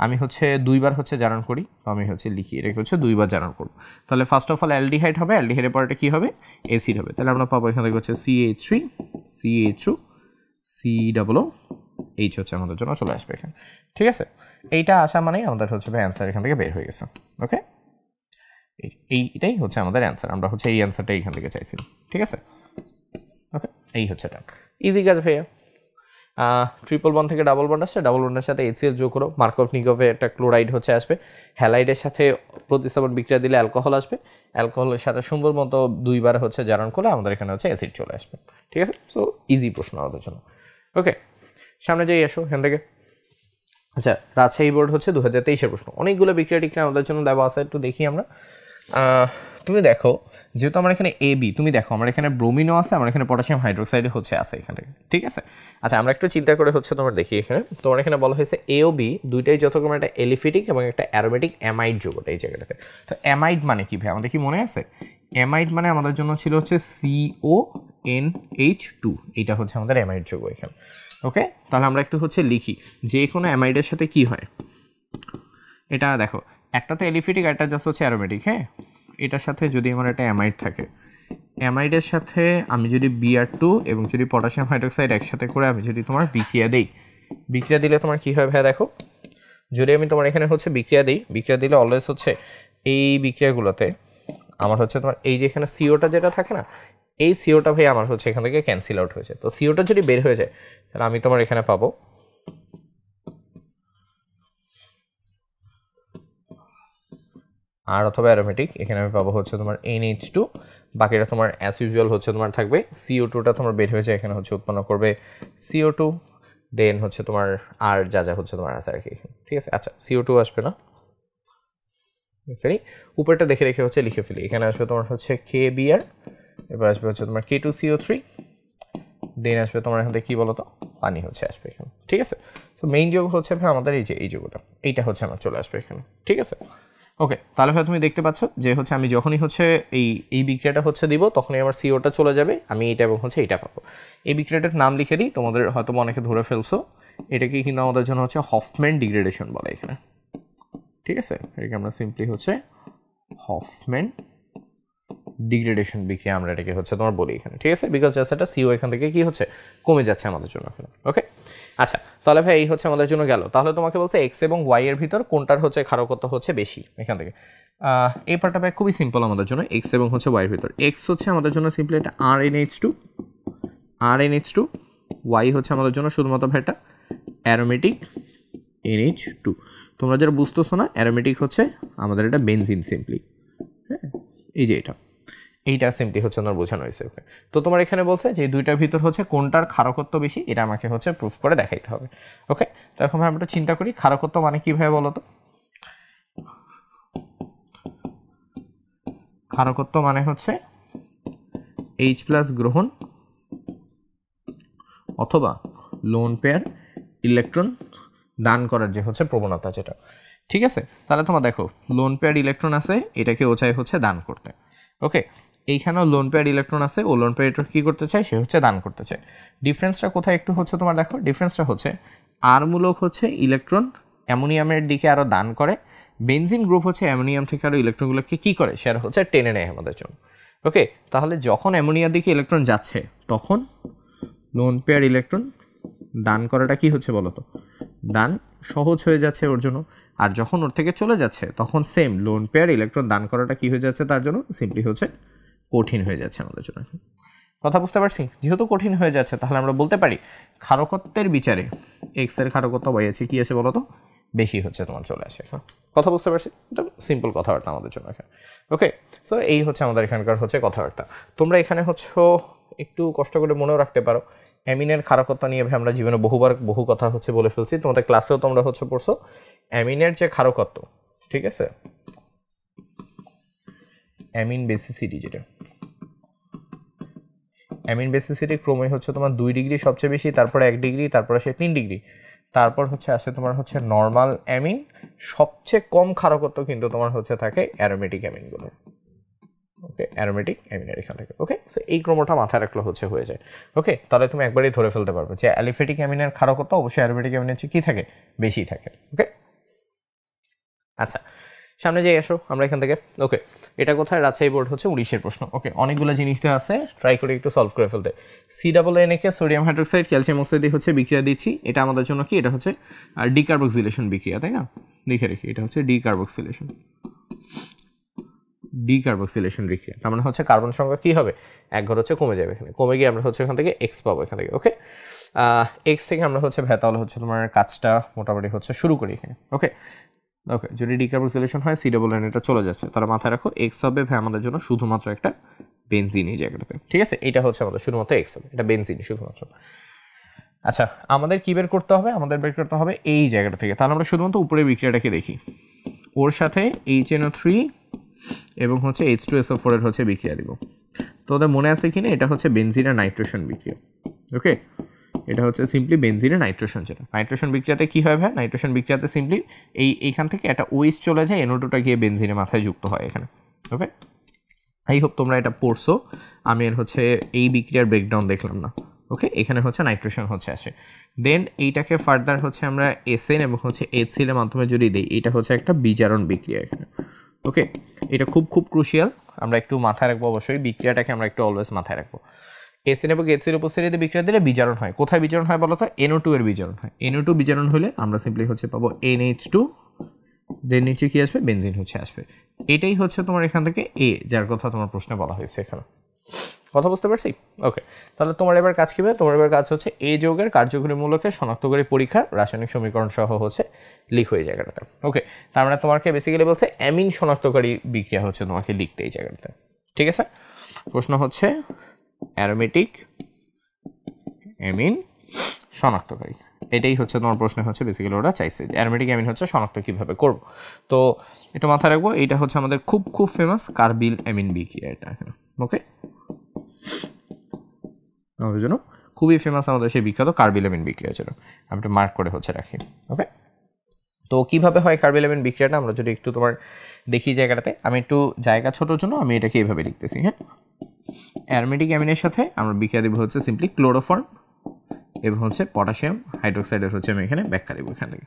আমি হচ্ছে দুইবার হচ্ছে জারণ করি, তো আমি হচ্ছে লিখি এটাকে হচ্ছে দুইবার জারণ করবো। তাহলে ফার্স্ট অফ অল অ্যালডিহাইড হবে, অ্যালডিহাইডের পরেটা কি হবে, অ্যাসিড হবে। তাহলে আমরা পাবো এখান থেকে হচ্ছে CH3 CH2 COOH হচ্ছে আমাদের জন্য চলে আসবে এখানে, ঠিক আছে। এইটা আসা মানে আমাদের হচ্ছে অ্যান্সার এখান থেকে বের হয়ে গেছে। ওকে, এইটাই হচ্ছে আমাদের অ্যান্সার, আমরা হচ্ছে এই অ্যান্সারটা এখান থেকে চাইছি, ঠিক আছে। ওকে, এই হচ্ছে এটা, ইজি কাজ ভাইয়া। ট্রিপল বন্ড থেকে ডাবল বন্ড আসছে, ডাবল বন্ডের সাথে HCl যোগ করো, মার্কভ নিকভে একটা ক্লোরাইড হচ্ছে আসবে, হ্যালাইডের সাথে প্রতিস্থাপন বিক্রিয়া দিলে অ্যালকোহল আসবে, অ্যালকোহলের সাথে সুন্দর মতো দুইবার হচ্ছে জারণ করলে আমাদের এখানে হচ্ছে অ্যাসিড চলে আসবে, ঠিক আছে। সো ইজি প্রশ্ন আমাদের জন্য। ওকে, সামনে যাই আসো এখান থেকে। আচ্ছা, রাজশাহী বোর্ড হচ্ছে 2023-এর প্রশ্ন, অনেকগুলো বিক্রিয়া টিক্রিয়া আমাদের জন্য দেওয়া আছে, একটু দেখি আমরা। তুমি দেখো, যেহেতু আমার এখানে AB, তুমি দেখো আমার এখানে ব্রোমিনও আছে, আমার এখানে পটাশিয়াম হাইড্রোক্সাইড হচ্ছে আছে এখানে, ঠিক আছে। আচ্ছা, আমরা একটু চিন্তা করে হচ্ছে তোমার দেখি এখানে, তোমার এখানে বলা হয়েছে A ও B দুইটাই যথাক্রমে একটা এলিফিটিক এবং একটা অ্যারোমেটিক অ্যামাইড যৌগটা এই জায়গাটাতে। তো অ্যামাইড মানে কি ভাই, আমাদের কি মনে আছে? অ্যামাইড মানে আমাদের জন্য ছিল হচ্ছে CONH2, এটা হচ্ছে আমাদের অ্যামাইড যৌগ এখানে। ওকে, তাহলে আমরা একটু হচ্ছে লিখি যে কোনো অ্যামাইডের সাথে কি হয়, এটা দেখো, একটা তো এলিফিটিক, একটা জাস্ট হচ্ছে অ্যারোমেটিক। হ্যাঁ, এটার সাথে যদি আমার একটা অ্যামাইড থাকে, অ্যামাইডের সাথে আমি যদি Br2 এবং যদি পটাশিয়াম হাইড্রোক্সাইড একসাথে করে আমি যদি তোমার বিক্রিয়া দিই, বিক্রিয়া দিলে তোমার কী হয় ভাই দেখো, যদি আমি তোমার এখানে হচ্ছে বিক্রিয়া দিই, বিক্রিয়া দিলে অলওয়েজ হচ্ছে এই বিক্রিয়াগুলোতে আমার হচ্ছে তোমার এই যে এখানে সিওটা যেটা থাকে না, এই সিওটা ভাই আমার হচ্ছে এখান থেকে ক্যান্সেল আউট হয়েছে। তো সিওটা যদি বের হয়ে যায় তাহলে আমি তোমার এখানে পাবো আর অথবা অ্যারোমেটিক, এখানে আমি পাবো হচ্ছে তোমার NH2, বাকিটা তোমার অ্যাজ ইউজুয়াল হচ্ছে তোমার থাকবে CO2টা তোমার বের হয়ে যায়, এখানে হচ্ছে উৎপন্ন করবে CO2, দেন হচ্ছে তোমার আর যা যা হচ্ছে তোমার আছে আর কি, ঠিক আছে। আচ্ছা, CO2 আসবে না, ফেরি উপরটা দেখে রেখে হচ্ছে লিখে ফেলি, এখানে আসবে তোমার হচ্ছে KBr, এবার আসবে হচ্ছে তোমার K2CO3, দেন আসবে তোমার এখান থেকে কী বলো তো, পানি হচ্ছে আসবে এখানে, ঠিক আছে। তো মেইন যোগ হচ্ছে ভাই আমাদের এই যে এই যোগটা, এইটা হচ্ছে আমার চলে আসবে এখানে, ঠিক আছে। ওকে, তাহলে ভাই তুমি দেখতে পাচ্ছ যে হচ্ছে আমি যখনই হচ্ছে এই বিক্রিয়াটা হচ্ছে দিব, তখনই আমার সিওটা চলে যাবে, আমি এইটা এবং হচ্ছে এইটা পাবো। এই বিক্রিয়াটার নাম লিখে দিই, তোমাদের হয়তো অনেকে ধরে ফেলছো, এটাকে কিন্তু আমাদের জন্য হচ্ছে হফম্যান ডিগ্রেডেশন বলে এখানে, ঠিক আছে। এটাকে আমরা সিম্পলি হচ্ছে হফম্যান ডিগ্রেডেশন বিক্রিয়া আমরা এটাকে হচ্ছে তোমার বলি এখানে, ঠিক আছে। বিকজ জাস্ট একটা সিও এখান থেকে কি হচ্ছে কমে যাচ্ছে আমাদের জন্য এখানে। ওকে, আচ্ছা, তাহলে ভাই এই হচ্ছে আমাদের জন্য গেল। তাহলে তোমাকে বলছে এক্স এবং ওয়াই এর ভিতর কোনটার হচ্ছে ক্ষারকত্ব হচ্ছে বেশি এখান থেকে। এই পার্টটা ভাই খুবই সিম্পল আমাদের জন্য, এক্স এবং হচ্ছে ওয়াই এর ভিতর। এক্স হচ্ছে আমাদের জন্য সিম্পলি একটা RNH2, ওয়াই হচ্ছে আমাদের জন্য শুধুমাত্র ভাই একটা অ্যারোমেটিক NH2। তোমরা যারা বুঝতেছো না, অ্যারোমেটিক হচ্ছে আমাদের এটা বেনজিন সিম্পলি, হ্যাঁ, এই যে এইটা সিম্পলি হচ্ছে আমার বোঝানো হয়েছে। ওকে, তো তোমার এখানে বলছে যে দুইটার ভিতর হচ্ছে কোনটার ক্ষারকত্ব বেশি, এটা আমাকে হচ্ছে প্রুফ করে দেখাইতে হবে। ওকে, তো এখন আমরা চিন্তা করি ক্ষারকত্ব মানে কীভাবে বলো তো। ক্ষারকত্ব মানে হচ্ছে H+ গ্রহণ অথবা লোন পেয়ার ইলেকট্রন দান করার যে হচ্ছে প্রবণতা যেটা, ঠিক আছে। তাহলে তোমার দেখো লোন পেয়ার ইলেকট্রন আছে, এটাকে ও চাই হচ্ছে দান করতে। ওকে, এইখানেও লোন পেয়ার ইলেকট্রন আছে, ও লোন পেয়ার কী করতে চায়, সে হচ্ছে দান করতে চায়। ডিফারেন্সটা কোথায় একটু হচ্ছে তোমার দেখো, ডিফারেন্সটা হচ্ছে আর মূলক হচ্ছে ইলেকট্রন অ্যামোনিয়ামের দিকে আরও দান করে, বেনজিন গ্রুপ হচ্ছে অ্যামোনিয়াম থেকে আরও ইলেকট্রনগুলোকে কী করে, সেটা হচ্ছে টেনে নেয় আমাদের জন্য। ওকে, তাহলে যখন অ্যামোনিয়ার দিকে ইলেকট্রন যাচ্ছে তখন লোন পেয়ার ইলেকট্রন দান করাটা কি হচ্ছে বলো তো, দান সহজ হয়ে যাচ্ছে ওর জন্য। আর যখন ওর থেকে চলে যাচ্ছে তখন সেম লোন পেয়ার ইলেকট্রন দান করাটা কি হয়ে যাচ্ছে তার জন্য, সিম্পলি হচ্ছে কঠিন হয়ে যাচ্ছে আমাদের জন্য। কথা বুঝতে পারছি? যেহেতু কঠিন হয়ে যাচ্ছে তাহলে আমরা বলতে পারি ক্ষারকত্বের বিচারে এক্স এর ক্ষারকত্ব বাই আছে কি আছে বলো তো, বেশি হচ্ছে তোমার চলে আসে। কথা বুঝতে পারছি? এটা সিম্পল কথাবার্তা আমাদের জন্য এখানে। ওকে, সো এই হচ্ছে আমাদের এখানকার হচ্ছে কথাবার্তা। তোমরা এখানে হচ্ছে একটু কষ্ট করে মনেও রাখতে পারো, অ্যামিনের ক্ষারকত্ব নিয়ে আমরা জীবনে বহু কথা হচ্ছে বলে ফেলছি, তোমাদের ক্লাসেও তোমরা হচ্ছে পড়ছো অ্যামিনের যে ক্ষারকত্ব, ঠিক আছে, অ্যামিন বেসিসিটি, যেটা অ্যামিন বেসিসিটি ক্রমে হচ্ছে তোমার 2 ডিগ্রি সবচেয়ে বেশি, তারপরে 1 ডিগ্রি, তারপরে সে 3 ডিগ্রি, তারপর হচ্ছে আসে তোমার হচ্ছে নর্মাল অ্যামিন, সবচেয়ে কম ক্ষারকত্ব কিন্তু তোমার হচ্ছে থাকে অ্যারোমেটিক অ্যামিনগুলো। ওকে, অ্যারোমেটিক অ্যামিনের এখান থেকে। ওকে, সো এই ক্রমটা মাথায় রাখলে হচ্ছে হয়ে যায়। ওকে, তাহলে তুমি একবারই ধরে ফেলতে পারবে যে অ্যালিফেটিক অ্যামিনের ক্ষারকত্ব অবশ্যই অ্যারোমেটিক অ্যামিনের চেয়ে কী থাকে, বেশি থাকে। ওকে, আচ্ছা সামনে যাই আসো আমরা এখান থেকে। ওকে, এটা কোথায়, রাজশাহী বোর্ড হচ্ছে 19-এর প্রশ্ন। ওকে, অনেকগুলো জিনিস তো আছে, ট্রাই করে একটু সলভ করে ফেলতে। CONA sodium hydroxide calcium oxide হচ্ছে বিক্রিয়া দিচ্ছি, এটা আমাদের জন্য কি, এটা হচ্ছে ডিকার্বক্সিলেশন বিক্রিয়া, তাই না? লিখে রেখি, এটা হচ্ছে ডিকার্বক্সিলেশন বিক্রিয়া। তার মানে হচ্ছে কার্বন সংখ্যা কি হবে, 1 ঘর হচ্ছে কমে যাবে, এখানে কমে গিয়ে আমরা হচ্ছে এখান থেকে এক্স পাবো এখান থেকে। ওকে, এক্স থেকে আমরা হচ্ছে তাহলে হচ্ছে তোমার কাজটা মোটামুটি হচ্ছে শুরু করি এখানে। ওকে, ওকে, যদি ডিকার্বক্সিলেশন হয় CON এটা চলে যাচ্ছে, তাহলে মাথায় রাখো এক্স হবে আমাদের জন্য শুধুমাত্র একটা বেনজিন এই জায়গাটাতে, ঠিক আছে? এটা হচ্ছে আমাদের শুধুমাত্র এক্স হবে, এটা বেনজিন শুধুমাত্র। আচ্ছা, আমাদের কি বের করতে হবে, আমাদের বের করতে হবে এই জায়গাটা থেকে। তাহলে আমরা শুধুমাত্র উপরের বিক্রিয়াটাকে দেখি, ওর সাথে HNO3 এবং হচ্ছে H2SO4 এর হচ্ছে বিক্রিয়া দিব। তো ওদের মনে আছে কিনা, এটা হচ্ছে বেনজিনের নাইট্রোজেন বিক্রিয়া। ওকে, এটা হচ্ছে সিম্পলি বেনজিনের নাইট্রোজেন, যেটা নাইট্রোজেন বিক্রিয়াতে কি হয় ভাই, নাইট্রোজেন বিক্রিয়াতে সিম্পলি এইখান থেকে একটা ওএইচ চলে যায়, NO2টা গিয়ে বেনজিনের মাথায় যুক্ত হয় এখানে। ওকে, আই হোপ তোমরা এটা পড়ছো। আমি এর হচ্ছে এই বিক্রিয়ার ব্রেকডাউন দেখলাম না। ওকে, এখানে হচ্ছে নাইট্রোজেন হচ্ছে আসে, দেন এইটাকে ফার্দার হচ্ছে আমরা SN এবং হচ্ছে HCl এর মাধ্যমে যদি দিই, এটা হচ্ছে একটা বিজারণ বিক্রিয়া এখানে। ওকে, এটা খুব ক্রুশিয়াল, আমরা একটু মাথায় রাখবো, অবশ্যই বিক্রিয়াটাকে আমরা একটু অলওয়েজ মাথায় রাখবো। SN এবং HCl উপস্থিতিতে বিক্রিয়া দিলে বিজারণ হয়, কোথায় বিজারণ হয় বলো তো, NO2 এর বিজারণ হয়। NO2 বিজারণ হলে আমরা সিম্পলি হচ্ছে পাবো NH2, দেন নিচে কি আসবে, বেনজিন হচ্ছে আসবে। এটাই হচ্ছে তোমার এখান থেকে যার কথা তোমার প্রশ্নে বলা হয়েছে এখানে। কথা বুঝতে পারছি? ওকে, তাহলে তোমার এবার কাজ কি হবে, তোমার এবার কাজ হচ্ছে যৌগের কার্যকরী মূলকে শনাক্তকারী পরীক্ষার রাসায়নিক সমীকরণ সহ হচ্ছে লিখো এই জায়গাটাতে। ওকে, তার মানে তোমাকে বেসিক্যালি বলছে অ্যামিন শনাক্তকারী বিক্রিয়া হচ্ছে তোমাকে লিখতে এই জায়গাটাতে, ঠিক আছে? প্রশ্ন হচ্ছে অ্যারোমেটিক অ্যামিন শনাক্তকারী, এটাই হচ্ছে তোমার প্রশ্নে হচ্ছে বেসিক্যালি ওরা চাইছে যে অ্যারোমেটিক অ্যামিন হচ্ছে শনাক্ত কীভাবে করব। তো এটা মাথায় রাখবো, এইটা হচ্ছে আমাদের খুব ফেমাস কার্বিল অ্যামিন বিক্রিয়া এটা। ওকে, আমাদের জন্য খুবই ফেমাস আমাদের সেই বিখ্যাত কার্বিল অ্যামিন বিক্রিয়া ছিল, আমি একটু মার্ক করে হচ্ছে রাখি। ওকে, তো কীভাবে হয় কার্বিল অ্যামিন বিক্রিয়াটা আমরা যদি একটু তোমার দেখি জায়গাটাতে, আমি একটু জায়গা ছোটোর জন্য আমি এটাকে এইভাবে লিখতেছি। হ্যাঁ, অ্যারোমেটিক অ্যামিনের সাথে আমরা বিক্রিয়া দেবো হচ্ছে সিম্পলি ক্লোরোফর্ম এবং হচ্ছে পটাশিয়াম হাইড্রোক্সাইডের হচ্ছে আমি এখানে ব্যাখ্যা দেবো এখান থেকে।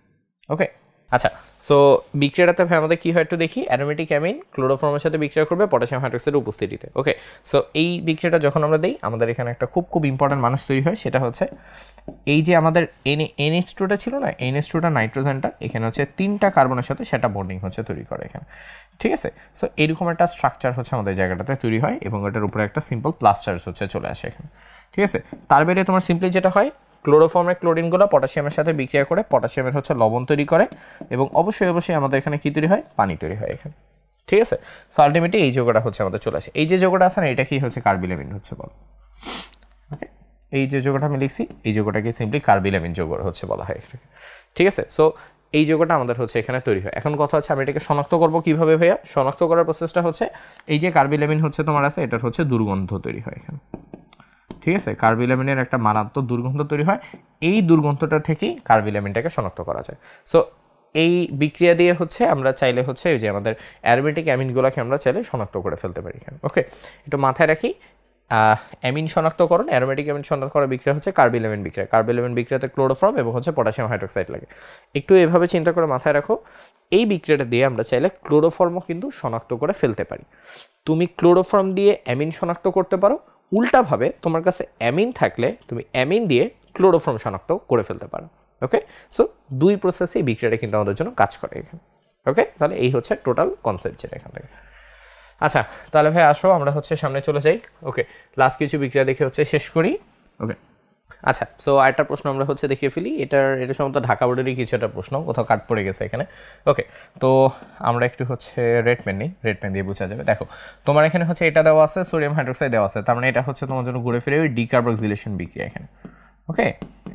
ওকে, আচ্ছা, সো বিক্রিয়াটাতে আমাদের কী হয় একটু দেখি। অ্যারোমেটিক অ্যামিন ক্লোরোফর্মের সাথে বিক্রিয়া করবে পটাশিয়াম হাইড্রোক্সাইডের উপস্থিতিতে। ওকে, সো এই বিক্রিয়াটা যখন আমরা দিই, আমাদের এখানে একটা খুব ইম্পর্টেন্ট মানুষ তৈরি হয়, সেটা হচ্ছে এই যে আমাদের NH2টা ছিল না, NH2টা নাইট্রোজেনটা এখানে হচ্ছে 3টা কার্বনের সাথে সেটা বন্ডিং হচ্ছে তৈরি করে এখানে, ঠিক আছে? সো এরকম একটা স্ট্রাকচার হচ্ছে আমাদের জায়গাটাতে তৈরি হয় এবং এটার উপরে একটা সিম্পল প্লাস চার্জ হচ্ছে চলে আসে এখানে, ঠিক আছে? তার বাইরে তোমার সিম্পলি যেটা হয়, ক্লোরোফর্মের ক্লোরিনগুলো পটাশিয়ামের সাথে বিক্রিয়া করে পটাশিয়ামের হচ্ছে লবণ তৈরি করে এবং অবশ্যই আমাদের এখানে কী তৈরি হয়, পানি তৈরি হয় এখানে, ঠিক আছে? সো আলটিমেটলি এই যৌগটা হচ্ছে আমাদের চলে আসে। এই যে যৌগটা আছে না, এটা কি হচ্ছে কার্বিল অ্যামিন হচ্ছে বল। ওকে, এই যে যৌগটা আমি লিখছি, এই যৌগটাকে সিম্পলি কার্বিল অ্যামিন যৌগ হচ্ছে বলা হয়, ঠিক আছে? সো এই যৌগটা আমাদের হচ্ছে এখানে তৈরি হয়। এখন কথা হচ্ছে আমি এটাকে শনাক্ত করবো কীভাবে ভাইয়া? শনাক্ত করার প্রসেসটা হচ্ছে এই যে কার্বিল অ্যামিন হচ্ছে তোমার আছে, এটার হচ্ছে দুর্গন্ধ তৈরি হয় এখানে, ঠিক আছে? কার্বিল অ্যামিনের একটা মারাত্মক দুর্গন্ধ তৈরি হয়, এই দুর্গন্ধটা থেকেই কার্বিল অ্যামিনটাকে শনাক্ত করা যায়। সো এই বিক্রিয়া দিয়ে হচ্ছে আমরা চাইলে হচ্ছে এই যে আমাদের অ্যারোমেটিক অ্যামিনগুলোকে আমরা চাইলে শনাক্ত করে ফেলতে পারি এখানে। ওকে, একটু মাথায় রাখি, অ্যামিন শনাক্তকরণ, অ্যারোমেটিক অ্যামিন শনাক্ত করার বিক্রিয়া হচ্ছে কার্বিল অ্যামিন বিক্রিয়া। কার্বিল অ্যামিন বিক্রিয়াতে ক্লোরোফর্ম এবং হচ্ছে পটাশিয়াম হাইড্রোক্সাইড লাগে। একটু এভাবে চিন্তা করে মাথায় রাখো, এই বিক্রিয়াটা দিয়ে আমরা চাইলে ক্লোরোফর্মও কিন্তু শনাক্ত করে ফেলতে পারি। তুমি ক্লোরোফর্ম দিয়ে অ্যামিন শনাক্ত করতে পারো, উল্টাভাবে তোমার কাছে অ্যামিন থাকলে তুমি অ্যামিন দিয়ে ক্লোরোফর্ম শনাক্ত করে ফেলতে পারো। ওকে, সো দুই প্রসেসে এই বিক্রিয়াটা কিন্তু আমাদের জন্য কাজ করে এখানে। ওকে, তাহলে এই হচ্ছে টোটাল কনসেপ্ট যেটা এখান থেকে। আচ্ছা তাহলে ভাই আসো আমরা হচ্ছে সামনে চলে যাই। ওকে, লাস্ট কিছু বিক্রিয়া দেখে হচ্ছে শেষ করি। ওকে আচ্ছা, সো আরেকটা প্রশ্ন আমরা হচ্ছে দেখিয়ে ফেলি। এটা সম্ভবত ঢাকা বোর্ডেরই কিছু একটা প্রশ্ন, কোথাও কাট পড়ে গেছে এখানে। ওকে, তো আমরা একটু হচ্ছে রেড পেন নিই, রেড পেন দিয়ে বোঝা যাবে। দেখো তোমার এখানে হচ্ছে এটা দেওয়া আছে, সোডিয়াম হাইড্রোক্সাইড দেওয়া আছে, তার মানে এটা হচ্ছে তোমার জন্য ঘুরে ফিরে ওই ডিকার্বক্সিলেশন বিক্রিয়া এখানে। ওকে,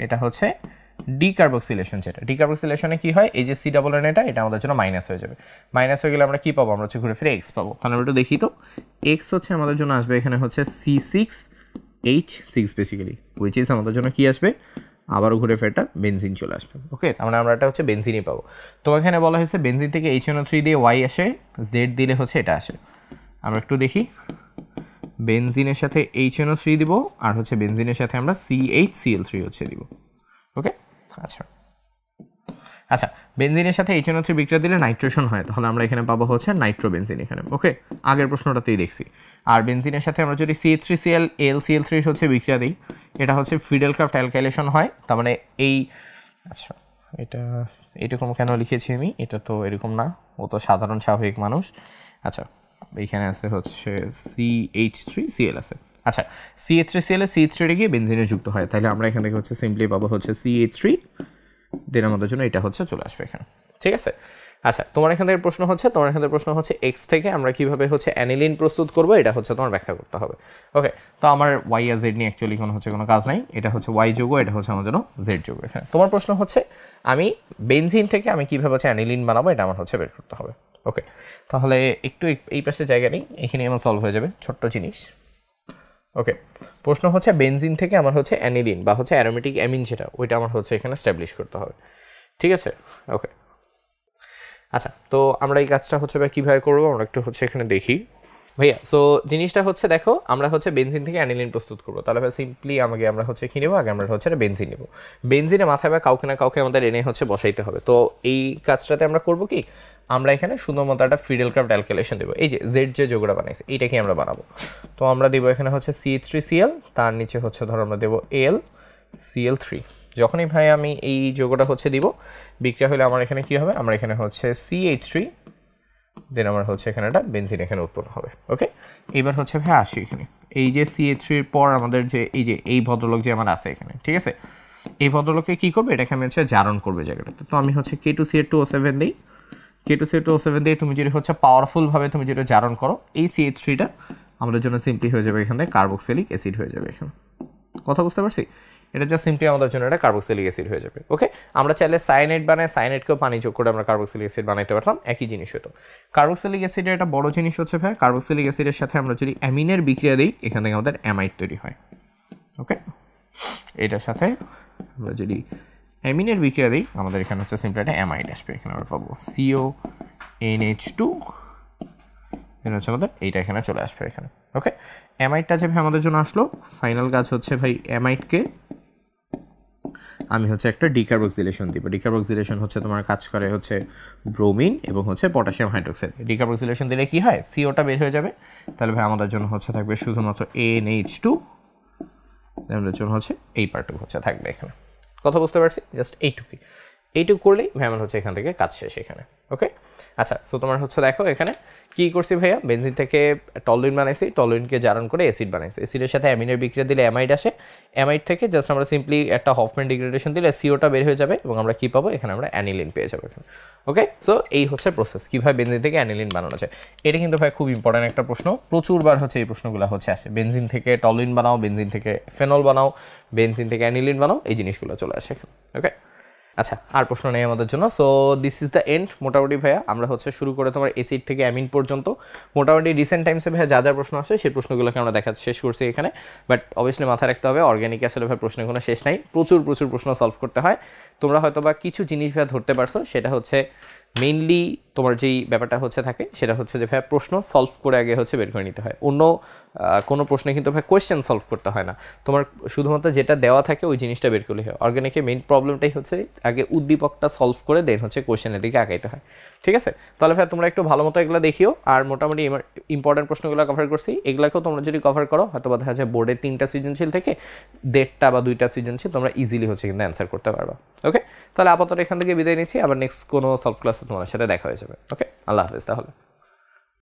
এটা হচ্ছে ডিকার্বক্সিলেশন। যেটা ডিকার্বক্সিলেশনে কি হয়, এই যে সি ডাবল এন এটা আমাদের জন্য মাইনাস হয়ে যাবে। মাইনাস হয়ে গেলে আমরা কি পাবো, আমরা হচ্ছে ঘুরে ফিরে এক্স পাবো। তাহলে আমরা একটু দেখি তো, এক্স হচ্ছে আমাদের জন্য আসবে এখানে হচ্ছে C6H6 বেসিক্যালি, হুইচ ইজ আমাদের জন্য কি আসবে, আবারও ঘুরে ফিরে একটা বেনজিন চলে আসবে। ওকে, তার মানে আমরা এটা হচ্ছে বেনজিনই পাবো। তো এখানে বলা হয়েছে বেনজিন থেকে HNO3 দিয়ে Y আসে, জেড দিলে হচ্ছে এটা আসে। আমরা একটু দেখি, বেনজিনের সাথে HNO3 দিব, আর হচ্ছে বেনজিনের সাথে আমরা CHCl3 হচ্ছে দিব। ওকে আচ্ছা আচ্ছা, বেনজিনের সাথে HNO3 বিক্রিয়া দিলে নাইট্রেশন হয়, তাহলে আমরা এখানে পাবো হচ্ছে নাইট্রোবেনজিন এখানে। ওকে, আগের প্রশ্নটাতেই দেখছি। আর বেনজিনের সাথে আমরা যদি CH3Cl AlCl3 হচ্ছে বিক্রিয়া দিই, এটা হচ্ছে ফিডেলক্রাফট অ্যালকাইলেশন হয়। তার মানে এই, আচ্ছা এটা এরকম কেন লিখেছি আমি, এটা তো এরকম না, ও তো সাধারণ স্বাভাবিক মানুষ। আচ্ছা, এইখানে আছে হচ্ছে CH3Cl আছে। আচ্ছা, CH3Cl CH3 গিয়ে বেনজিনে যুক্ত হয়, তাহলে আমরা এখান থেকে হচ্ছে সিম্পলি পাবো হচ্ছে CH3, দেন আমাদের জন্য এটা হচ্ছে চলে আসবে এখানে। ঠিক আছে, আচ্ছা তোমার এখান থেকে প্রশ্ন হচ্ছে এক্স থেকে আমরা কিভাবে হচ্ছে অ্যানিলিন প্রস্তুত করব, এটা হচ্ছে তোমার ব্যাখ্যা করতে হবে। ওকে, তো আমার ওয়াই আর জেড নিয়ে অ্যাকচুয়ালি কোনো কাজ নাই, এটা হচ্ছে ওয়াই যোগ, এটা হচ্ছে আমার জন্য জেড যোগ এখানে। তোমার প্রশ্ন হচ্ছে আমি বেনজিন থেকে আমি কিভাবে হচ্ছে অ্যানিলিন বানাবো, এটা আমার হচ্ছে বের করতে হবে। ওকে, তাহলে একটু এই পাশে জায়গা নেই, এখানে আমার সলভ হয়ে যাবে, ছোট্ট জিনিস। ওকে, প্রশ্ন হচ্ছে বেনজিন থেকে আমার হচ্ছে অ্যানিলিন বা হচ্ছে অ্যারোমেটিক অ্যামিন, যেটা ওইটা আমার হচ্ছে এখানে স্ট্যাবলিশ করতে হবে। ঠিক আছে, ওকে আচ্ছা, তো আমরা এই কাজটা হচ্ছে বা কীভাবে করবো আমরা একটু হচ্ছে এখানে দেখি ভাইয়া। সো জিনিসটা হচ্ছে দেখো, আমরা হচ্ছে বেনজিন থেকে অ্যানিলিন প্রস্তুত করবো, তাহলে ভাই সিম্পলি আমরা হচ্ছে কী নেবো, আগে আমরা হচ্ছে বেনজিন নেবো। বেনজিনে মাথায় বা কাউকে না কাউকে আমাদের এনে হচ্ছে বসাইতে হবে। তো এই কাজটাতে আমরা করবো কি, আমরা এখানে শুধুমাত্র একটা ফিডেলক্রাফট অ্যালকাইলেশন দেবো। এই যে জেড যে যোগটা বানাইছে এইটাকে আমরা বানাবো। তো আমরা দেবো এখানে হচ্ছে CH3Cl, তার নিচে হচ্ছে ধরো আমরা দেবো AlCl3। যখনই ভাই আমি এই যোগটা হচ্ছে দিব, বিক্রিয়া হলে আমার এখানে কি হবে, আমরা এখানে হচ্ছে CH3, দেন আমার হচ্ছে এখানে একটা বেনজিন এখানে উৎপন্ন হবে। ওকে, এবার হচ্ছে ভাই আসি এখানে, এই যে CH3 পর আমাদের যে এই ভদ্রলোক যে আমার আছে এখানে, ঠিক আছে, এই ভদ্রলোককে কী করবে, এটাকে আমি হচ্ছে জারণ করবে জায়গাটাতে। তো আমি হচ্ছে K2CH2O7 দিই, K2CH2O7 দিয়ে তুমি যদি হচ্ছে পাওয়ারফুলভাবে তুমি যেটা জারণ করো, এই CH3টা আমাদের জন্য সিম্পলি হয়ে যাবে এখানে কার্বক্সিলিক অ্যাসিড হয়ে যাবে এখানে। কথা বুঝতে পারছি, এটা জাস্ট সিম্পলি আমাদের জন্য এটা কার্বক্সিলিক অ্যাসিড হয়ে যাবে। ওকে, আমরা চাইলে সায়ানাইড বানাই, সায়ানাইডকেও পানি যোগ করে আমরা কার্বক্সিলিক অ্যাসিড বানাইতে পারতাম, একই জিনিস হতো। কার্বক্সিলিক অ্যাসিডের একটা বড় জিনিস হচ্ছে ভাই, কার্বক্সিলিক অ্যাসিডের সাথে আমরা যদি অ্যামিনের বিক্রিয়া দিই, এখান থেকে আমাদের অ্যামাইড তৈরি হয়। ওকে, এটার সাথে আমরা যদি অ্যামিনের বিক্রিয়া দিই, আমাদের এখানে হচ্ছে সিম্পলি একটা অ্যামাইড আসবে, এখানে আমরা পাবো CONH2, এখানে হচ্ছে আমাদের এইটা এখানে চলে আসবে এখানে। ওকে, অ্যামাইডটা যে ভাই আমাদের জন্য আসলো, ফাইনাল কাজ হচ্ছে ভাই অ্যামাইডকে আমি হচ্ছে একটা ডিকার্বক্সিলেশন দিব। ডিকার্বক্সিলেশন হচ্ছে তোমার কাজ করে হচ্ছে ব্রোমিন এবং হচ্ছে পটাশিয়াম হাইড্রোক্সাইড। ডিকার্বক্সিলেশন দিলে কি হয়, সিওটা বের হয়ে যাবে, তাহলে ভাই আমাদের জন্য হচ্ছে থাকবে শুধুমাত্র NH2, আমাদের জন্য হচ্ছে এই পার্টটুকু হচ্ছে থাকবে এখানে। কথা বুঝতে পারছি, জাস্ট এইটুকু করলেই ভাই আমার হচ্ছে এখান থেকে কাজ শেষ এখানে। ওকে, আচ্ছা, সো তোমার হচ্ছে দেখো এখানে কী করছি ভাইয়া, বেনজিন থেকে টলুইন বানাইছি, টলুইনকে জারণ করে অ্যাসিড বানাইছি, অ্যাসিডের সাথে অ্যামিনের বিক্রিয়া দিলে অ্যামাইড আসে, অ্যামাইড থেকে জাস্ট আমরা সিম্পলি একটা হফম্যান ডিগ্রেডেশন দিলে সিওটা বের হয়ে যাবে এবং আমরা কী পাবো, এখানে আমরা অ্যানিলিন পেয়ে যাবো এখানে। ওকে, সো এই হচ্ছে প্রসেস, কীভাবে বেনজিন থেকে অ্যানিলিন বানানো যায়। এটা কিন্তু ভাই খুব ইম্পর্ট্যান্ট একটা প্রশ্ন, প্রচুরবার হচ্ছে এই প্রশ্নগুলো হচ্ছে আসে, বেনজিন থেকে টলুইন বানাও, বেনজিন থেকে ফেনল বানাও, বেনজিন থেকে অ্যানিলিন বানাও, এই জিনিসগুলো চলে আসে এখানে। ওকে, আচ্ছা আর প্রশ্ন নেই আমাদের জন্য। So this is the end মোটামুটি ভাইয়া, আমরা হচ্ছে শুরু করে তোমার এসিড থেকে অ্যামিন পর্যন্ত মোটামুটি রিসেন্ট টাইমসে ভাইয়া যা প্রশ্ন আসে সেই প্রশ্নগুলোকে আমরা দেখা শেষ করছি এখানে। বাট অবভিয়াসলি মাথায় রাখতে হবে, অর্গ্যানিক আসলে ভাই প্রশ্নের কোনো শেষ নাই, প্রচুর প্রশ্ন সলভ করতে হয়। তোমরা হয়তো বা কিছু জিনিস ভাইয়া ধরতে পারছো, সেটা হচ্ছে মেইনলি তোমার যেই ব্যাপারটা হচ্ছে থাকে সেটা হচ্ছে যে ভাইয়া প্রশ্ন সলভ করে আগে হচ্ছে বের করে নিতে হয়, অন্য কোনো প্রশ্নে কিন্তু ভাই কোয়েশ্চেন সলভ করতে হয় না, তোমার শুধুমাত্র যেটা দেওয়া থাকে ওই জিনিসটা বের করলে হয়। অর্গানিকের মেইন প্রবলেমটাই হচ্ছে আগে উদ্দীপকটা সলভ করে দেন হচ্ছে কোয়েশ্চেনের দিকে আগাইতে হয়। ঠিক আছে, তাহলে ভাই তোমরা একটু ভালো মতো এগুলো দেখিও, আর মোটামুটি ইম্পর্টেন্ট প্রশ্নগুলো কভার করছি, এগুলোকেও তোমরা যদি কভার করো হয়তো বা দেখা যায় বোর্ডের 3টা সৃজনশীল থেকে 1.5টা বা 2টা সৃজনশীল তোমরা ইজিলি হচ্ছে কিন্তু অ্যান্সার করতে পারবা। ওকে, তাহলে আপাতত এখান থেকে বিদায় নিচ্ছি, আবার নেক্সট কোনো সলভ ক্লাসে তোমার সাথে দেখা হয়ে যাবে। ওকে, আল্লাহ হাফেজ তাহলে।